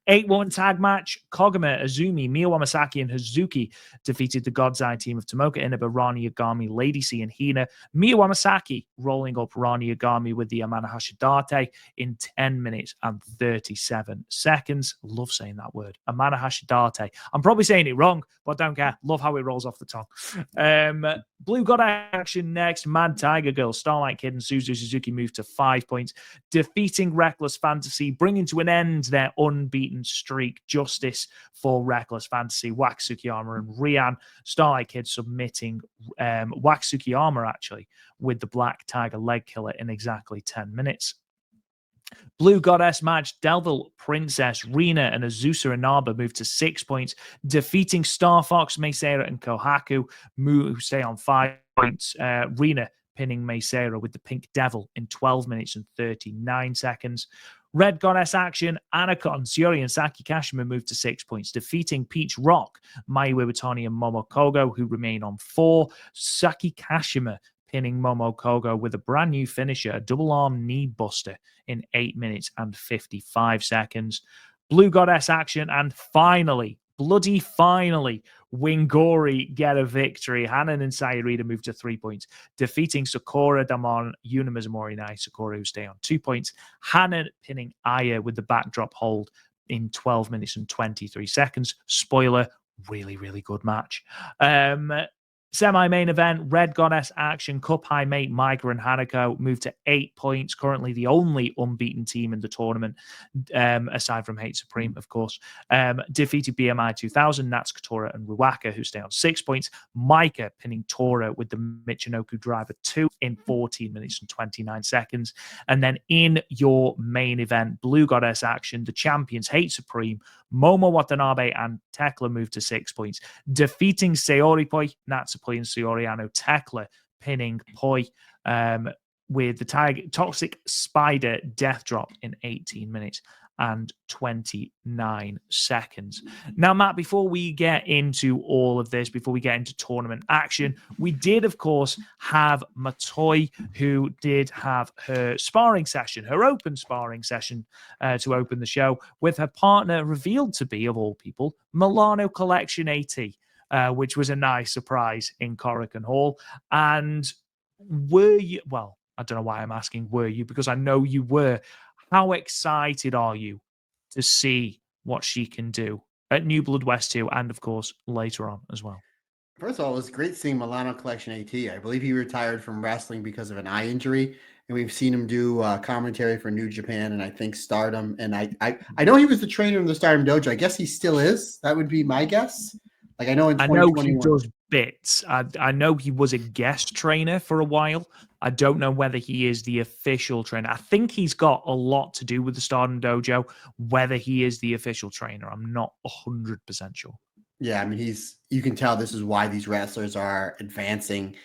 8-1 tag match. Koguma, Azumi, Miya Wamasaki, and Hazuki defeated the God's Eye team of Tomoka Inaba, Rani Yagami, Lady C, and Hina. Miya Wamasaki rolling up Rani Yagami with the Amana Hashidate in 10 minutes and 37 seconds. Love saying that word. Amana Hashidate. I'm probably saying it wrong, but don't care. Love how it rolls off the tongue. Blue God action next. Mad Tiger Girl, Starlight Kid, and Suzu Suzuki moved to 5 points, defeating Reckless Fantasy, bringing to an end their unbeaten streak. Justice for Reckless Fantasy. Wax Tsukiyama and Rian. Starlight Kid submitting Wax Tsukiyama, actually, with the Black Tiger leg killer in exactly 10 minutes. Blue Goddess match. Devil Princess, Rina, and Azusa Inaba moved to 6 points, defeating Star Fox, Meisera, and Kohaku, who stay on 5 points. Rina pinning Meisera with the Pink Devil in 12 minutes and 39 seconds. Red Goddess action. Anacon, Shiori, and Saki Kashima moved to 6 points, defeating Peach Rock, Mai Iwatani, and Momokogo, who remain on 4. Saki Kashima pinning Momokogo with a brand new finisher, a double arm knee buster in 8 minutes and 55 seconds. Blue Goddess action, and finally, bloody finally, Winggori get a victory. Hanan and Sayurida moved to 3 points, defeating Sakura, Damon, Yuna Mizumori, and Sakura, who stay on 2 points. Hanan pinning Aya with the backdrop hold in 12 minutes and 23 seconds. Spoiler, really, really good match. Semi-main event, Red Goddess action. Cup High Mate Micah and Hanako moved to 8 points, currently the only unbeaten team in the tournament, aside from Hate Supreme, of course. Defeated BMI 2000, Natsuka, and Ruaka, who stay on 6 points. Micah pinning Tora with the Michinoku Driver 2 in 14 minutes and 29 seconds. And then in your main event, Blue Goddess action, the champions Hate Supreme, Momo Watanabe, and Tekla moved to 6 points, defeating Sayori Poi, Natsupoi, and Sayoriano. Tekla pinning Poi with the Toxic Spider Death Drop in 18 minutes and 29 seconds. Now, Matt, before we get into all of this, before we get into tournament action, we did, of course, have Matoi, who did have her sparring session, her open sparring session to open the show, with her partner revealed to be, of all people, Milano Collection AT, which was a nice surprise in Corrigan Hall. And were you, well, I don't know why I'm asking were you, because I know you were. How excited are you to see what she can do at New Blood West 2 and, of course, later on as well? First of all, it was great seeing Milano Collection AT. I believe he retired from wrestling because of an eye injury, and we've seen him do commentary for New Japan and I think Stardom. And I know he was the trainer in the Stardom Dojo. I guess he still is. That would be my guess. Like I know in 2021. I know he does bits. I know he was a guest trainer for a while. I don't know whether he is the official trainer. I think he's got a lot to do with the Stardom Dojo. Whether he is the official trainer, I'm not 100% sure. Yeah, I mean, you can tell this is why these wrestlers are advancing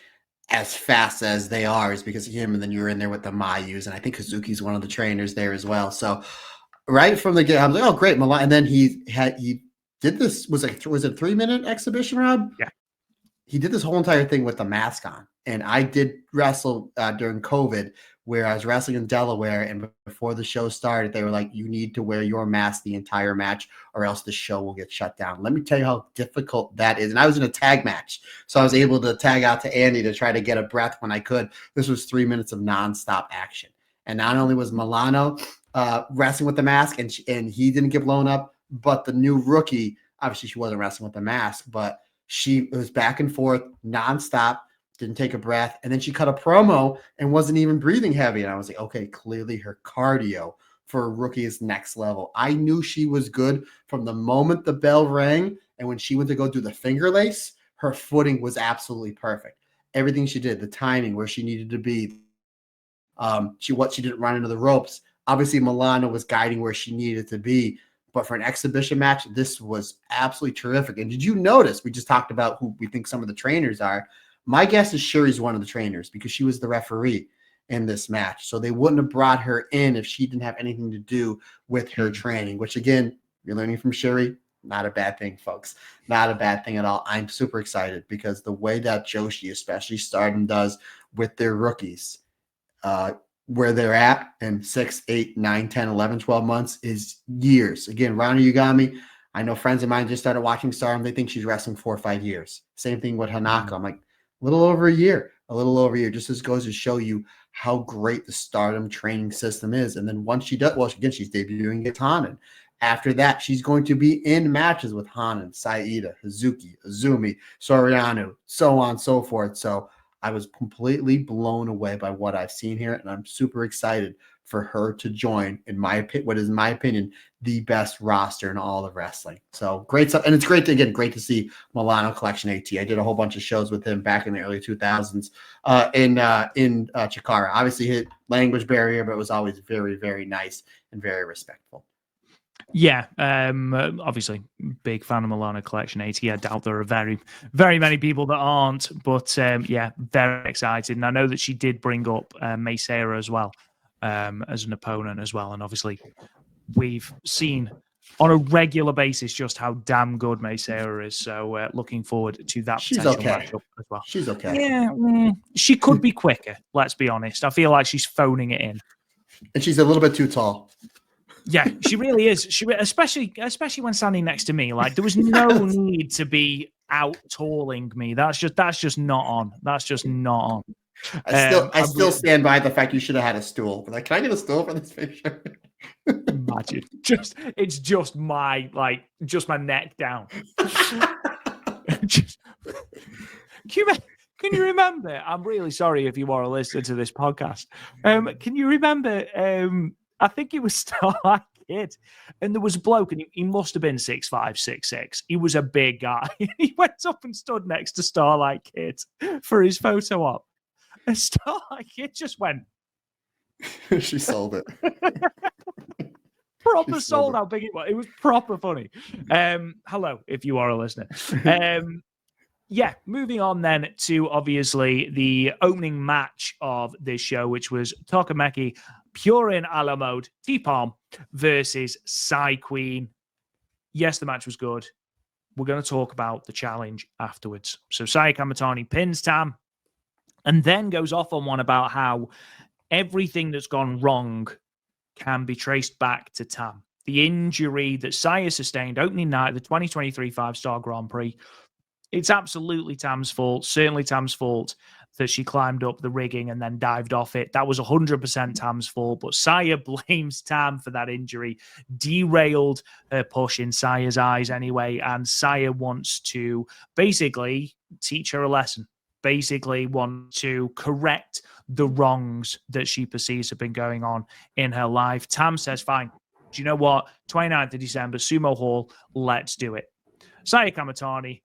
as fast as they are, is because of him. And then you're in there with the Mayus, and I think Hazuki's one of the trainers there as well. So right from the get, I was like, oh, great, Milan. And then he did this, was it a 3-minute exhibition, Rob? Yeah. He did this whole entire thing with the mask on. And I did wrestle during COVID, where I was wrestling in Delaware, and before the show started, they were like, you need to wear your mask the entire match or else the show will get shut down. Let me tell you how difficult that is. And I was in a tag match, so I was able to tag out to Andy to try to get a breath when I could. This was 3 minutes of nonstop action. And not only was Milano wrestling with the mask and he didn't get blown up, but the new rookie, obviously she wasn't wrestling with the mask, but she was back and forth nonstop, didn't take a breath. And then she cut a promo and wasn't even breathing heavy. And I was like, okay, clearly her cardio for a rookie is next level. I knew she was good from the moment the bell rang. And when she went to go do the finger lace, her footing was absolutely perfect. Everything she did, the timing, where she needed to be, she didn't run into the ropes. Obviously, Milano was guiding where she needed to be. But for an exhibition match, this was absolutely terrific. And did you notice, we just talked about who we think some of the trainers are. My guess is Shuri's one of the trainers because she was the referee in this match. So they wouldn't have brought her in if she didn't have anything to do with her training, which, again, you're learning from Shuri. Not a bad thing, folks. Not a bad thing at all. I'm super excited because the way that Joshi, especially Stardom, does with their rookies, where they're at in 6, 8, 9, 10, 11, 12 months is years. Again, Rana Yugami, I know friends of mine just started watching Stardom. They think she's wrestling 4 or 5 years. Same thing with Hanako. I'm like, a little over a year. Just as goes to show you how great the Stardom training system is. And then once she does, well, again, she's debuting at Hanan. After that, she's going to be in matches with Hanan, Saida, Hazuki, Azumi, Soriano, so on and so forth. So I was completely blown away by what I've seen here, and I'm super excited for her to join in what is, in my opinion, the best roster in all of wrestling. So great stuff. And it's great to see Milano Collection AT. I did a whole bunch of shows with him back in the early 2000s in Chikara. Obviously hit language barrier, but it was always very, very nice and very respectful. Yeah, obviously, big fan of Milano Collection AT. I doubt there are very, very many people that aren't, but yeah, very excited. And I know that she did bring up May Sarah as well as an opponent as well. And obviously, we've seen on a regular basis just how damn good May Sarah is. So looking forward to that potential matchup as well. She's okay. Yeah, she could be quicker, let's be honest. I feel like she's phoning it in. And she's a little bit too tall. Yeah, she really is. Especially when standing next to me. Like, there was no need to be out talling me. That's just not on. That's just not on. I still stand by the fact you should have had a stool. Like, can I get a stool for this picture? Imagine. It's just my neck down. Can you remember? I'm really sorry if you are listening to this podcast. Can you remember? I think he was Starlight Kid, and there was a bloke, and he must have been 6'5", 6'6". He was a big guy. He went up and stood next to Starlight Kid for his photo op. And Starlight Kid just went. She sold it. Proper sold how big it was. It was proper funny. Hello, if you are a listener. Yeah, moving on then to obviously the opening match of this show, which was Tokameki Purin a la mode T-Palm versus Psy Queen. Yes, the match was good. We're going to talk about the challenge afterwards. So Saya Kamatani pins Tam and then goes off on one about how everything that's gone wrong can be traced back to Tam. The injury that Saya sustained opening night of the 2023 5-Star Grand Prix. It's absolutely Tam's fault, certainly Tam's fault that she climbed up the rigging and then dived off it. That was 100% Tam's fault, but Saya blames Tam for that injury, derailed her push in Saya's eyes anyway, and Saya wants to basically teach her a lesson, basically want to correct the wrongs that she perceives have been going on in her life. Tam says, fine, do you know what? 29th of December, Sumo Hall, let's do it. Saya Kamatani,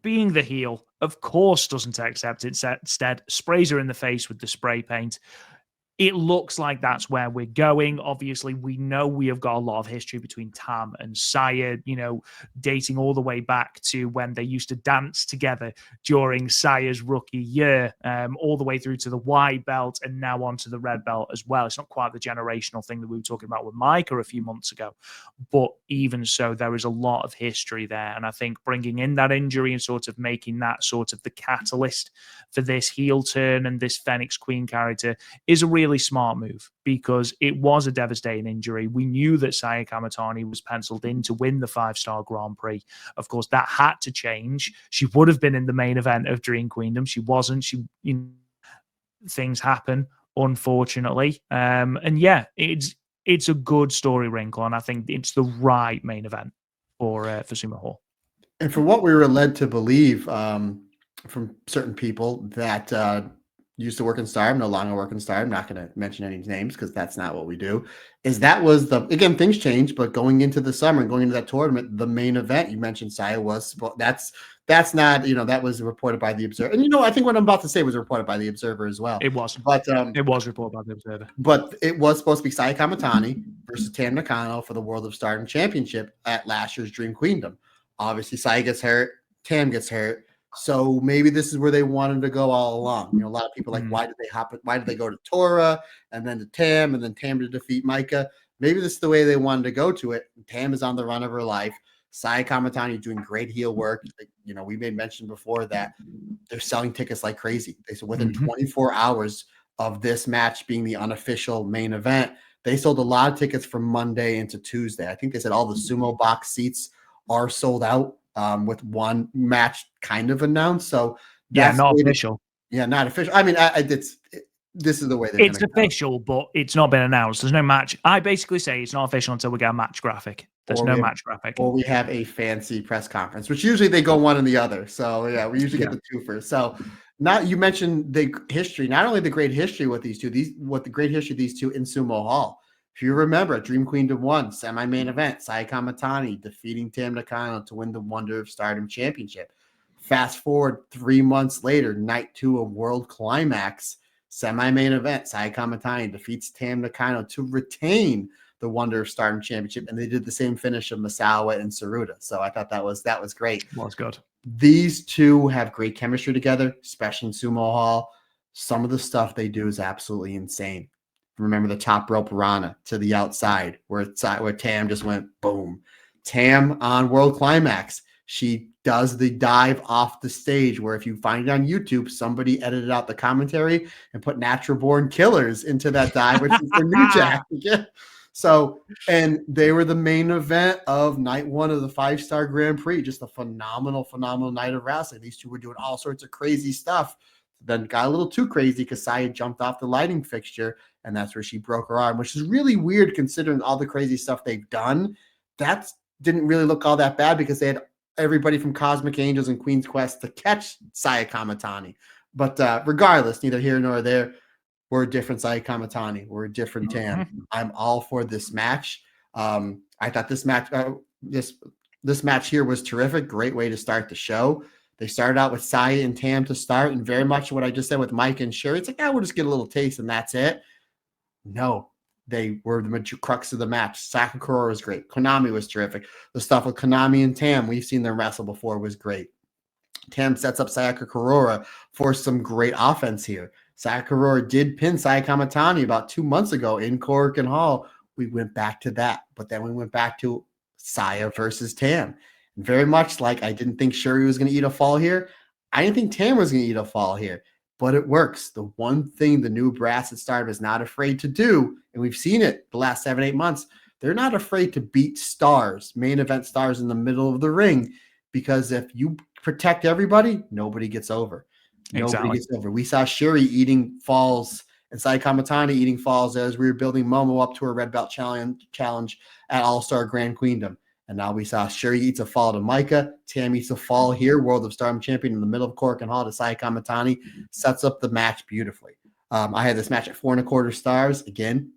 being the heel, of course doesn't accept it. Instead, sprays her in the face with the spray paint. It looks like that's where we're going. Obviously, we know we have got a lot of history between Tam and Saya, dating all the way back to when they used to dance together during Saya's rookie year, all the way through to the white belt and now onto the red belt as well. It's not quite the generational thing that we were talking about with Micah a few months ago, but even so, there is a lot of history there. And I think bringing in that injury and sort of making that sort of the catalyst for this heel turn and this Phoenix Queen character is a really smart move, because it was a devastating injury. We knew that Saya Kamatani was penciled in to win the 5-Star Grand Prix. Of course, that had to change. She would have been in the main event of Dream Queendom. She wasn't. Things happen, unfortunately. And yeah, it's a good story wrinkle, and I think it's the right main event for Sumo Hall. And for what we were led to believe from certain people that used to work in Stardom, no longer work in Stardom, I'm not going to mention any names because that's not what we do, is that was again, things change, but going into the summer and going into that tournament, the main event, you mentioned Saya was, that's not, that was reported by the Observer. And I think what I'm about to say was reported by the Observer as well. It was. But it was reported by the Observer. But it was supposed to be Saya Kamatani versus Tam Nakano for the World of Stardom Championship at last year's Dream Queendom. Obviously, Saya gets hurt, Tam gets hurt. So maybe this is where they wanted to go all along. A lot of people why did they go to Tora and then to Tam and then Tam to defeat Micah? Maybe this is the way they wanted to go to it. Tam is on the run of her life. Saya Kamatani doing great heel work. we made mention before that they're selling tickets like crazy. They said within Mhm. 24 hours of this match being the unofficial main event, they sold a lot of tickets from Monday into Tuesday. I think they said all the sumo box seats are sold out with one match kind of announced. So Yeah, that's not the way official. yeah, not official. I mean, this is the way they're going It's to go. official, but it's not been announced. There's no match. I basically say it's not official until we get a match graphic. There's Or no we have, match graphic. or we have a fancy press conference, which usually they go one and the other. So yeah, we usually get the two first. So now you mentioned the history, not only the great history with these two, what the great history of these two in Sumo Hall. If you remember, Dream Queendom 1 semi-main event, Sai Kamatani defeating Tam Nakano to win the Wonder of Stardom Championship. Fast forward 3 months later, night 2 of World Climax, semi-main event, Sai Kamatani defeats Tam Nakano to retain the Wonder of Stardom Championship, and they did the same finish of Masawa and Saruta. So I thought that was great. Was good. These two have great chemistry together, especially in Sumo Hall. Some of the stuff they do is absolutely insane. Remember the top rope Rana to the outside where Tam just went boom. Tam on World Climax, she does the dive off the stage where if you find it on YouTube, somebody edited out the commentary and put Natural Born Killers into that dive, which is for New Jack. So, and they were the main event of night 1 of the 5-star Grand Prix. Just a phenomenal night of wrestling. These two were doing all sorts of crazy stuff. Then got a little too crazy because Saya jumped off the lighting fixture, and that's where she broke her arm, which is really weird considering all the crazy stuff they've done. That didn't really look all that bad because they had everybody from Cosmic Angels and Queen's Quest to catch Saya Kamatani. But regardless, neither here nor there, we're a different Saya Kamatani. We're a different Tam. I'm all for this match. I thought this match, this match here was terrific. Great way to start the show. They started out with Saya and Tam to start, and very much what I just said with Mike and Sherry. It's like, we'll just get a little taste, and that's it. No, they were the crux of the match. Sakakura was great. Konami was terrific. The stuff with Konami and Tam, we've seen them wrestle before, was great. Tam sets up Sayaka Kurora for some great offense here. Sayaka Kurora did pin Saya Kamatani about 2 months ago in Korakuen Hall. We went back to that, but then we went back to Saya versus Tam. And very much like I didn't think Shuri was going to eat a fall here. I didn't think Tam was going to eat a fall here, but it works. The one thing the new brass at Stardom is not afraid to do, and we've seen it the last 7-8 months, they're not afraid to beat stars, main event stars in the middle of the ring, because if you protect everybody, nobody gets over. Nobody gets over. We saw Shuri eating falls and Sai Kamatani eating falls as we were building Momo up to her red belt challenge at All-Star Grand Queendom. And now we saw Shuri eats a fall to Micah. Tam eats a fall here, World of Stardom champion in the middle of Korakuen Hall to Sai Kamatani. Sets up the match beautifully. I had this match at 4.25 stars. Again,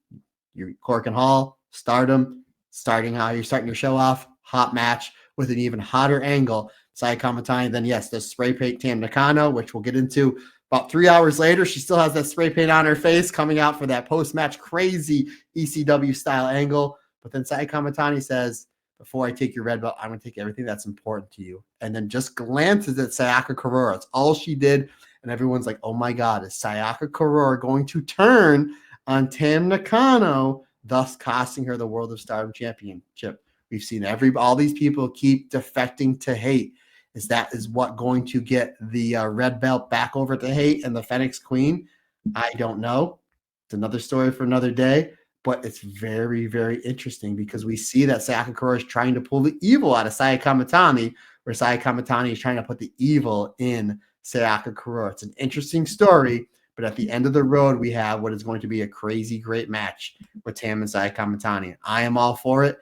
your Korakuen Hall, Stardom, starting how you're starting your show off. Hot match with an even hotter angle. Saya Kamatani, then yes, the spray paint Tam Nakano, which we'll get into. About 3 hours later, she still has that spray paint on her face coming out for that post-match crazy ECW style angle. But then Saya Kamatani says, before I take your red belt, I'm going to take everything that's important to you. And then just glances at Sayaka Kurora. It's all she did. And everyone's like, oh my God, is Sayaka Kurora going to turn on Tam Nakano, thus costing her the World of Stardom Championship? We've seen all these people keep defecting to hate. Is what going to get the red belt back over to hate and the Phoenix Queen? I don't know. It's another story for another day, but it's very, very interesting because we see that Sayaka Kurora is trying to pull the evil out of Saya Kamatani, where Saya Kamatani is trying to put the evil in Sayaka Kurora. It's an interesting story, but at the end of the road, we have what is going to be a crazy great match with Tam and Saya Kamatani. I am all for it.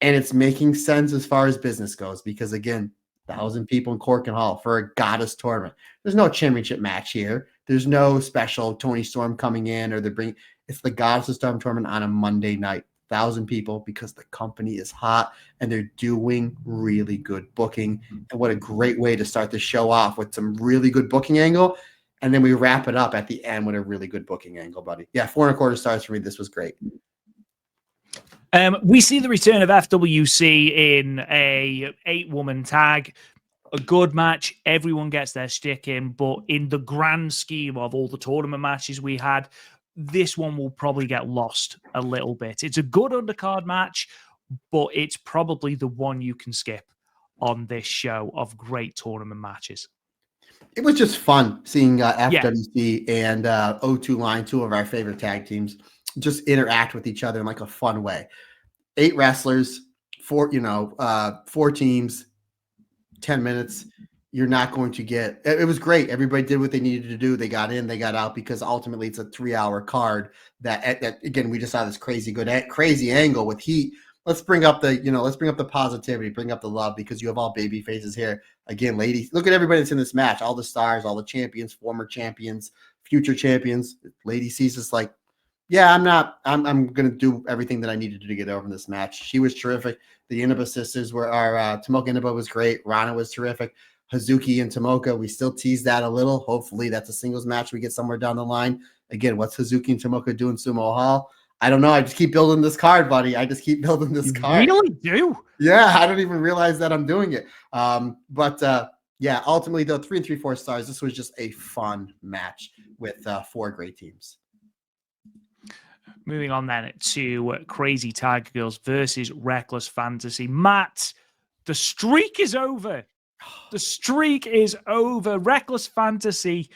And it's making sense as far as business goes because, again, 1,000 people in Korakuen Hall for a goddess tournament. There's no championship match here. There's no special Tony Storm coming in it's the Goddess of Storm tournament on a Monday night. 1,000 people because the company is hot and they're doing really good booking. And what a great way to start the show off with some really good booking angle. And then we wrap it up at the end with a really good booking angle, buddy. Yeah, 4.25 stars for me. This was great. We see the return of FWC in a 8-woman tag. A good match. Everyone gets their stick in, but in the grand scheme of all the tournament matches we had, this one will probably get lost a little bit. It's a good undercard match, but it's probably the one you can skip on this show of great tournament matches. It was just fun seeing FWC and O2 Line, two of our favorite tag teams, just interact with each other in like a fun way. 8 wrestlers, 4 teams, 10 minutes. You're not going to get it. Was great. Everybody did what they needed to do. They got in, they got out, because ultimately it's a 3-hour card that again, we just saw this crazy angle with heat. Let's bring up the positivity, bring up the love, because you have all baby faces here. Again, ladies, look at everybody that's in this match, all the stars, all the champions, former champions, future champions. Lady sees this like, yeah, I'm going to do everything that I needed to get over in this match. She was terrific. The Inaba sisters were, Tomoka Inaba was great. Rana was terrific. Hazuki and Tomoka, we still tease that a little. Hopefully that's a singles match we get somewhere down the line. Again, what's Hazuki and Tomoka doing Sumo Hall? I don't know. I just keep building this card, buddy. I just keep building this card. You really do? Yeah, I don't even realize that I'm doing it. Yeah, ultimately, though, 3 3/4 stars. This was just a fun match with 4 great teams. Moving on then to Crazy Tiger Girls versus Reckless Fantasy. Matt, the streak is over. The streak is over. Reckless Fantasy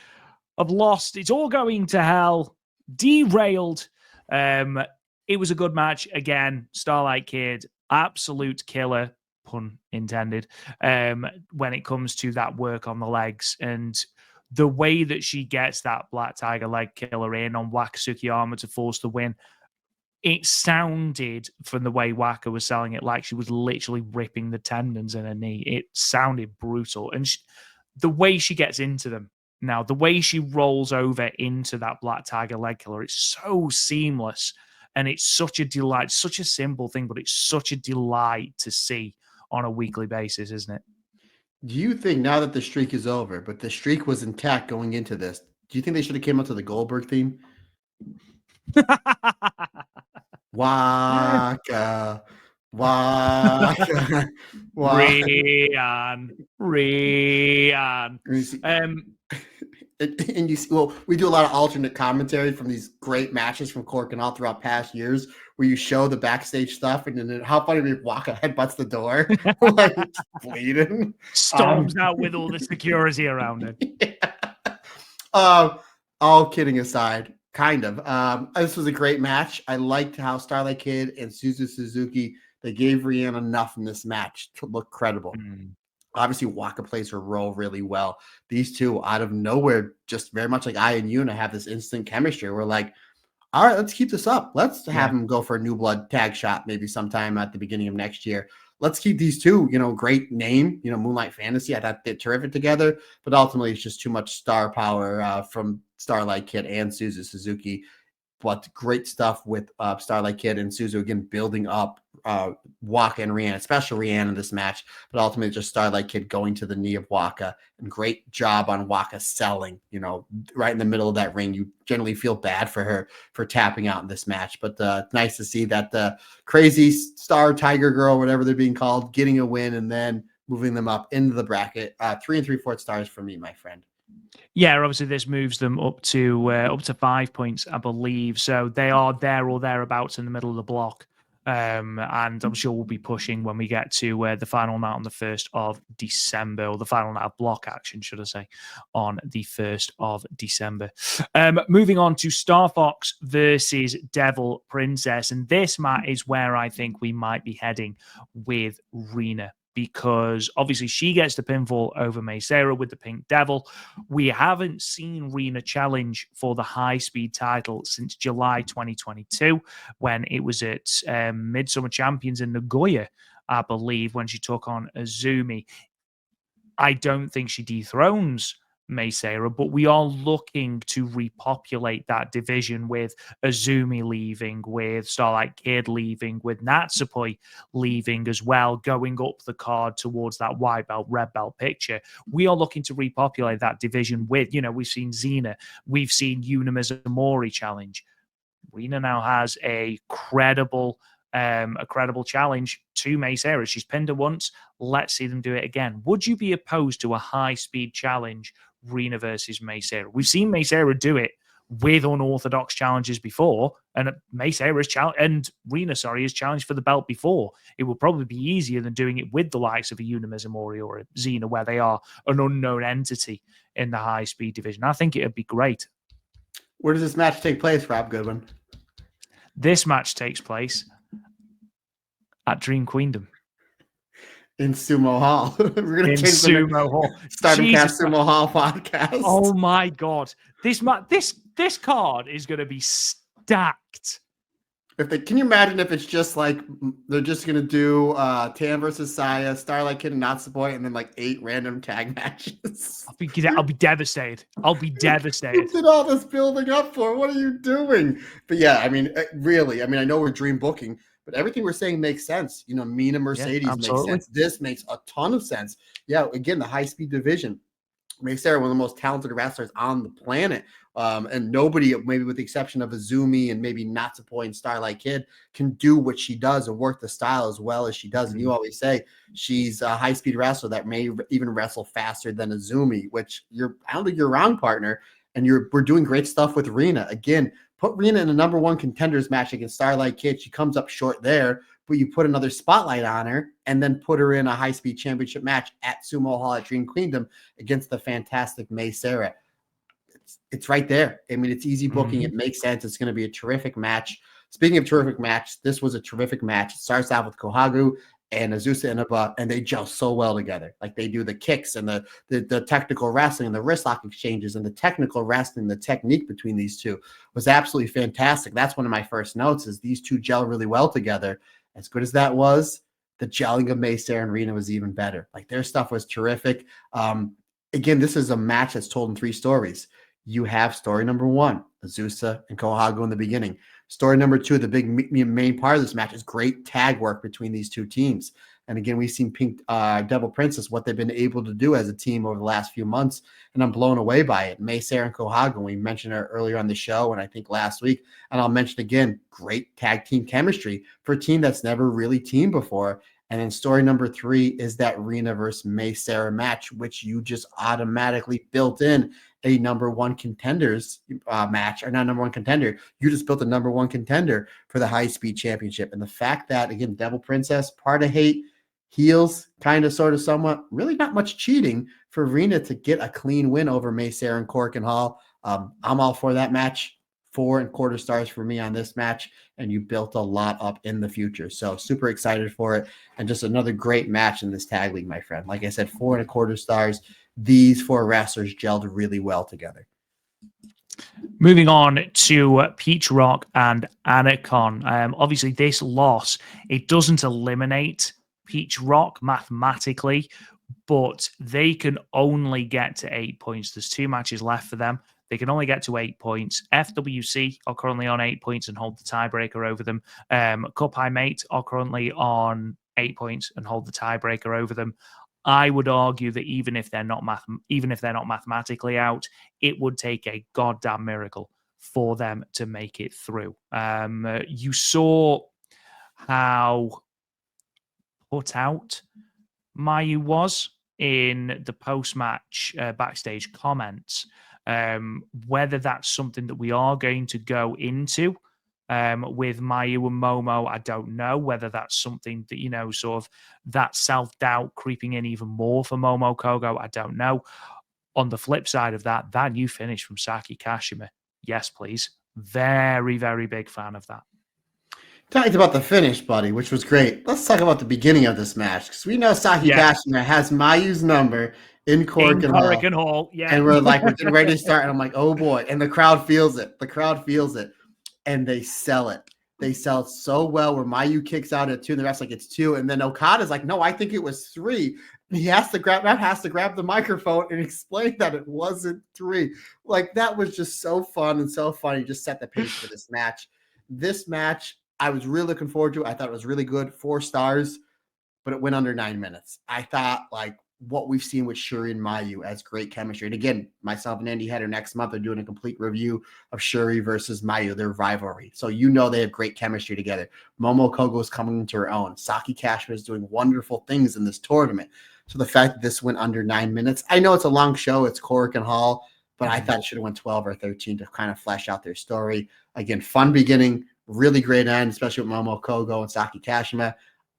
have lost. It's all going to hell. Derailed. It was a good match. Again, Starlight Kid, absolute killer, pun intended, when it comes to that work on the legs. And the way that she gets that Black Tiger leg killer in on Waka Tsukiyama to force the win, it sounded, from the way Waka was selling it, like she was literally ripping the tendons in her knee. It sounded brutal. And the way she gets into them now, the way she rolls over into that Black Tiger leg killer, it's so seamless. And it's such a delight, such a simple thing, but it's such a delight to see on a weekly basis, isn't it? Do you think, now that the streak is over, but the streak was intact going into this, do you think they should have came up to the Goldberg theme? Waka, Waka, Rian. And you see, well, we do a lot of alternate commentary from these great matches from Cork and all throughout past years, where you show the backstage stuff, and then how funny if Waka headbutts the door, like bleeding, storms out with all the security around it. Yeah. All kidding aside, kind of. This was a great match. I liked how Starlight Kid and Suzu Suzuki, they gave Rihanna enough in this match to look credible. Obviously, Waka plays her role really well. These two, out of nowhere, just very much like I and Yuna, have this instant chemistry. We're like, all right, let's keep this up. Let's have them go for a New Blood tag shot maybe sometime at the beginning of next year. Let's keep these two, great name, Moonlight Fantasy. I thought they're terrific together, but ultimately it's just too much star power from Starlight Kid and Suzu Suzuki. But great stuff with Starlight Kid and Suzu, again, building up Waka and Rihanna, especially Rihanna in this match, but ultimately just Starlight Kid going to the knee of Waka. And great job on Waka selling, right in the middle of that ring. You generally feel bad for her for tapping out in this match, but nice to see that the crazy star Tiger Girl, whatever they're being called, getting a win and then moving them up into the bracket. 3 3/4 stars for me, my friend. Yeah, obviously this moves them up to 5 points, I believe. So they are there or thereabouts in the middle of the block. And I'm sure we'll be pushing when we get to the final night on the 1st of December, or the final night of block action, should I say, on the 1st of December. Moving on to Star Fox versus Devil Princess. And this, Matt, is where I think we might be heading with Rena, because obviously she gets the pinfall over Mei Seira with the Pink Devil. We haven't seen Rena challenge for the high-speed title since July 2022, when it was at Midsummer Champions in Nagoya, I believe, when she took on Azumi. I don't think she dethrones Mei Seira, but we are looking to repopulate that division with Azumi leaving, with Starlight Kid leaving, with Natsupoi leaving as well, going up the card towards that white belt, red belt picture. We are looking to repopulate that division with, we've seen Xena, we've seen Yuna Mizumori challenge. Rena now has a credible challenge to Mei Seira. She's pinned her once. Let's see them do it again. Would you be opposed to a high-speed challenge, Rena versus Mei Seira? We've seen Mei Seira do it with unorthodox challenges before, and May Sarah and Rina, has challenged for the belt before. It will probably be easier than doing it with the likes of a Yuna Mizumori or a Xena, where they are an unknown entity in the high speed division. I think it would be great. Where does this match take place, Rob Goodwin? This match takes place at Dream Queendom. In Sumo Hall. We're going to change Sumo Hall. Stardom Cast Sumo Hall podcast. Oh my God. This card is going to be stacked. Can you imagine if it's just like they're just going to do Tam versus Saya, Starlight Kid and Natsupoi, and then like 8 random tag matches? I'll be devastated. I'll be devastated. What's it all this building up for? What are you doing? But yeah, I mean, really, I know we're dream booking, but everything we're saying makes sense. Mina Mercedes makes sense. This makes a ton of sense. Yeah, again, the high-speed division makes Sarah one of the most talented wrestlers on the planet. And nobody, maybe with the exception of Azumi and maybe Natsupoi and Starlight Kid, can do what she does and work the style as well as she does. And you always say she's a high-speed wrestler that may even wrestle faster than Azumi, which I don't think you're wrong, partner. And we're doing great stuff with Rina. Again, put Rina in a number 1 contenders match against Starlight Kid. She comes up short there, but you put another spotlight on her and then put her in a high-speed championship match at Sumo Hall at Dream Queendom against the fantastic May Sarah. It's right there. It's easy booking. It makes sense. It's going to be a terrific match. Speaking of terrific match, this was a terrific match. It starts out with Kohagu and Azusa Inaba, and they gel so well together. Like they do the kicks and the technical wrestling and the wrist lock exchanges and the technical wrestling, the technique between these two was absolutely fantastic. That's one of my first notes is these two gel really well together. As good as that was, the gelling of May Sarah and Rina was even better. Like their stuff was terrific. Again, this is a match that's told in 3 stories. You have story number 1, Azusa and Kohagu in the beginning. Story number 2, the big main part of this match is great tag work between these 2 teams. And again, we've seen Pink Devil Princess, what they've been able to do as a team over the last few months, and I'm blown away by it. May Sarah and Kohagu, we mentioned her earlier on the show, and I think last week, and I'll mention again, great tag team chemistry for a team that's never really teamed before. And then story number 3 is that Rina versus May Sarah match, which you just automatically built in a number 1 contenders match, or not number 1 contender. You just built a number 1 contender for the high speed championship. And the fact that, again, Devil Princess, part of hate, heels, kind of, sort of, somewhat, really not much cheating for Rina to get a clean win over May Sarah and Cork and Hall. I'm all for that match. 4.25 stars for me on this match, and you built a lot up in the future. So super excited for it, and just another great match in this tag league, my friend. Like I said, 4.25 stars. These 4 wrestlers gelled really well together. Moving on to Peach Rock and Anacon. Obviously, this loss, it doesn't eliminate Peach Rock mathematically, but they can only get to 8 points. There's 2 matches left for them. They can only get to 8 points. FWC are currently on 8 points and hold the tiebreaker over them. Cup High Mate are currently on 8 points and hold the tiebreaker over them. I would argue that even if they're not mathematically out, it would take a goddamn miracle for them to make it through. You saw how put out Mayu was in the post-match backstage comments. Whether that's something that we are going to go into with Mayu and Momo, I don't know. Whether that's something that, sort of that self-doubt creeping in even more for Momo Kogo, I don't know. On the flip side of that new finish from Saki Kashima, yes, please. Very, very big fan of that. Talked about the finish, buddy, which was great. Let's talk about the beginning of this match, because we know Saki Kashima has Mayu's number in Korakuen Hall. Yeah. And we're getting ready to start, and I'm like, oh boy. And the crowd feels it. And they sell it. They sell it so well, where Mayu kicks out at 2, and the ref's like, it's 2. And then Okada's like, no, I think it was 3. And ref has to grab the microphone and explain that it wasn't 3. Like, that was just so fun and so funny. Just set the pace for this match. This match, I was really looking forward to. I thought it was really good. 4 stars, but it went under 9 minutes. I thought, what we've seen with Shuri and Mayu as great chemistry. And again, myself and Andy Header next month are doing a complete review of Shuri versus Mayu, their rivalry. So they have great chemistry together. Momo Kogo is coming into her own. Saki Kashima is doing wonderful things in this tournament. So the fact that this went under 9 minutes, I know it's a long show. It's Korakuen Hall. but I thought it should have went 12 or 13 to kind of flesh out their story. Again, fun beginning, really great end, especially with Momo Kogo and Saki Kashima.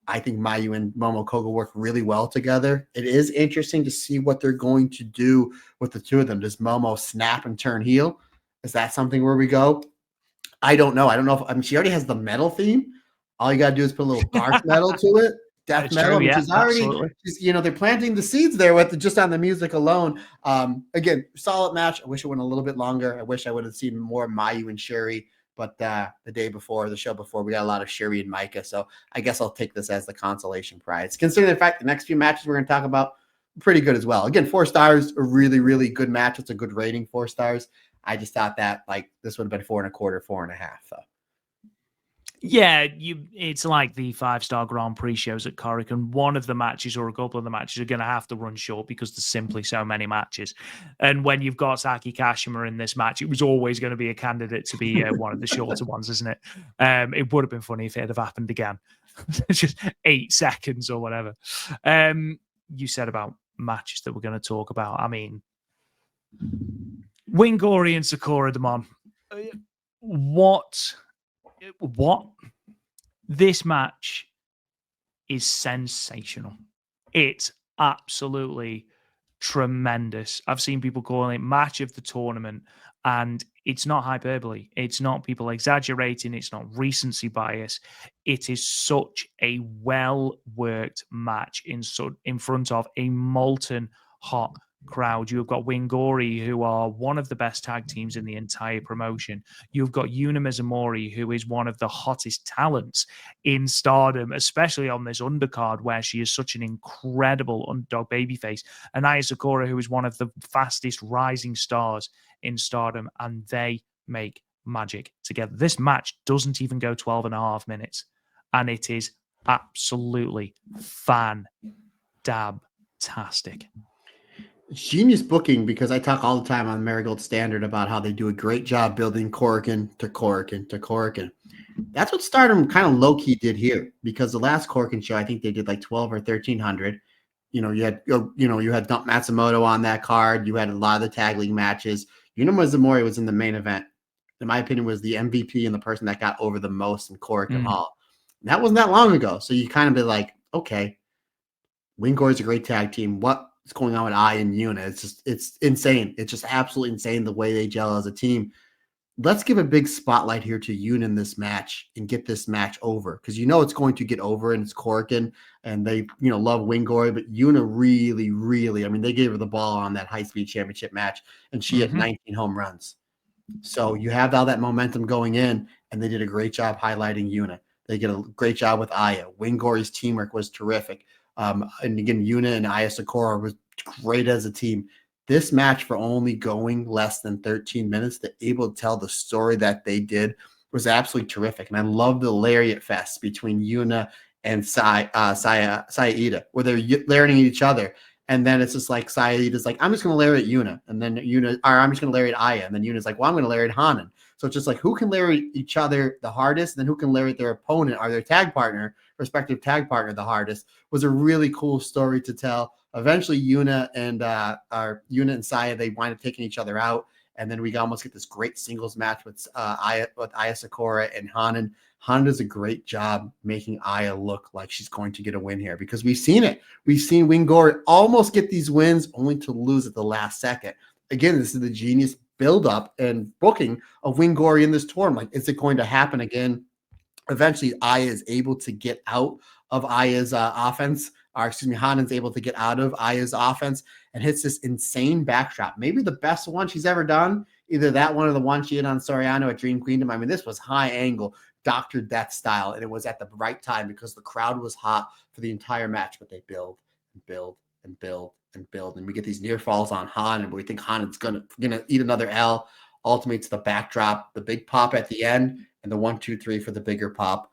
I think Mayu and Momo Kogo work really well together. It is interesting to see what they're going to do with the two of them. Does Momo snap and turn heel? Is that something where we go? I don't know. I don't know if she already has the metal theme. All you got to do is put a little dark metal to it, death metal. True, I mean, yeah, she's already, they're planting the seeds there with just on the music alone. Again, solid match. I wish it went a little bit longer. I wish I would have seen more Mayu and Shuri. But the show before, we got a lot of Shuri and Micah. So I guess I'll take this as the consolation prize. Considering the fact the next few matches we're going to talk about, pretty good as well. Again, 4 stars, a really, really good match. It's a good rating, 4 stars. I just thought that this would have been 4.25, 4.5. So. Yeah, it's like the 5-star Grand Prix shows at Korakuen. One of the matches or a couple of the matches are going to have to run short because there's simply so many matches. And when you've got Saki Kashima in this match, it was always going to be a candidate to be one of the shorter ones, isn't it? It would have been funny if it had have happened again. Just 8 seconds or whatever. You said about matches that we're going to talk about. I mean, Winggori and Sakura Demon. What? This match is sensational. It's absolutely tremendous. I've seen people calling it match of the tournament, and it's not hyperbole. It's not people exaggerating. It's not recency bias. It is such a well-worked match in front of a molten hot crowd. You've got Winggori, who are one of the best tag teams in the entire promotion. You've got Yuna Mizumori, who is one of the hottest talents in Stardom, especially on this undercard where she is such an incredible underdog babyface. And Aya Sakura, who is one of the fastest rising stars in Stardom, and they make magic together. This match doesn't even go 12 and a half minutes, and it is absolutely fan-dab-tastic. Genius booking, because I talk all the time on Marigold Standard about how they do a great job building Korakuen to Korakuen to Korakuen. That's what Stardom kind of low-key did here, because the last Korakuen show, I think they did like 12 or 1,300. You had Dump Matsumoto on that card. You had a lot of the tag league matches. Yuna Mizumori was in the main event. In my opinion, was the MVP and the person that got over the most in Korakuen Hall. And that wasn't that long ago. So you kind of be like, okay, Winggori is a great tag team. What's going on with Aya and Yuna? It's insane. It's just absolutely insane the way they gel as a team. Let's give a big spotlight here to Yuna in this match and get this match over, because it's going to get over, and it's Korakuen, and they love Winggori, but Yuna really, really, I mean, they gave her the ball on that high-speed championship match, and she had 19 home runs. So you have all that momentum going in, and they did a great job highlighting Yuna. They did a great job with Aya. Winggori's teamwork was terrific. And again, Yuna and Aya Sakura was great as a team. This match, for only going less than 13 minutes, to able to tell the story that they did was absolutely terrific. And I love the lariat fest between Yuna and Saida, where they're lariating each other. And then it's just like Saida's like, I'm just going to lariat Yuna. And then I'm just going to lariat Aya. And then Yuna's like, well, I'm going to lariat Hanan. So it's just like, who can lariat each other the hardest, and then who can lariat their opponent or their respective tag partner the hardest, was a really cool story to tell. Eventually, Yuna and Saya, they wind up taking each other out, and then we almost get this great singles match with Aya Sakura and Hanan. Hanan does a great job making Aya look like she's going to get a win here, because we've seen it. We've seen Winggori almost get these wins only to lose at the last second. Again, this is the genius build-up and booking of Winggori in this tournament. Like, is it going to happen again? Eventually, Aya is able to get out of Aya's offense. Hanan's able to get out of Aya's offense and hits this insane backdrop. Maybe the best one she's ever done. Either that one or the one she did on Soriano at Dream Queendom. I mean, this was high angle, Dr. Death style, and it was at the right time because the crowd was hot for the entire match, but they build and build and build and build. And we get these near falls on Hanan, but we think Hanan's gonna eat another L. Ultimates the backdrop, the big pop at the end, and the 1, 2, 3 for the bigger pop.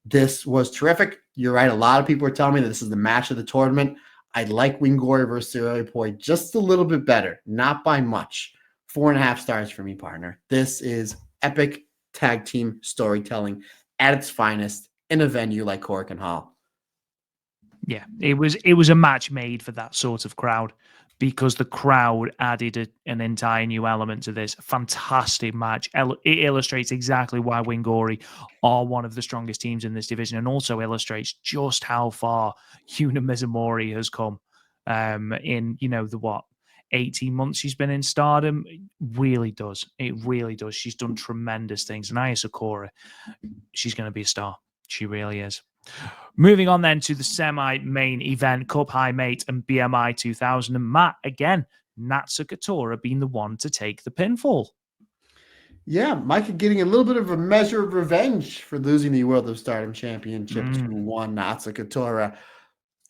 This was terrific. You're right. A lot of people are telling me that this is the match of the tournament. I like Winggori versus Poi just a little bit better, not by much. 4.5 stars for me, partner. This is epic tag team storytelling at its finest in a venue like Korakuen Hall. Yeah, it was a match made for that sort of crowd. because the crowd added an entire new element to this. Fantastic match. It illustrates exactly why Winggori are one of the strongest teams in this division, and also illustrates just how far Yuna Mizumori has come in, the 18 months she's been in Stardom. It really does. It really does. She's done tremendous things. And Aya Sakura, she's going to be a star. She really is. Moving on then to the semi-main event, Cup High Mate and BMI 2000. And Matt, again, Natsuko Tora being the one to take the pinfall. Yeah, Micah getting a little bit of a measure of revenge for losing the World of Stardom Championship to one Natsuko Tora.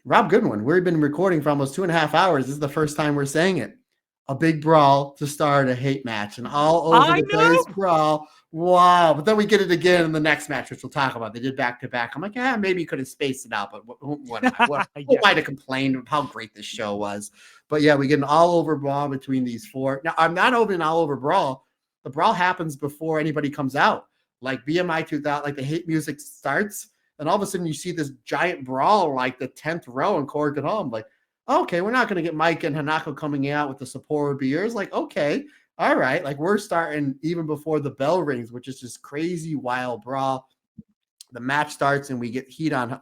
Rob Goodwin, we've been recording for almost 2.5 hours. This is the first time we're saying it. A big brawl to start a hate match, and all over the place brawl. Wow. But then we get it again in the next match, which we'll talk about. They did back-to-back. I'm like, maybe you could have spaced it out, but what who might have complained of how great this show was. But yeah, we get an all-over brawl between these four. Now, I'm not over an all-over brawl. The brawl happens before anybody comes out. Like BMI 2000, like the hate music starts, and all of a sudden you see this giant brawl, like the 10th row in Corrigan Hall. I'm like, okay, we're not going to get Mike and Hanako coming out with the support would be yours. Like, okay, all right. Like we're starting even before the bell rings, which is just crazy, wild brawl. The match starts and we get heat on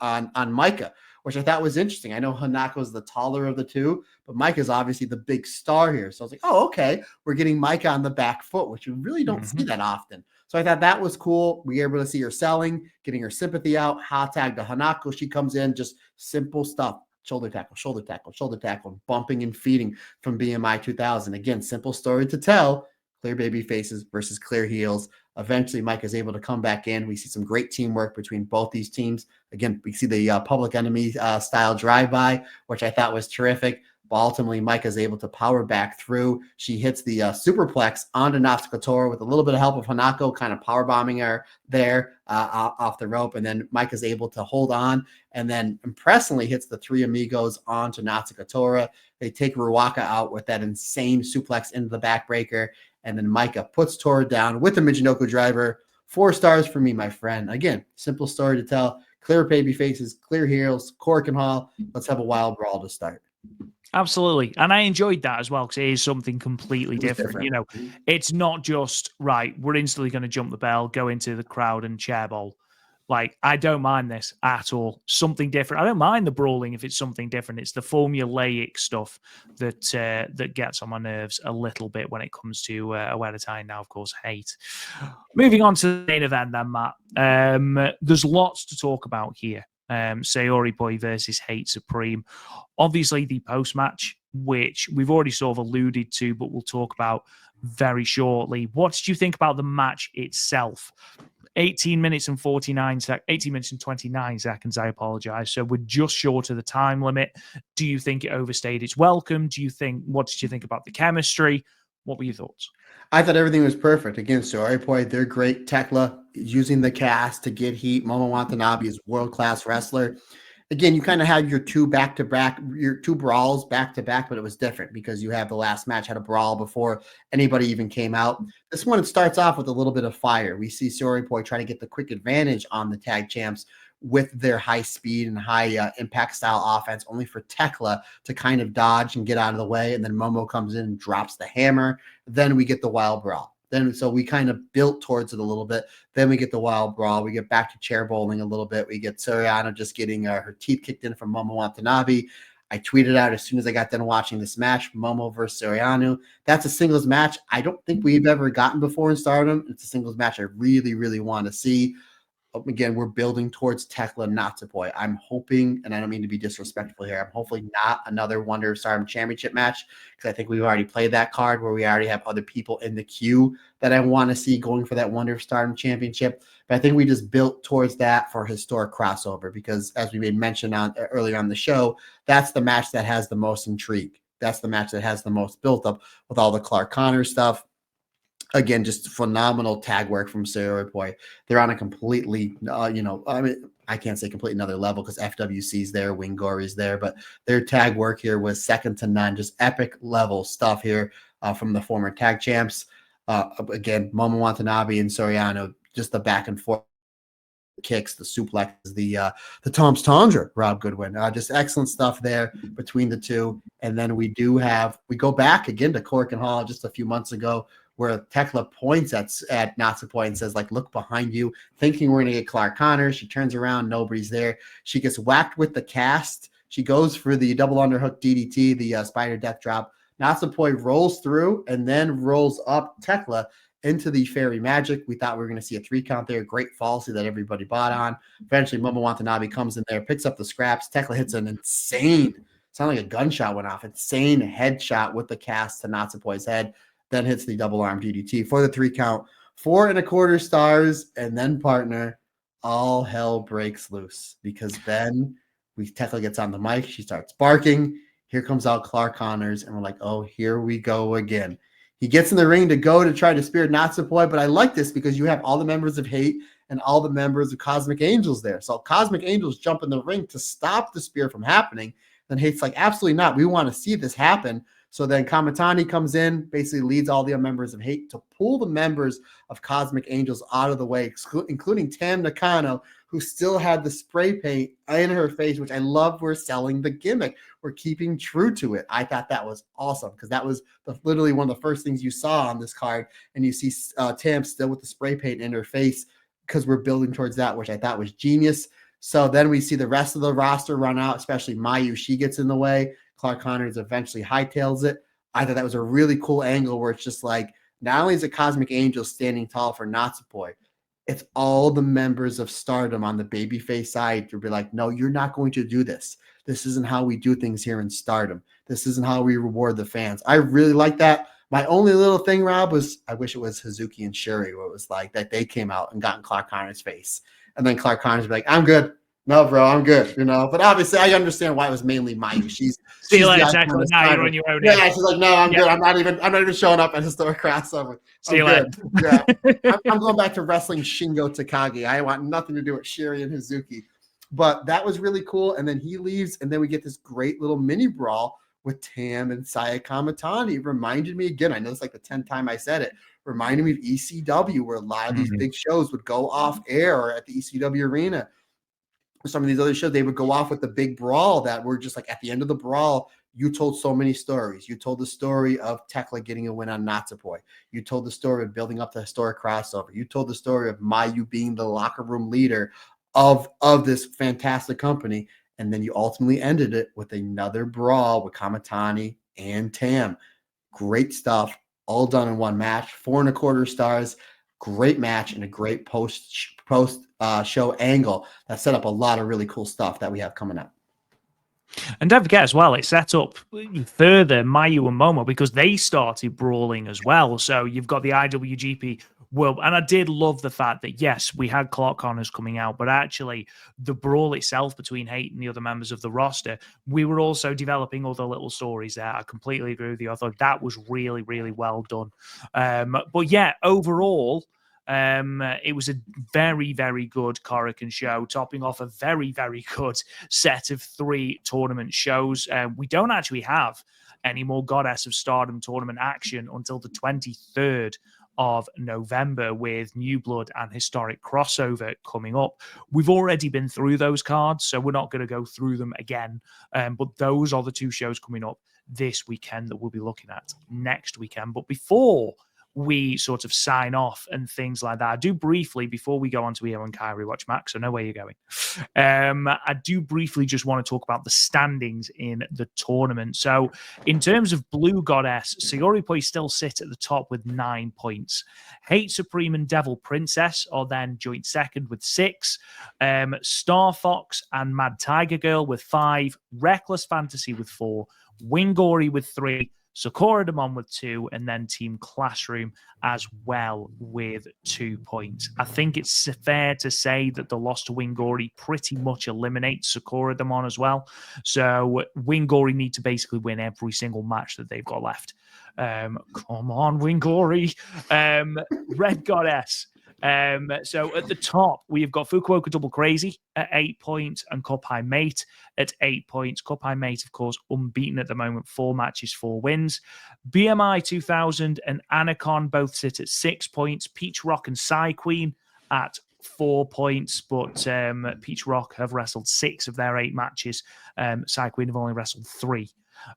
Micah, which I thought was interesting. I know Hanako's the taller of the two, but Micah's obviously the big star here. So I was like, oh, okay, we're getting Micah on the back foot, which you really don't see that often. So I thought that was cool. We were able to see her selling, getting her sympathy out. Hot tag to Hanako. She comes in, just simple stuff. Shoulder tackle, shoulder tackle, shoulder tackle, bumping and feeding from BMI 2000. Again, simple story to tell. Clear baby faces versus clear heels. Eventually, Mike is able to come back in. We see some great teamwork between both these teams. Again, we see the Public Enemy style drive-by, which I thought was terrific. But ultimately, Mike is able to power back through. She hits the superplex onto Natsuko Tora with a little bit of help of Hanako, kind of power bombing her there off the rope. And then Mike is able to hold on and then impressively hits the three amigos onto Natsuko Tora. They take Ruaka out with that insane suplex into the backbreaker. And then Micah puts Tora down with the Michinoku driver. 4 stars for me, my friend. Again, simple story to tell. Clear baby faces, clear heels, Cork and Hall. Let's have a wild brawl to start. Absolutely. And I enjoyed that as well because it is something completely different. You know, it's not just, right, we're instantly going to jump the bell, go into the crowd and chair bowl. Like, I don't mind this at all. Something different. I don't mind the brawling if it's something different. It's the formulaic stuff that gets on my nerves a little bit when it comes to Aware of Time. Now, of course, hate. Moving on to the main event then, Matt. There's lots to talk about here. Sayori Boy versus Hate Supreme. Obviously, the post-match, which we've already sort of alluded to, but we'll talk about very shortly. What did you think about the match itself? 18 minutes and 29 seconds, 18 minutes and 29 seconds, I apologize. So we're just short of the time limit. Do you think it overstayed its welcome? What did you think about the chemistry? What were your thoughts? I thought everything was perfect. Again, Sayori Boy, they're great. Tekla using the cast to get heat. Momo Watanabe is world-class wrestler. Again, you kind of have your two back-to-back, your two brawls back-to-back, but it was different because you have the last match had a brawl before anybody even came out. This one, it starts off with a little bit of fire. We see Sayori Boy try to get the quick advantage on the tag champs with their high speed and high impact style offense, only for Tekla to kind of dodge and get out of the way. And then Momo comes in and drops the hammer. Then we get the wild brawl. So we kind of built towards it a little bit. Then we get the wild brawl. We get back to chair bowling a little bit. We get Soriano just getting her teeth kicked in from Momo Watanabe. I tweeted out as soon as I got done watching this match, Momo versus Soriano. That's a singles match I don't think we've ever gotten before in Stardom. It's a singles match I really, really want to see. Again, we're building towards Tekla Natsupoi. I'm hoping, and I don't mean to be disrespectful here, I'm hopefully not another Wonder of Stardom Championship match because I think we've already played that card where we already have other people in the queue that I want to see going for that Wonder of Stardom Championship. But I think we just built towards that for historic crossover because, as we made mention earlier on the show, that's the match that has the most intrigue. That's the match that has the most built up with all the Clark Connor stuff. Again, just phenomenal tag work from Sayori Boy. They're on a completely, I can't say completely another level because FWC's there, Winggori's there, but their tag work here was second to none. Just epic level stuff here from the former tag champs. Again, Momo Watanabe and Soriano, just the back and forth kicks, the suplexes, the Tom's Tundra, Rob Goodwin. Just excellent stuff there between the two. And then we go back again to Cork Hall just a few months ago, where Tekla points at Natsupoi and says, like, look behind you, thinking we're going to get Clark Connors. She turns around, nobody's there. She gets whacked with the cast. She goes for the double underhook DDT, the spider death drop. Natsupoi rolls through and then rolls up Tekla into the Fairy Magic. We thought we were going to see a 3 count there. Great falsy that everybody bought on. Eventually, Momo Watanabe comes in there, picks up the scraps. Tekla hits an insane, sounded like a gunshot went off, insane headshot with the cast to Natsupoi's head, then hits the double arm DDT for the 3 count. 4 1/4 stars, and then, partner, all hell breaks loose, because then Tekla gets on the mic. She starts barking. Here comes out Clark Connors, and we're like, oh, here we go again. He gets in the ring to try to spear Natsupoi, but I like this because you have all the members of Hate and all the members of Cosmic Angels there. So Cosmic Angels jump in the ring to stop the spear from happening. Then Hate's like, absolutely not. We want to see this happen. So then Kamatani comes in, basically leads all the members of Hate to pull the members of Cosmic Angels out of the way, including Tam Nakano, who still had the spray paint in her face, which I love. We're selling the gimmick. We're keeping true to it. I thought that was awesome, because that was literally one of the first things you saw on this card. And you see Tam still with the spray paint in her face, because we're building towards that, which I thought was genius. So then we see the rest of the roster run out, especially Mayu. She gets in the way. Clark Connors eventually hightails it. I thought that was a really cool angle, where it's just like, not only is it Cosmic Angel standing tall for Natsupoi, it's all the members of Stardom on the babyface side to be like, no, you're not going to do this. This isn't how we do things here in Stardom. This isn't how we reward the fans. I really like that. My only little thing, Rob, was I wish it was Hazuki and Shuri, where it was like that they came out and got in Clark Connors' face. And then Clark Connors would be like, I'm good. No, bro, I'm good. But obviously I understand why it was mainly Mayu. She's See you later, Tekla. Now you're on your own. Yeah, she's like, no, I'm good. I'm not even showing up at Historic Crossover. See you later. Yeah. I'm going back to wrestling Shingo Takagi. I want nothing to do with Shuri and Hazuki. But that was really cool. And then he leaves, and then we get this great little mini brawl with Tam and Saya Kamatani. It reminded me again, I know it's like the 10th time I said it, reminded me of ECW, where a lot of these big shows would go off air at the ECW arena. Some of these other shows, they would go off with the big brawl that were just like, at the end of the brawl, you told so many stories. You told the story of Tekla getting a win on Natsupoi. You told the story of building up the Historic Crossover. You told the story of Mayu being the locker room leader of this fantastic company. And then you ultimately ended it with another brawl with Kamatani and Tam. Great stuff, all done in one match. 4 1/4 stars. Great match and a great post show angle that set up a lot of really cool stuff that we have coming up. And don't forget as well, it set up further Mayu and Momo, because they started brawling as well. So you've got the IWGP World. And I did love the fact that, yes, we had Clark Connors coming out, but actually the brawl itself between Hate and the other members of the roster, we were also developing other little stories there. I completely agree with you. I thought that was really, really well done. But yeah, overall, it was a very, very good Korakuen show, topping off a very, very good set of 3 tournament shows. We don't actually have any more Goddess of Stardom tournament action until the 23rd of November, with New Blood and Historic Crossover coming up. We've already been through those cards, so we're not going to go through them again. But those are the 2 shows coming up this weekend that we'll be looking at next weekend. But before we sort of sign off and things like that, I do briefly, before we go on to EO and Kairi Watch Max, I know where you're going. I do briefly just want to talk about the standings in the tournament. So in terms of Blue Goddess, Sayori Poi still sit at the top with 9 points. Hate Supreme and Devil Princess are then joint second with 6. Star Fox and Mad Tiger Girl with 5. Reckless Fantasy with 4. Winggori with 3. Sakura Demon with 2, and then Team Classroom as well with 2 points. I think it's fair to say that the loss to Winggori pretty much eliminates Sakura Demon as well. So Winggori need to basically win every single match that they've got left. Come on, Winggori. Red Goddess. So at the top, we've got Fukuoka Double Crazy at 8 points and Cup High Mate at 8 points. Cup High Mate, of course, unbeaten at the moment, 4 matches, 4 wins. BMI 2000 and Anacon both sit at 6 points. Peach Rock and Psy Queen at 4 points, but Peach Rock have wrestled 6 of their 8 matches. Psy Queen have only wrestled 3.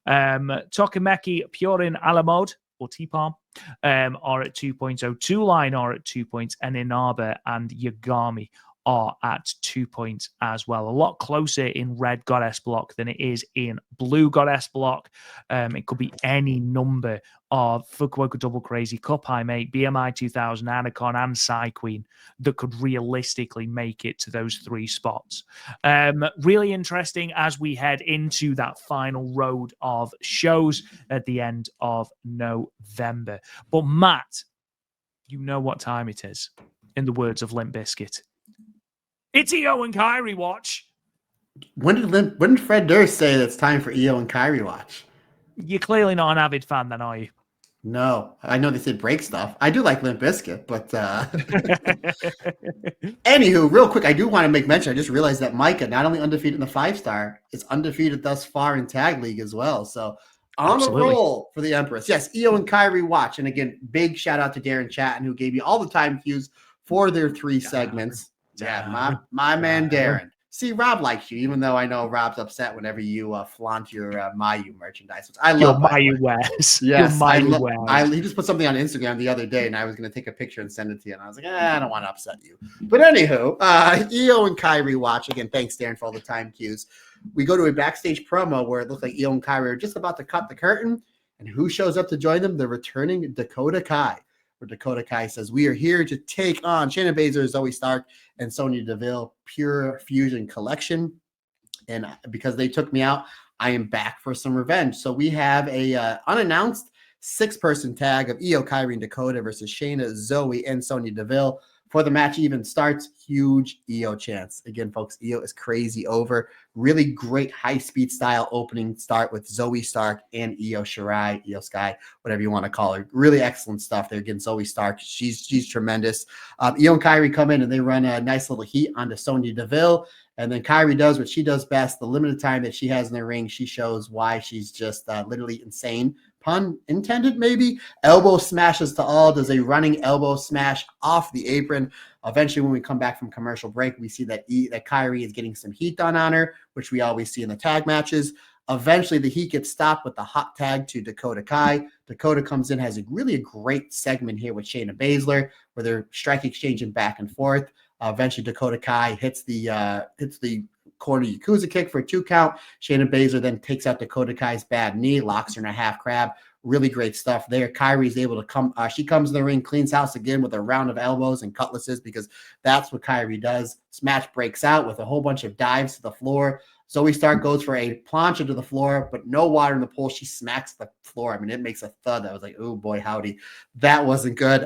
Tokimeki, Pyorin, Alamode, or T-Palm, are at 2 points. Two Line are at 2 points, and Inaba and Yagami are at 2 points as well. A lot closer in red Goddess block than it is in blue Goddess block. It could be any number of Fukuoka Double Crazy, Cup High Mate, BMI 2000, Anacon, and Psy Queen that could realistically make it to those 3 spots. Really interesting as we head into that final road of shows at the end of November. But Matt, you know what time it is, in the words of Limp Bizkit. It's Io and Kairi watch. When did Fred Durst say that it's time for Io and Kairi watch? You're clearly not an avid fan then, are you? No, I know they said break stuff. I do like Limp Bizkit, but anywho, real quick, I do want to make mention. I just realized that Micah, not only undefeated in the 5-star, is undefeated thus far in Tag League as well. So on a roll for the Empress. Yes, Io and Kairi watch. And again, big shout out to Darren Chatton, who gave me all the time cues for their 3 segments. Yeah, my man Darren. See, Rob likes you, even though I know Rob's upset whenever you flaunt your Mayu merchandise, which I love. Your Mayu wears. Yes, he just put something on Instagram the other day, and I was going to take a picture and send it to you, and I was like, I don't want to upset you. But anywho, Io and Kairi watch. Again, thanks, Darren, for all the time cues. We go to a backstage promo where it looks like Io and Kairi are just about to cut the curtain, and who shows up to join them? The returning Dakota Kai. Where Dakota Kai says, we are here to take on Shayna Baszler, Zoe Stark, and Sonya Deville, Pure Fusion Collection. And because they took me out, I am back for some revenge. So we have a unannounced 6-person tag of Io, Kairi, and Dakota versus Shayna, Zoe, and Sonya Deville. Before the match even starts, huge Io chance. Again, folks, Io is crazy over. Really great high-speed style opening start with Zoe Stark and Io Shirai, Io Sky, whatever you want to call her. Really excellent stuff there. Again, Zoe Stark, she's tremendous. Io and Kairi come in and they run a nice little heat onto Sonya Deville. And then Kairi does what she does best. The limited time that she has in the ring, she shows why she's just literally insane. Pun intended, maybe. Elbow smashes to all. Does a running elbow smash off the apron. Eventually, when we come back from commercial break, we see that Kairi is getting some heat done on her, which we always see in the tag matches. Eventually, the heat gets stopped with the hot tag to Dakota Kai. Dakota comes in, has a great segment here with Shayna Baszler, where they're strike exchanging back and forth. Eventually, Dakota Kai hits the corner Yakuza kick for a 2 count. Shayna Baszler then takes out Dakota Kai's bad knee, locks her in a half crab. Really great stuff there. Kairi is able to come. She comes in the ring, cleans house again with a round of elbows and cutlasses because that's what Kairi does. This match breaks out with a whole bunch of dives to the floor. Zoe Stark goes for a plancha to the floor, but no water in the pool. She smacks the floor. I mean, it makes a thud. I was like, oh boy, howdy. That wasn't good.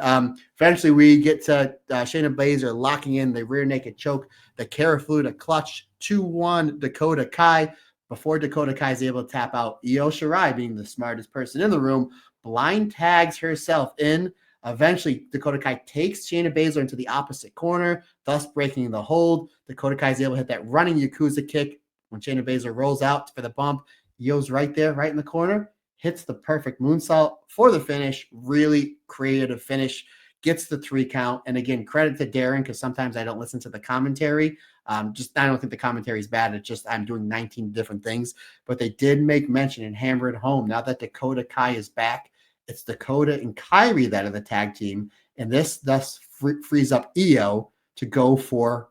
Eventually, we get to Shayna Baszler locking in the rear naked choke, the Karafuda clutch, 2-1 Dakota Kai. Before Dakota Kai is able to tap out, Io Shirai, being the smartest person in the room, blind tags herself in. Eventually, Dakota Kai takes Shayna Baszler into the opposite corner, thus breaking the hold. Dakota Kai is able to hit that running Yakuza kick. When Shayna Baszler rolls out for the bump, Io's right there, right in the corner, hits the perfect moonsault for the finish. Really creative finish. Gets the 3 count. And again, credit to Darren, because sometimes I don't listen to the commentary. I don't think the commentary is bad. It's just I'm doing 19 different things. But they did make mention and hammer it home. Now that Dakota Kai is back, it's Dakota and Kairi that are the tag team. And this thus frees up Io to go for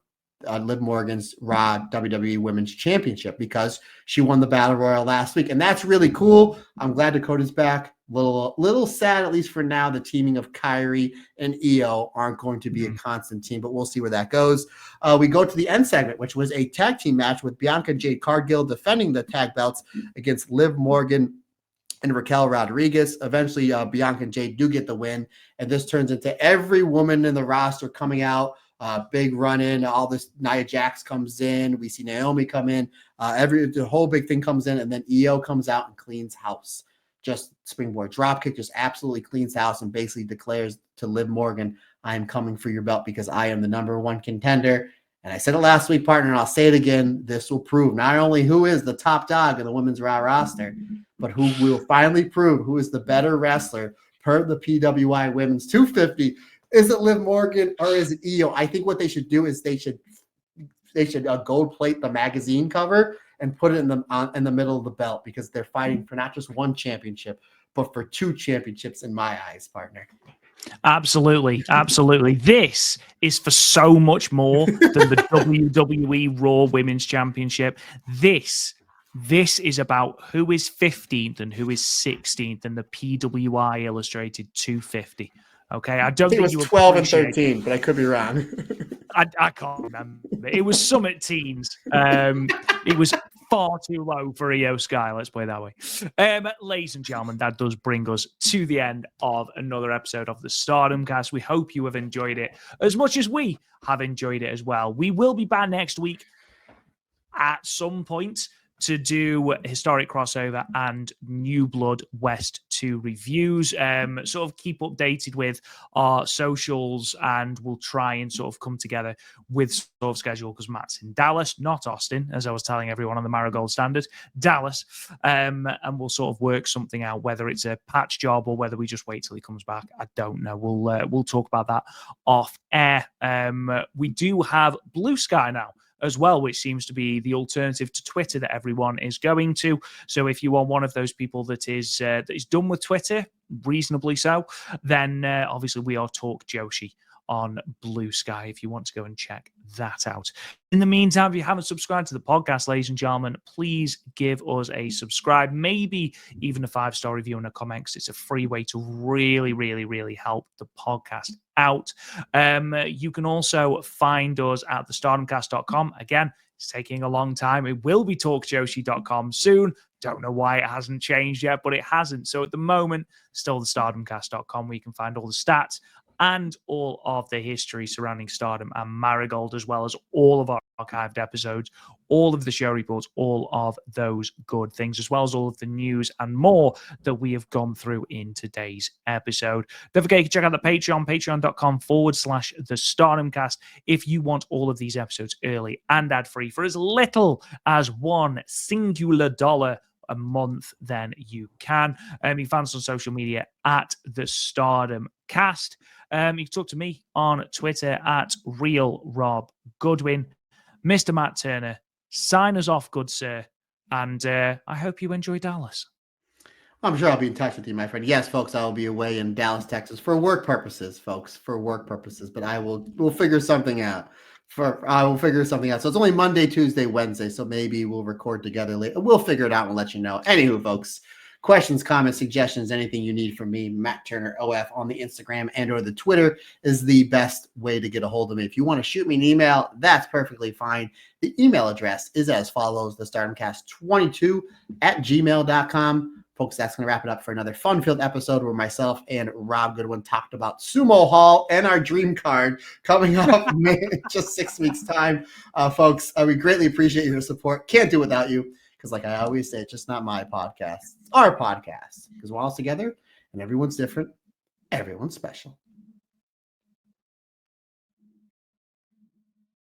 Liv Morgan's Raw WWE Women's Championship because she won the Battle Royal last week. And that's really cool. I'm glad Dakota's back. Little sad, at least for now, the teaming of Kairi and Io aren't going to be a constant team, but we'll see where that goes. We go to the end segment, which was a tag team match with Bianca Jade Cargill defending the tag belts against Liv Morgan and Raquel Rodriguez. Eventually, Bianca and Jade do get the win, and this turns into every woman in the roster coming out. Big run in, all this Nia Jax comes in. We see Naomi come in. The whole big thing comes in, and then Io comes out and cleans house. Just springboard dropkick, just absolutely cleans house and basically declares to Liv Morgan, I am coming for your belt because I am the #1 contender. And I said it last week, partner, and I'll say it again. This will prove not only who is the top dog in the women's Raw roster, but who will finally prove who is the better wrestler per the PWI Women's 250 Is it Liv Morgan or is it Io? I think what they should do is they should gold plate the magazine cover and put it in the middle of the belt, because they're fighting for not just one championship, but for 2 championships in my eyes, partner. Absolutely. This is for so much more than the WWE Raw Women's Championship. This is about who is 15th and who is 16th in the PWI Illustrated 250. Okay, I don't think it was you 12 and 13, but I could be wrong. I can't remember. It was Summit Teens. It was far too low for Io Sky, let's put it that way. Ladies and gentlemen, that does bring us to the end of another episode of the Stardom Cast. We hope you have enjoyed it as much as we have enjoyed it as well. We will be back next week at some point to do Historic Crossover and New Blood West 2 reviews. Sort of keep updated with our socials, and we'll try and sort of come together with sort of schedule, because Matt's in Dallas, not Austin, as I was telling everyone on the Marigold Standard, Dallas. And we'll sort of work something out, whether it's a patch job or whether we just wait till he comes back. I don't know. We'll talk about that off air. We do have Blue Sky now as well, which seems to be the alternative to Twitter that everyone is going to. So if you are one of those people that is done with Twitter, reasonably so, then obviously we are Talk Joshi on Blue Sky if you want to go and check that out. In the meantime, if you haven't subscribed to the podcast, ladies and gentlemen, please give us a subscribe, maybe even a 5-star review and a comment, because it's a free way to really, really, really help the podcast out. You can also find us at thestardomcast.com. Again, it's taking a long time. It will be talkjoshi.com soon. Don't know why it hasn't changed yet, but it hasn't. So at the moment, still thestardomcast.com, where you can find all the stats and all of the history surrounding Stardom and Marigold, as well as all of our archived episodes, all of the show reports, all of those good things, as well as all of the news and more that we have gone through in today's episode. Don't forget, you can check out the Patreon, patreon.com/the Stardom Cast, if you want all of these episodes early and ad-free for as little as $1 singular dollar a month, then you can. You can find us on social media at the Stardom Cast. You can talk to me on Twitter at RealRobGoodwin. Mr. Matt Turner, sign us off, good sir. And I hope you enjoy Dallas. I'm sure I'll be in touch with you, my friend. Yes, folks, I will be away in Dallas, Texas for work purposes, folks, for work purposes. But we'll figure something out. I will figure something out. So it's only Monday, Tuesday, Wednesday. So maybe we'll record together later. We'll figure it out and let you know. Anywho, folks, questions, comments, suggestions, anything you need from me, Matt Turner OF on the Instagram and or the Twitter is the best way to get a hold of me. If you want to shoot me an email, that's perfectly fine. The email address is as follows: thestardomcast22@gmail.com. Folks, that's going to wrap it up for another fun-filled episode where myself and Rob Goodwin talked about Sumo Hall and our dream card coming up in just 6 weeks' time. Folks, we greatly appreciate your support. Can't do without you, because like I always say, it's just not my podcast. It's our podcast, because we're all together and everyone's different. Everyone's special.